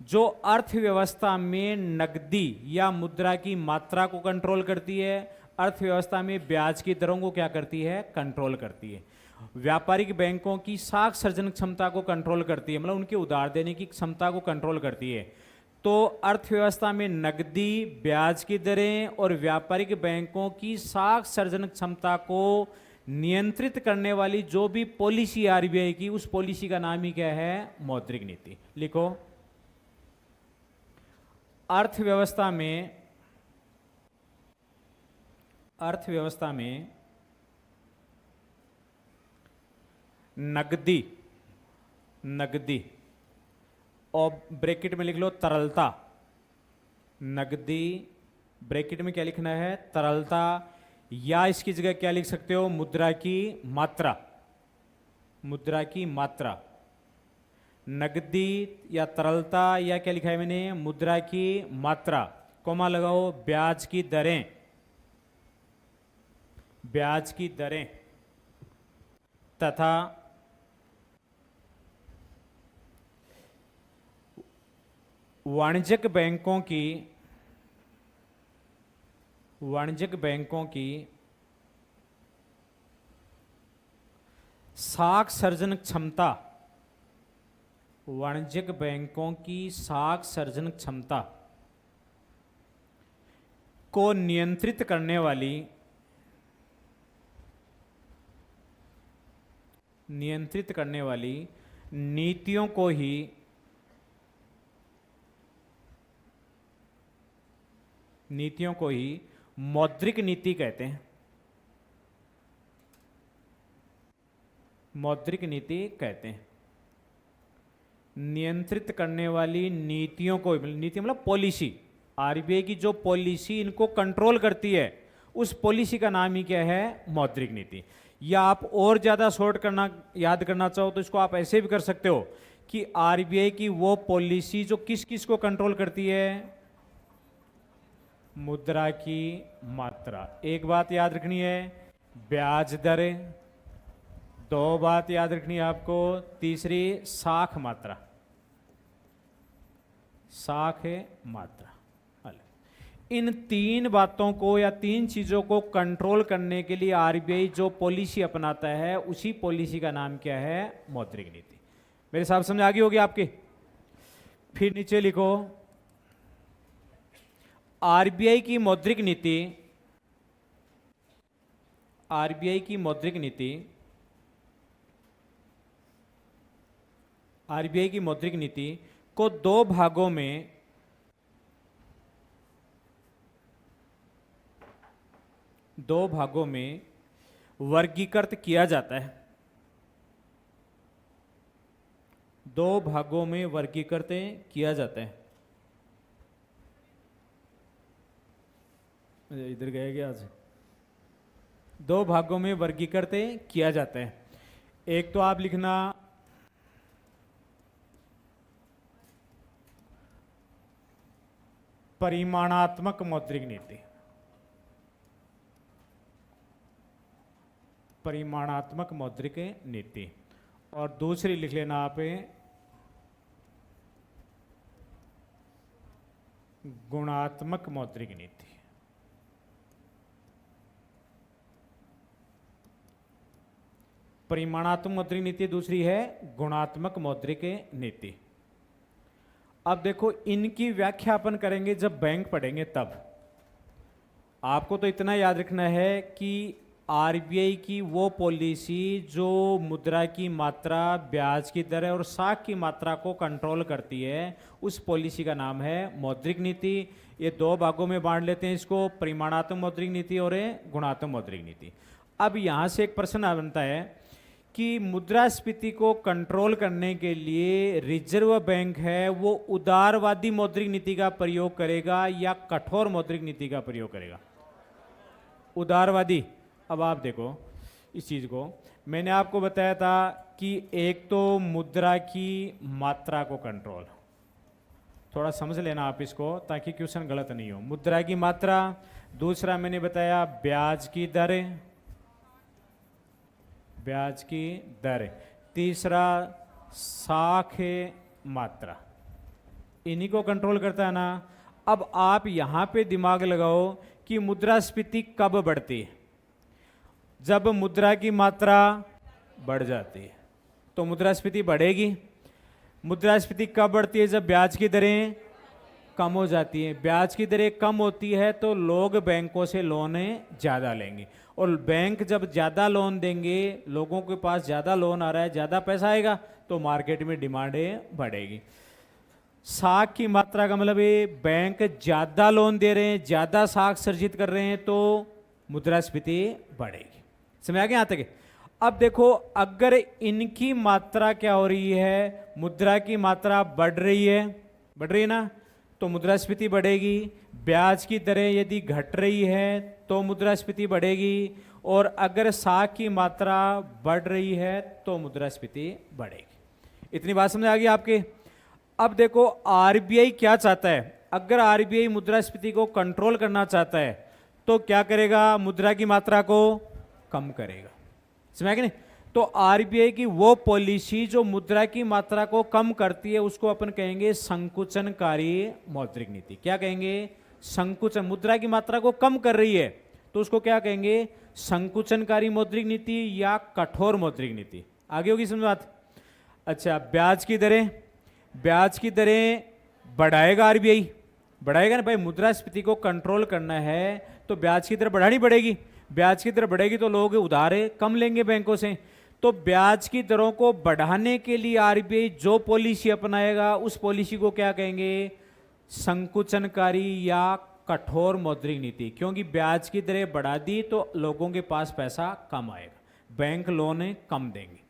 जो अर्थव्यवस्था में नकदी या मुद्रा की मात्रा को कंट्रोल करती है, अर्थव्यवस्था में ब्याज की दरों को क्या करती है? कंट्रोल करती है। व्यापारिक बैंकों की साख सर्जन क्षमता को कंट्रोल करती है, मतलब उनके उधार देने की क्षमता को कंट्रोल करती है। तो अर्थव्यवस्था में नकदी, ब्याज की दरें और व्यापारिक बैंकों की साख सर्जन क्षमता को नियंत्रित करने वाली जो भी पॉलिसी आरबीआई की, उस पॉलिसी का नाम ही क्या है? मौद्रिक नीति। लिखो, अर्थव्यवस्था में नकदी और ब्रैकेट में लिख लो तरलता। नकदी ब्रैकेट में क्या लिखना है? तरलता, या इसकी जगह क्या लिख सकते हो? मुद्रा की मात्रा। मुद्रा की मात्रा, नकदी या तरलता, या क्या लिखा है मैंने? मुद्रा की मात्रा, कोमा लगाओ, ब्याज की दरें। ब्याज की दरें तथा वाणिज्यिक बैंकों की साख सर्जन क्षमता, वाणिज्यिक बैंकों की साख सर्जन क्षमता को नियंत्रित करने वाली नीतियों को ही मौद्रिक नीति कहते हैं। मौद्रिक नीति कहते हैं। नियंत्रित करने वाली नीतियों को, नीति मतलब पॉलिसी, आरबीआई की जो पॉलिसी इनको कंट्रोल करती है, उस पॉलिसी का नाम ही क्या है? मौद्रिक नीति। या आप और ज़्यादा शॉर्ट करना याद करना चाहो तो इसको आप ऐसे भी कर सकते हो कि आरबीआई की वो पॉलिसी जो किस किस को कंट्रोल करती है? मुद्रा की मात्रा। एक बात याद रखनी है, ब्याज दरें। दो बात याद रखनी है आपको, तीसरी साख मात्रा। इन तीन बातों को या तीन चीजों को कंट्रोल करने के लिए आरबीआई जो पॉलिसी अपनाता है उसी पॉलिसी का नाम क्या है? मौद्रिक नीति। मेरे साहब समझ आ गई होगी आपके? फिर नीचे लिखो, आरबीआई की मौद्रिक नीति, आरबीआई की मौद्रिक नीति, आरबीआई की मौद्रिक नीति को दो भागों में वर्गीकृत किया जाता है। दो भागों में वर्गीकृत किया जाता है। इधर गए क्या आज? दो भागों में वर्गीकृत किया जाता है। एक तो आप लिखना परिमाणात्मक मौद्रिक नीति, परिमाणात्मक मौद्रिक नीति, और दूसरी लिख लेना आप गुणात्मक मौद्रिक नीति। परिमाणात्मक मौद्रिक नीति दूसरी है गुणात्मक मौद्रिक नीति। अब देखो, इनकी व्याख्या अपन करेंगे जब बैंक पढ़ेंगे तब। आपको तो इतना याद रखना है कि आरबीआई की वो पॉलिसी जो मुद्रा की मात्रा, ब्याज की दर और साख की मात्रा को कंट्रोल करती है, उस पॉलिसी का नाम है मौद्रिक नीति। ये दो भागों में बांट लेते हैं इसको, परिमाणात्मक मौद्रिक नीति और गुणात्मक मौद्रिक नीति। अब यहाँ से एक प्रश्न बनता है कि मुद्रास्फीति को कंट्रोल करने के लिए रिजर्व बैंक है वो उदारवादी मौद्रिक नीति का प्रयोग करेगा या कठोर मौद्रिक नीति का प्रयोग करेगा? उदारवादी। अब आप देखो इस चीज को, मैंने आपको बताया था कि एक तो मुद्रा की मात्रा को कंट्रोल, थोड़ा समझ लेना आप इसको ताकि क्वेश्चन गलत नहीं हो। मुद्रा की मात्रा, दूसरा मैंने बताया ब्याज की दर, ब्याज की दर, तीसरा साख मात्रा, इन्हीं को कंट्रोल करता है ना। अब आप यहां पे दिमाग लगाओ कि मुद्रास्फीति कब बढ़ती है? जब मुद्रा की मात्रा बढ़ जाती है तो मुद्रास्फीति बढ़ेगी। मुद्रास्फीति कब बढ़ती है? जब ब्याज की दरें कम हो जाती हैं। ब्याज की दरें कम होती है तो लोग बैंकों से लोन ज़्यादा लेंगे, और बैंक जब ज़्यादा लोन देंगे, लोगों के पास ज़्यादा लोन आ रहा है, ज़्यादा पैसा आएगा तो मार्केट में डिमांड बढ़ेगी। साख की मात्रा का मतलब है बैंक ज़्यादा लोन दे रहे हैं, ज़्यादा साख सृजित कर रहे हैं तो मुद्रास्फीति बढ़ेगी। समझ आ गया यहाँ तक? अब देखो, अगर इनकी मात्रा क्या हो रही है, मुद्रा की मात्रा बढ़ रही है ना, तो मुद्रास्फीति बढ़ेगी। ब्याज की दरें यदि घट रही है तो मुद्रास्फीति बढ़ेगी, और अगर साख की मात्रा बढ़ रही है तो मुद्रास्फीति बढ़ेगी। इतनी बात समझ आ गई आपके? अब देखो, आरबीआई क्या चाहता है? अगर आरबीआई मुद्रास्फीति को कंट्रोल करना चाहता है तो क्या करेगा? मुद्रा की मात्रा को कम करेगा। समझा कि नहीं? तो आरबीआई की वो पॉलिसी जो मुद्रा की मात्रा को कम करती है उसको अपन कहेंगे संकुचनकारी मौद्रिक नीति। क्या कहेंगे? संकुचन। मुद्रा की मात्रा को कम कर रही है तो उसको क्या कहेंगे? संकुचनकारी मौद्रिक नीति या कठोर मौद्रिक नीति। आगे होगी समझ बात? अच्छा, ब्याज की दरें, ब्याज की दरें बढ़ाएगा आरबीआई, बढ़ाएगा ना भाई। मुद्रास्फीति को कंट्रोल करना है तो ब्याज की दर बढ़ानी पड़ेगी। ब्याज की दर बढ़ेगी तो लोग उधार कम लेंगे बैंकों से। तो ब्याज की दरों को बढ़ाने के लिए आरबीआई जो पॉलिसी अपनाएगा उस पॉलिसी को क्या कहेंगे? संकुचनकारी या कठोर मौद्रिक नीति। क्योंकि ब्याज की दरें बढ़ा दी तो लोगों के पास पैसा कम आएगा, बैंक लोन कम देंगे।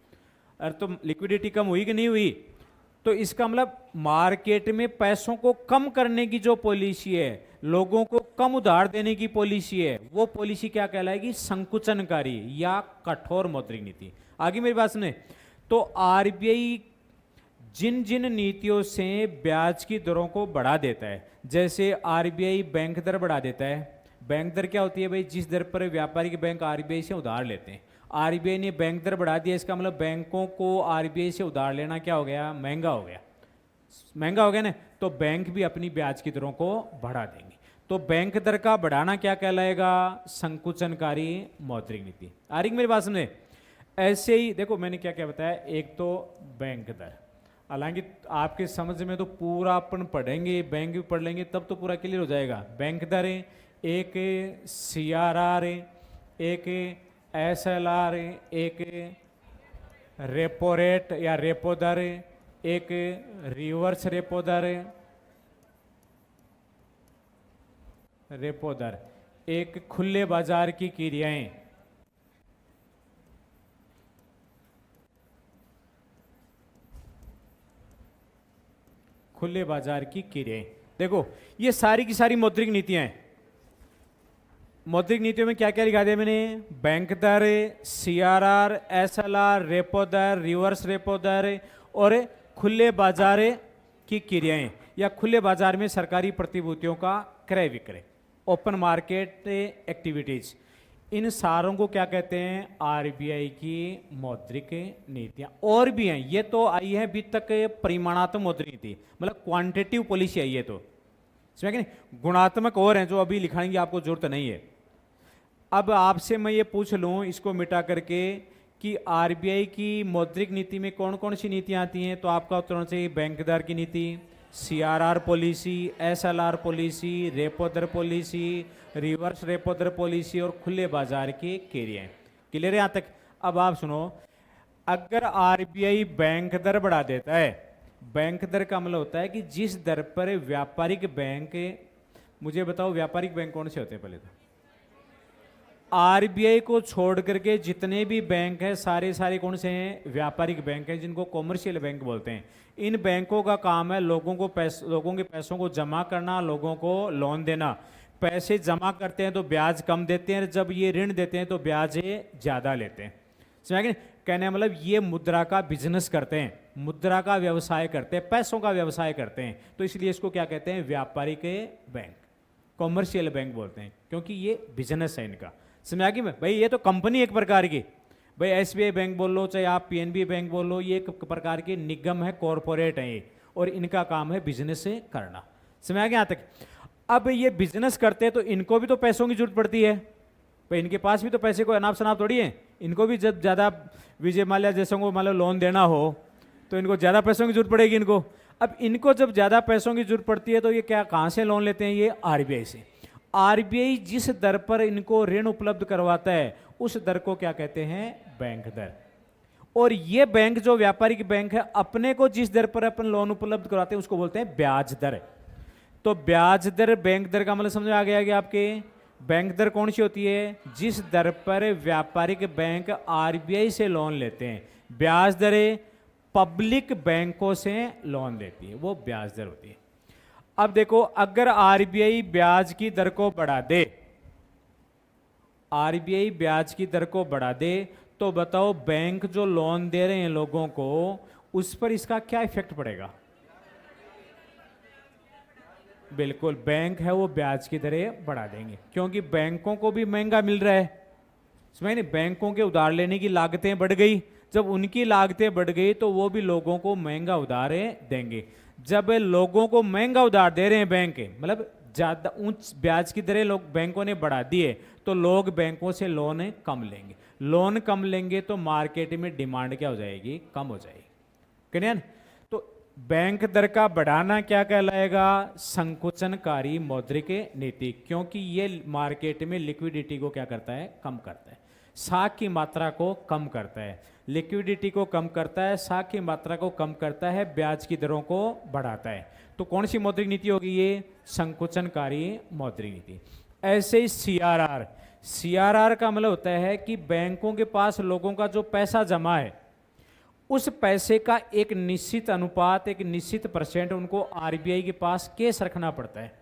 अरे तो लिक्विडिटी कम हुई कि नहीं हुई? तो इसका मतलब मार्केट में पैसों को कम करने की जो पॉलिसी है, लोगों को कम उधार देने की पॉलिसी है, वो पॉलिसी क्या कहलाएगी? संकुचनकारी या कठोर मौद्रिक नीति। आगे मेरी बात सुने। तो आरबीआई जिन जिन नीतियों से ब्याज की दरों को बढ़ा देता है, जैसे आरबीआई बैंक दर बढ़ा देता है। बैंक दर क्या होती है भाई? जिस दर पर व्यापारिक बैंक आरबीआई से उधार लेते हैं। आरबीआई ने बैंक दर बढ़ा दिया, इसका मतलब बैंकों को आरबीआई से उधार लेना क्या हो गया? महंगा हो गया। महंगा हो गया ना, तो बैंक भी अपनी ब्याज की दरों को बढ़ा देंगे। तो बैंक दर का बढ़ाना क्या कहलाएगा? संकुचनकारी मौद्रिक नीति। आ रही मेरी बात समझे? ऐसे ही देखो मैंने क्या क्या बताया, एक तो बैंक दर, हालांकि आपके समझ में तो पूरा अपन पढ़ेंगे, बैंक भी पढ़ लेंगे तब तो पूरा क्लियर हो जाएगा। बैंक दरें, एक CRR, एक SLR, एक रेपो रेट या रेपो दर, एक रिवर्स रेपो दर, रेपो दर, एक खुले बाजार की क्रियाएं, खुले बाजार की क्रियाएं। देखो ये सारी की सारी मौद्रिक नीतियां हैं। मौद्रिक नीतियों में क्या क्या लिखा दिया मैंने? बैंक दर, CRR, SLR, रेपो दर, रिवर्स रेपो दर और खुले बाजार की क्रियाएं या खुले बाजार में सरकारी प्रतिभूतियों का क्रय विक्रय, ओपन मार्केट एक्टिविटीज, इन सारों को क्या कहते हैं? RBI की मौद्रिक नीतियां। और भी हैं, ये तो आई है अभी तक परिमाणात्मक मौद्रिक नीति, मतलब क्वांटिटेटिव पॉलिसी आई है, तो समझ गए? गुणात्मक और हैं जो अभी लिखाने की आपको जरूरत नहीं है। अब आपसे मैं ये पूछ लूं इसको मिटा करके कि RBI की मौद्रिक नीति में कौन कौन सी नीतियां आती हैं, तो आपका उत्तर होना चाहिए बैंक दर की नीति, CRR policy, SLR policy, repo दर पॉलिसी, रिवर्स रेपो दर पॉलिसी और खुले बाजार की क्रियाएं। क्लियर है यहाँ तक? अब आप सुनो, अगर RBI बैंक दर बढ़ा देता है, बैंक दर का मतलब होता है कि जिस दर पर व्यापारिक बैंक, मुझे बताओ व्यापारिक बैंक कौन से होते हैं? पहले तो RBI को छोड़ करके जितने भी बैंक हैं सारे कौन से हैं? व्यापारिक बैंक हैं, जिनको कॉमर्शियल बैंक बोलते हैं। इन बैंकों का काम है लोगों के पैसों को जमा करना, लोगों को लोन देना। पैसे जमा करते हैं तो ब्याज कम देते हैं, जब ये ऋण देते हैं तो ब्याज ज़्यादा लेते हैं। समझ गए? कहने का मतलब ये मुद्रा का बिजनेस करते हैं, मुद्रा का व्यवसाय करते हैं, पैसों का व्यवसाय करते हैं, तो इसलिए इसको क्या कहते हैं? व्यापारिक बैंक, कॉमर्शियल बैंक बोलते हैं, क्योंकि ये बिजनेस है इनका। समझ आ गई? मैं भाई ये तो कंपनी एक प्रकार की, भाई SBI बैंक बोल लो चाहे आप PNB बैंक बोल लो, ये एक प्रकार के निगम है, कॉरपोरेट है ये, और इनका काम है बिजनेस करना। समझ आ गया यहाँ तक? अब ये बिजनेस करते हैं तो इनको भी तो पैसों की जरूरत पड़ती है, भाई इनके पास भी तो पैसे को अनाप शनाप थोड़ी है। इनको भी जब ज़्यादा विजय माल्या जैसों को मान लो लोन देना हो तो इनको ज़्यादा पैसों की जरूरत पड़ेगी इनको। अब इनको जब ज़्यादा पैसों की जरूरत पड़ती है तो ये क्या कहाँ से लोन लेते हैं? ये RBI से। RBI जिस दर पर इनको ऋण उपलब्ध करवाता है उस दर को क्या कहते हैं? बैंक दर। और ये बैंक जो व्यापारिक बैंक है अपने को जिस दर पर अपन लोन उपलब्ध करवाते हैं उसको बोलते हैं ब्याज दर। तो ब्याज दर बैंक दर का मतलब समझ आ गया कि आपके बैंक दर कौन सी होती है? जिस दर पर व्यापारिक बैंक RBI से लोन लेते हैं, ब्याज दरें पब्लिक बैंकों से लोन लेती है, वो ब्याज दर होती है। अब देखो अगर RBI ब्याज की दर को बढ़ा दे, RBI ब्याज की दर को बढ़ा दे तो बताओ बैंक जो लोन दे रहे हैं लोगों को उस पर इसका क्या इफेक्ट पड़ेगा? बिल्कुल, बैंक है वो ब्याज की दरें बढ़ा देंगे, क्योंकि बैंकों को भी महंगा मिल रहा है। समझ नहीं? बैंकों के उधार लेने की लागतें बढ़ गई, जब उनकी लागतें बढ़ गई तो वो भी लोगों को महंगा उधार देंगे। जब लोगों को महंगा उधार दे रहे हैं बैंक, मतलब ज़्यादा उच्च ब्याज की दरें लोग बैंकों ने बढ़ा दी है, तो लोग बैंकों से लोन कम लेंगे। लोन कम लेंगे तो मार्केट में डिमांड क्या हो जाएगी? कम हो जाएगी। क्लियर? तो बैंक दर का बढ़ाना क्या कहलाएगा? संकुचनकारी मौद्रिक नीति, क्योंकि ये मार्केट में लिक्विडिटी को क्या करता है? कम करता है, साख की मात्रा को कम करता है, लिक्विडिटी को कम करता है, साख की मात्रा को कम करता है, ब्याज की दरों को बढ़ाता है। तो कौन सी मौद्रिक नीति होगी? ये संकुचनकारी मौद्रिक नीति। ऐसे ही CRR, CRR का मतलब होता है कि बैंकों के पास लोगों का जो पैसा जमा है उस पैसे का एक निश्चित अनुपात, एक निश्चित % उनको RBI के पास केस रखना पड़ता है।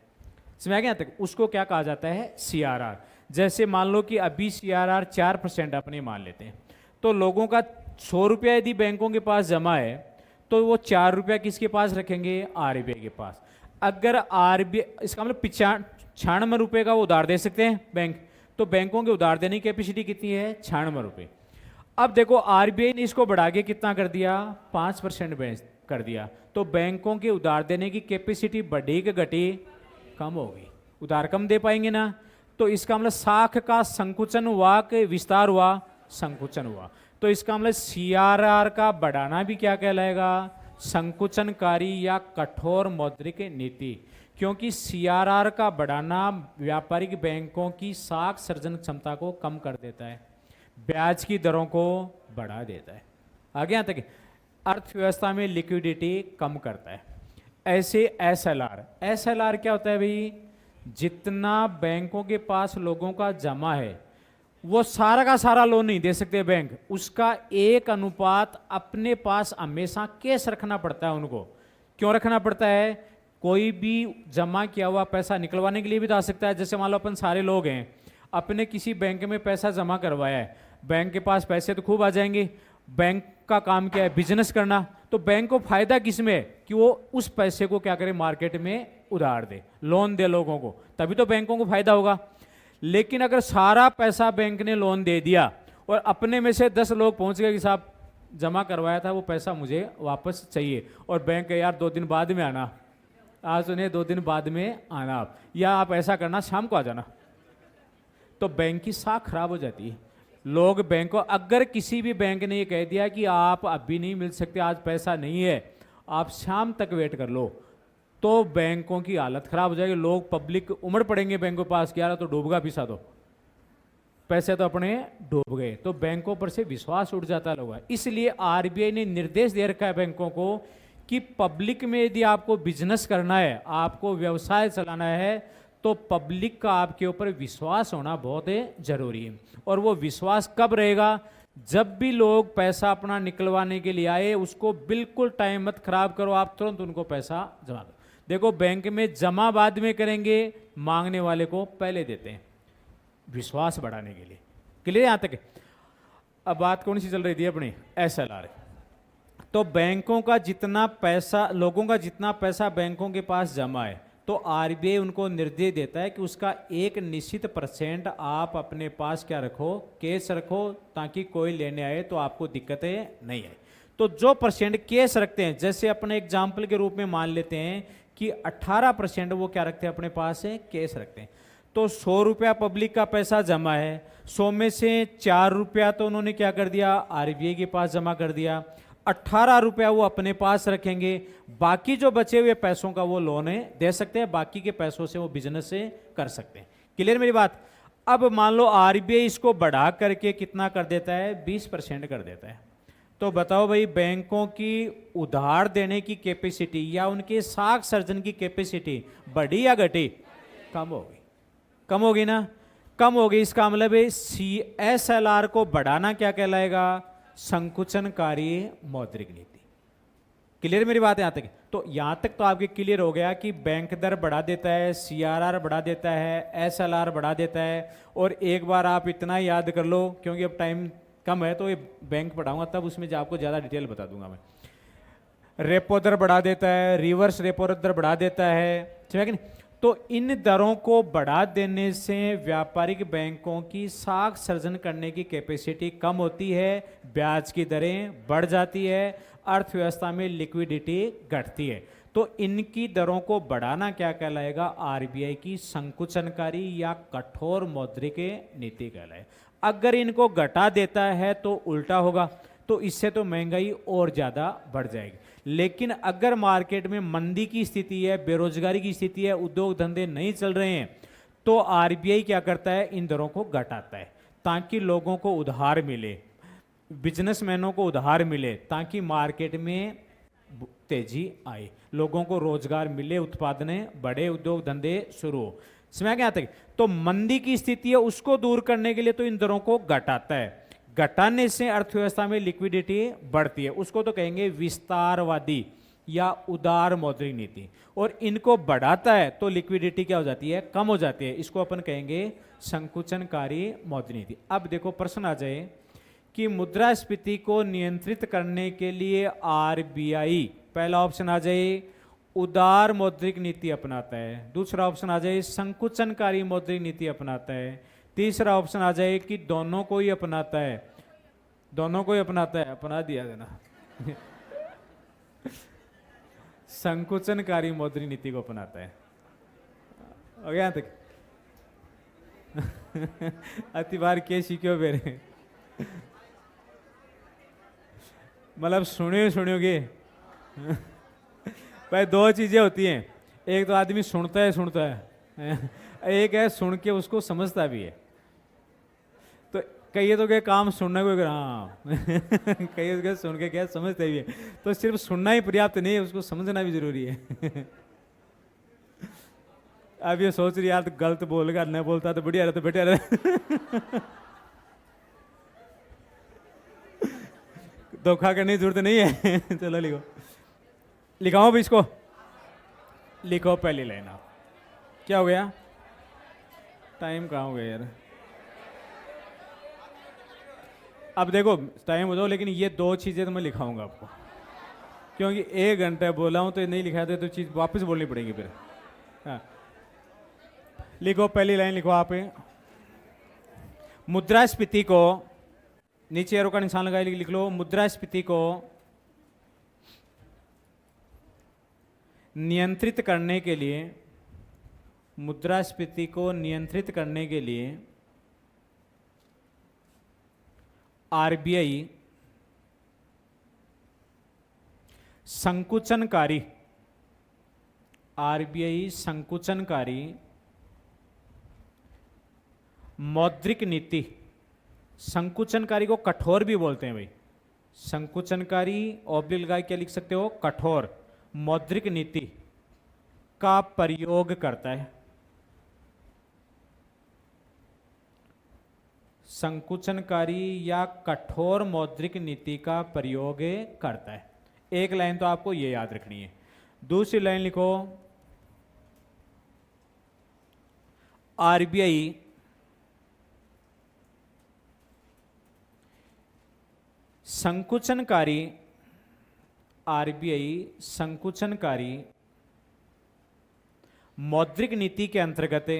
समझ आ गया तक? उसको क्या कहा जाता है? CRR। जैसे मान लो कि अभी CRR 4% अपने मान लेते हैं, तो लोगों का 100 रुपया यदि बैंकों के पास जमा है तो वो 4 रुपया किसके पास रखेंगे? RBI के पास। अगर RBI, इसका मतलब 96 रुपये का वो उधार दे सकते हैं बैंक, तो बैंकों के उधार देने की कैपेसिटी कितनी है? 96 रुपये। अब देखो RBI ने इसको बढ़ा के कितना कर दिया? 5% कर दिया, तो बैंकों के उधार देने की कैपेसिटी बढ़ी कि घटी? कम हो गई। उधार कम दे पाएंगे ना, तो इसका मतलब साख का संकुचन हुआ कि विस्तार हुआ, संकुचन हुआ। तो इसका मतलब सीआरआर का बढ़ाना भी क्या कहलाएगा, संकुचनकारी या कठोर मौद्रिक नीति। क्योंकि सीआरआर का बढ़ाना व्यापारिक बैंकों की साख सर्जन क्षमता को कम कर देता है, ब्याज की दरों को बढ़ा देता है, आगे यहाँ तक अर्थव्यवस्था में लिक्विडिटी कम करता है। ऐसे एसएलआर, एसएलआर क्या होता है भाई, जितना बैंकों के पास लोगों का जमा है वो सारा का सारा लोन नहीं दे सकते बैंक, उसका एक अनुपात अपने पास हमेशा कैश रखना पड़ता है उनको। क्यों रखना पड़ता है, कोई भी जमा किया हुआ पैसा निकलवाने के लिए भी तो आ सकता है। जैसे मान लो अपन सारे लोग हैं, अपने किसी बैंक में पैसा जमा करवाया है, बैंक के पास पैसे तो खूब आ जाएंगे, बैंक का काम क्या है, बिजनेस करना, तो बैंक को फायदा किस में है कि वो उस पैसे को क्या करे, मार्केट में उधार दे, लोन दे लोगों को, तभी तो बैंकों को फायदा होगा। लेकिन अगर सारा पैसा बैंक ने लोन दे दिया और अपने में से 10 लोग पहुंच गए कि साहब जमा करवाया था वो पैसा मुझे वापस चाहिए, और बैंक के यार 2 दिन बाद में आना, आज उन्हें 2 दिन बाद में आना आप, या आप ऐसा करना शाम को आ जाना, तो बैंक की साख खराब हो जाती है। लोग बैंक को, अगर किसी भी बैंक ने ये कह दिया कि आप अभी नहीं मिल सकते, आज पैसा नहीं है, आप शाम तक वेट कर लो, तो बैंकों की हालत खराब हो जाएगी। लोग पब्लिक उमड़ पड़ेंगे बैंकों के पास कि यार तो डूबगा पिसा दो, पैसे तो अपने डूब गए, तो बैंकों पर से विश्वास उठ जाता है लोगों का। इसलिए आरबीआई ने निर्देश दे रखा है बैंकों को कि पब्लिक में यदि आपको बिजनेस करना है, आपको व्यवसाय चलाना है, तो पब्लिक का आपके ऊपर विश्वास होना बहुत जरूरी है। और वो विश्वास कब रहेगा, जब भी लोग पैसा अपना निकलवाने के लिए आए, उसको बिल्कुल टाइम मत खराब करो, आप तुरंत उनको पैसा जमा दो। देखो बैंक में जमा बाद में करेंगे, मांगने वाले को पहले देते हैं, विश्वास बढ़ाने के लिए। क्लियर यहां तक? अब बात कौन सी चल रही थी अपनी, एसएलआर। तो बैंकों का जितना पैसा, लोगों का जितना पैसा बैंकों के पास जमा है, तो आरबीआई उनको निर्देश देता है कि उसका एक निश्चित % आप अपने पास क्या रखो, कैश रखो, ताकि कोई लेने आए तो आपको दिक्कतें नहीं आए। तो जो % कैश रखते हैं, जैसे अपने एग्जाम्पल के रूप में मान लेते हैं कि 18% वो क्या रखते हैं अपने पास है, कैश रखते हैं। तो 100 रुपया पब्लिक का पैसा जमा है, 100 में से 4 रुपया तो उन्होंने क्या कर दिया, आरबीआई के पास जमा कर दिया, 18 रुपया वो अपने पास रखेंगे, बाकी जो बचे हुए पैसों का वो लोन दे सकते हैं, बाकी के पैसों से वो बिजनेस से कर सकते हैं। क्लियर मेरी बात? अब मान लो आरबीआई इसको बढ़ा करके कितना कर देता है, 20% कर देता है, तो बताओ भाई बैंकों की उधार देने की कैपेसिटी या उनके साख सर्जन की कैपेसिटी बढ़ी या घटी? कम होगी, कम होगी ना, कम होगी। इसका मतलब है सीएसएलआर को बढ़ाना क्या कहलाएगा, संकुचनकारी मौद्रिक नीति। क्लियर मेरी बात यहां तक? तो यहां तक तो आपके क्लियर हो गया कि बैंक दर बढ़ा देता है, सीआरआर बढ़ा देता है, एसएलआर बढ़ा देता है। और एक बार आप इतना याद कर लो, क्योंकि अब टाइम कम है, तो ये बैंक पढ़ाऊंगा तब उसमें आपको ज़्यादा डिटेल बता दूंगा मैं। रेपो दर बढ़ा देता है, रिवर्स रेपो दर बढ़ा देता है, ठीक है नहीं? तो इन दरों को बढ़ा देने से व्यापारिक बैंकों की साख सर्जन करने की कैपेसिटी कम होती है, ब्याज की दरें बढ़ जाती है, अर्थव्यवस्था में लिक्विडिटी घटती है। तो इनकी दरों को बढ़ाना क्या कहलाएगा, आरबीआई की संकुचनकारी या कठोर मौद्रिक नीति कहलाए। अगर इनको घटा देता है तो उल्टा होगा, तो इससे तो महंगाई और ज़्यादा बढ़ जाएगी। लेकिन अगर मार्केट में मंदी की स्थिति है, बेरोजगारी की स्थिति है, उद्योग धंधे नहीं चल रहे हैं, तो आरबीआई क्या करता है, इन दरों को घटाता है ताकि लोगों को उधार मिले, बिजनेसमैनों को उधार मिले, ताकि मार्केट में तेजी आए, लोगों को रोजगार मिले, उत्पादन बढ़े, उद्योग धंधे शुरू हो। समझ गया तक? तो मंदी की स्थिति है, उसको दूर करने के लिए तो इन दरों को घटाता है। घटाने से अर्थव्यवस्था में लिक्विडिटी बढ़ती है, उसको तो कहेंगे विस्तारवादी या उदार मौद्रिक नीति। और इनको बढ़ाता है तो लिक्विडिटी क्या हो जाती है, कम हो जाती है, इसको अपन कहेंगे संकुचनकारी मौद्रिक नीति। अब देखो प्रश्न आ जाए कि मुद्रास्फीति को नियंत्रित करने के लिए आरबीआई, पहला ऑप्शन आ जाए उदार मौद्रिक नीति अपनाता है, दूसरा ऑप्शन आ जाए संकुचनकारी मौद्रिक नीति अपनाता है, तीसरा ऑप्शन आ जाए कि दोनों को ही अपनाता है, दोनों को ही अपनाता है, अपना दिया देना संकुचनकारी मौद्रिक नीति को अपनाता है। हो गया यहाँ तक? अति बार के सीखो मेरे, मतलब सुनियोगे। भाई दो चीजें होती हैं, एक तो आदमी सुनता है एक है सुन के उसको समझता भी है। तो कई तो क्या काम सुनने को, हाँ कई तो सुन के क्या समझते भी है। तो सिर्फ सुनना ही पर्याप्त नहीं है, उसको समझना भी जरूरी है। अब ये सोच रही यार तो गलत बोलेगा, न बोलता तो बढ़िया रहता, बैठे रहे। धोखा करने की जरूरत नहीं है। चलो लिखो, लिखाओ भी इसको, लिखो पहली लाइन। आप क्या हो गया, टाइम कहाँ हो गया यार? अब देखो टाइम हो जाओ, लेकिन ये दो चीज़ें तो मैं लिखाऊंगा आपको, क्योंकि 1 घंटा बोला हूं तो ये नहीं लिखा था तो चीज़ वापस बोलनी पड़ेगी फिर। हाँ लिखो पहली लाइन, लिखो आप। मुद्रास्फीति को, नीचे एरो का निशान लगाए लिख लो, मुद्रास्फीति को नियंत्रित करने के लिए, मुद्रास्फीति को नियंत्रित करने के लिए आरबीआई संकुचनकारी, आरबीआई संकुचनकारी मौद्रिक नीति, संकुचनकारी को कठोर भी बोलते हैं भाई, संकुचनकारी ऑब्लिक लगा क्या लिख सकते हो, कठोर मौद्रिक नीति का प्रयोग करता है। संकुचनकारी या कठोर मौद्रिक नीति का प्रयोग करता है। एक लाइन तो आपको ये याद रखनी है। दूसरी लाइन लिखो, आरबीआई संकुचनकारी, आरबीआई संकुचनकारी मौद्रिक नीति के अंतर्गत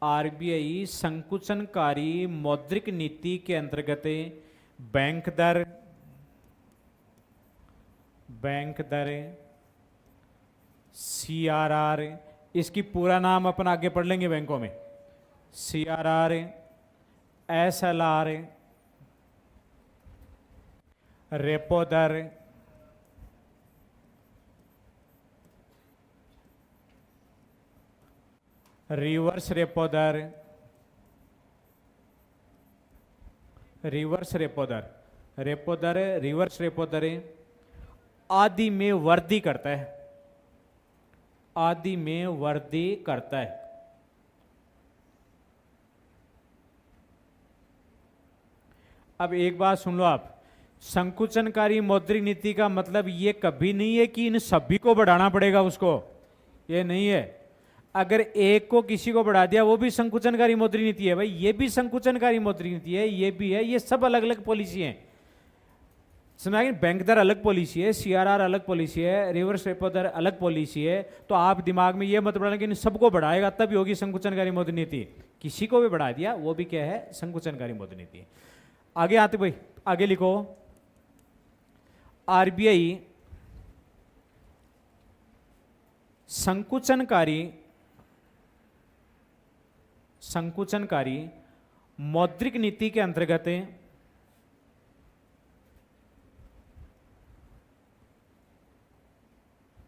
आरबीआई संकुचनकारी मौद्रिक नीति के अंतर्गत बैंक दर, बैंक दर, सीआरआर, इसकी पूरा नाम अपन आगे पढ़ लेंगे बैंकों में, सीआरआर, एसएलआर, रेपो दर, रिवर्स रेपो दर, रिवर्स रेपो दर, रेपो दर, रिवर्स रेपो दर आदि में वृद्धि करता है, आदि में वृद्धि करता है। अब एक बात सुन लो आप, संकुचनकारी मौद्रिक नीति का मतलब ये कभी नहीं है कि इन सभी को बढ़ाना पड़ेगा उसको, ये नहीं है। अगर एक को किसी को बढ़ा दिया वो भी संकुचनकारी मौद्रिक नीति है भाई, ये भी संकुचनकारी मौद्रिक नीति है, ये भी है, ये सब अलग अलग पॉलिसी है। समझा, बैंक दर अलग पॉलिसी है, सीआरआर अलग पॉलिसी है, रिवर्स रेपो दर अलग पॉलिसी है। तो आप दिमाग में ये मत बढ़ाना कि इन सबको बढ़ाएगा तभी होगी संकुचनकारी मौद्रिक नीति। किसी को भी बढ़ा दिया वो भी क्या है, संकुचनकारी मौद्रिक नीति। आगे आते भाई, आगे लिखो, आरबीआई संकुचनकारी, संकुचनकारी मौद्रिक नीति के अंतर्गत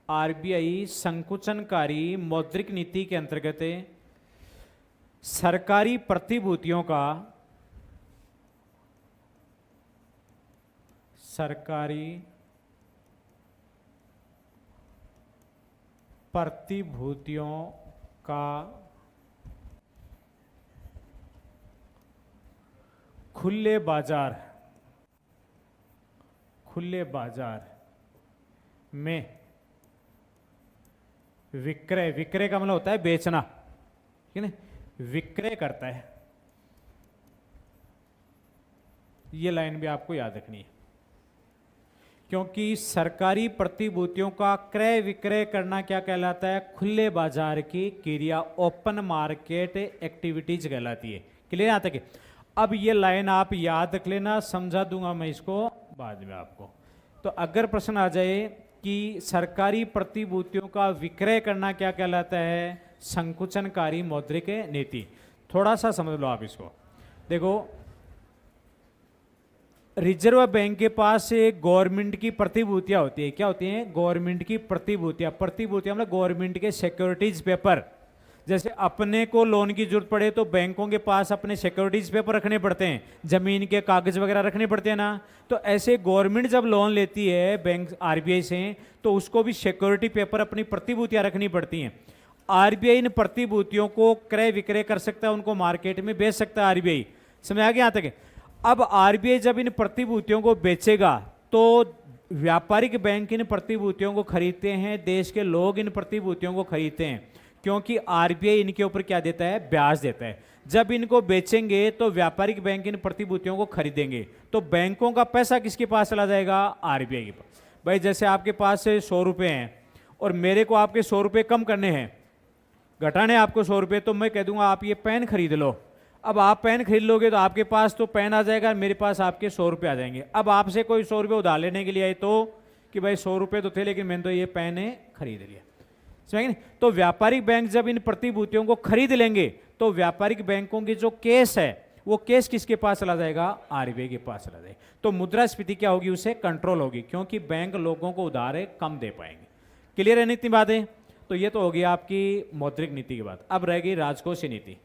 आरबीआई संकुचनकारी मौद्रिक नीति के अंतर्गत सरकारी प्रतिभूतियों का, सरकारी प्रतिभूतियों का खुले बाजार, खुले बाजार में विक्रय, विक्रय का मतलब होता है बेचना, ठीक है ना, विक्रय करता है। ये लाइन भी आपको याद रखनी है, क्योंकि सरकारी प्रतिभूतियों का क्रय विक्रय करना क्या कहलाता है, खुले बाजार की क्रिया, ओपन मार्केट एक्टिविटीज कहलाती है। क्लियर आता है? अब ये लाइन आप याद रख लेना, समझा दूंगा मैं इसको बाद में आपको। तो अगर प्रश्न आ जाए कि सरकारी प्रतिभूतियों का विक्रय करना क्या कहलाता है? संकुचनकारी मौद्रिक नीति। थोड़ा सा समझ लो आप इसको। देखो, रिजर्व बैंक के पास गवर्नमेंट की प्रतिभूतियां होती है। क्या होती हैं? गवर्नमेंट की प्रतिभूतियां। प्रतिभूतियां मतलब गवर्नमेंट के सिक्योरिटीज पेपर। जैसे अपने को लोन की जरूरत पड़े तो बैंकों के पास अपने सिक्योरिटीज पेपर रखने पड़ते हैं, जमीन के कागज वगैरह रखने पड़ते हैं ना। तो ऐसे गवर्नमेंट जब लोन लेती है बैंक आरबीआई से, तो उसको भी सिक्योरिटी पेपर अपनी प्रतिभूतियां रखनी पड़ती हैं। आरबीआई इन प्रतिभूतियों को क्रय विक्रय कर सकता है, उनको मार्केट में बेच सकता है आरबीआई। समझ आ गया यहाँ तक? अब आरबीआई जब इन प्रतिभूतियों को बेचेगा तो व्यापारिक बैंक इन प्रतिभूतियों को खरीदते हैं, देश के लोग इन प्रतिभूतियों को खरीदते हैं, क्योंकि आरबीआई इनके ऊपर क्या देता है? ब्याज देता है। जब इनको बेचेंगे तो व्यापारिक बैंक इन प्रतिभूतियों को खरीदेंगे, तो बैंकों का पैसा किसके पास चला जाएगा? आरबीआई के पास। भाई जैसे आपके पास 100 रुपये हैं और मेरे को आपके 100 रुपये कम करने हैं, घटाने आपको 100 रुपये, तो मैं कह दूंगा आप ये पेन खरीद लो। अब आप पेन खरीद लोगे तो आपके पास तो पेन आ जाएगा, मेरे पास आपके 100 रुपये आ जाएंगे। अब आपसे कोई 100 रुपये उधार लेने के लिए आए तो कि भाई 100 रुपये तो थे लेकिन मैंने तो ये पेन खरीद लिया। समझेंगे? तो व्यापारिक बैंक जब इन प्रतिभूतियों को खरीद लेंगे तो व्यापारिक बैंकों की जो केस है वो केस किसके पास चला जाएगा? आरबीआई के पास चला जाएगा। तो मुद्रास्फीति क्या होगी? उसे कंट्रोल होगी, क्योंकि बैंक लोगों को उधार कम दे पाएंगे। क्लियर है इतनी बातें? तो ये तो होगी आपकी मौद्रिक नीति की बात। अब रह गई राजकोषीय नीति।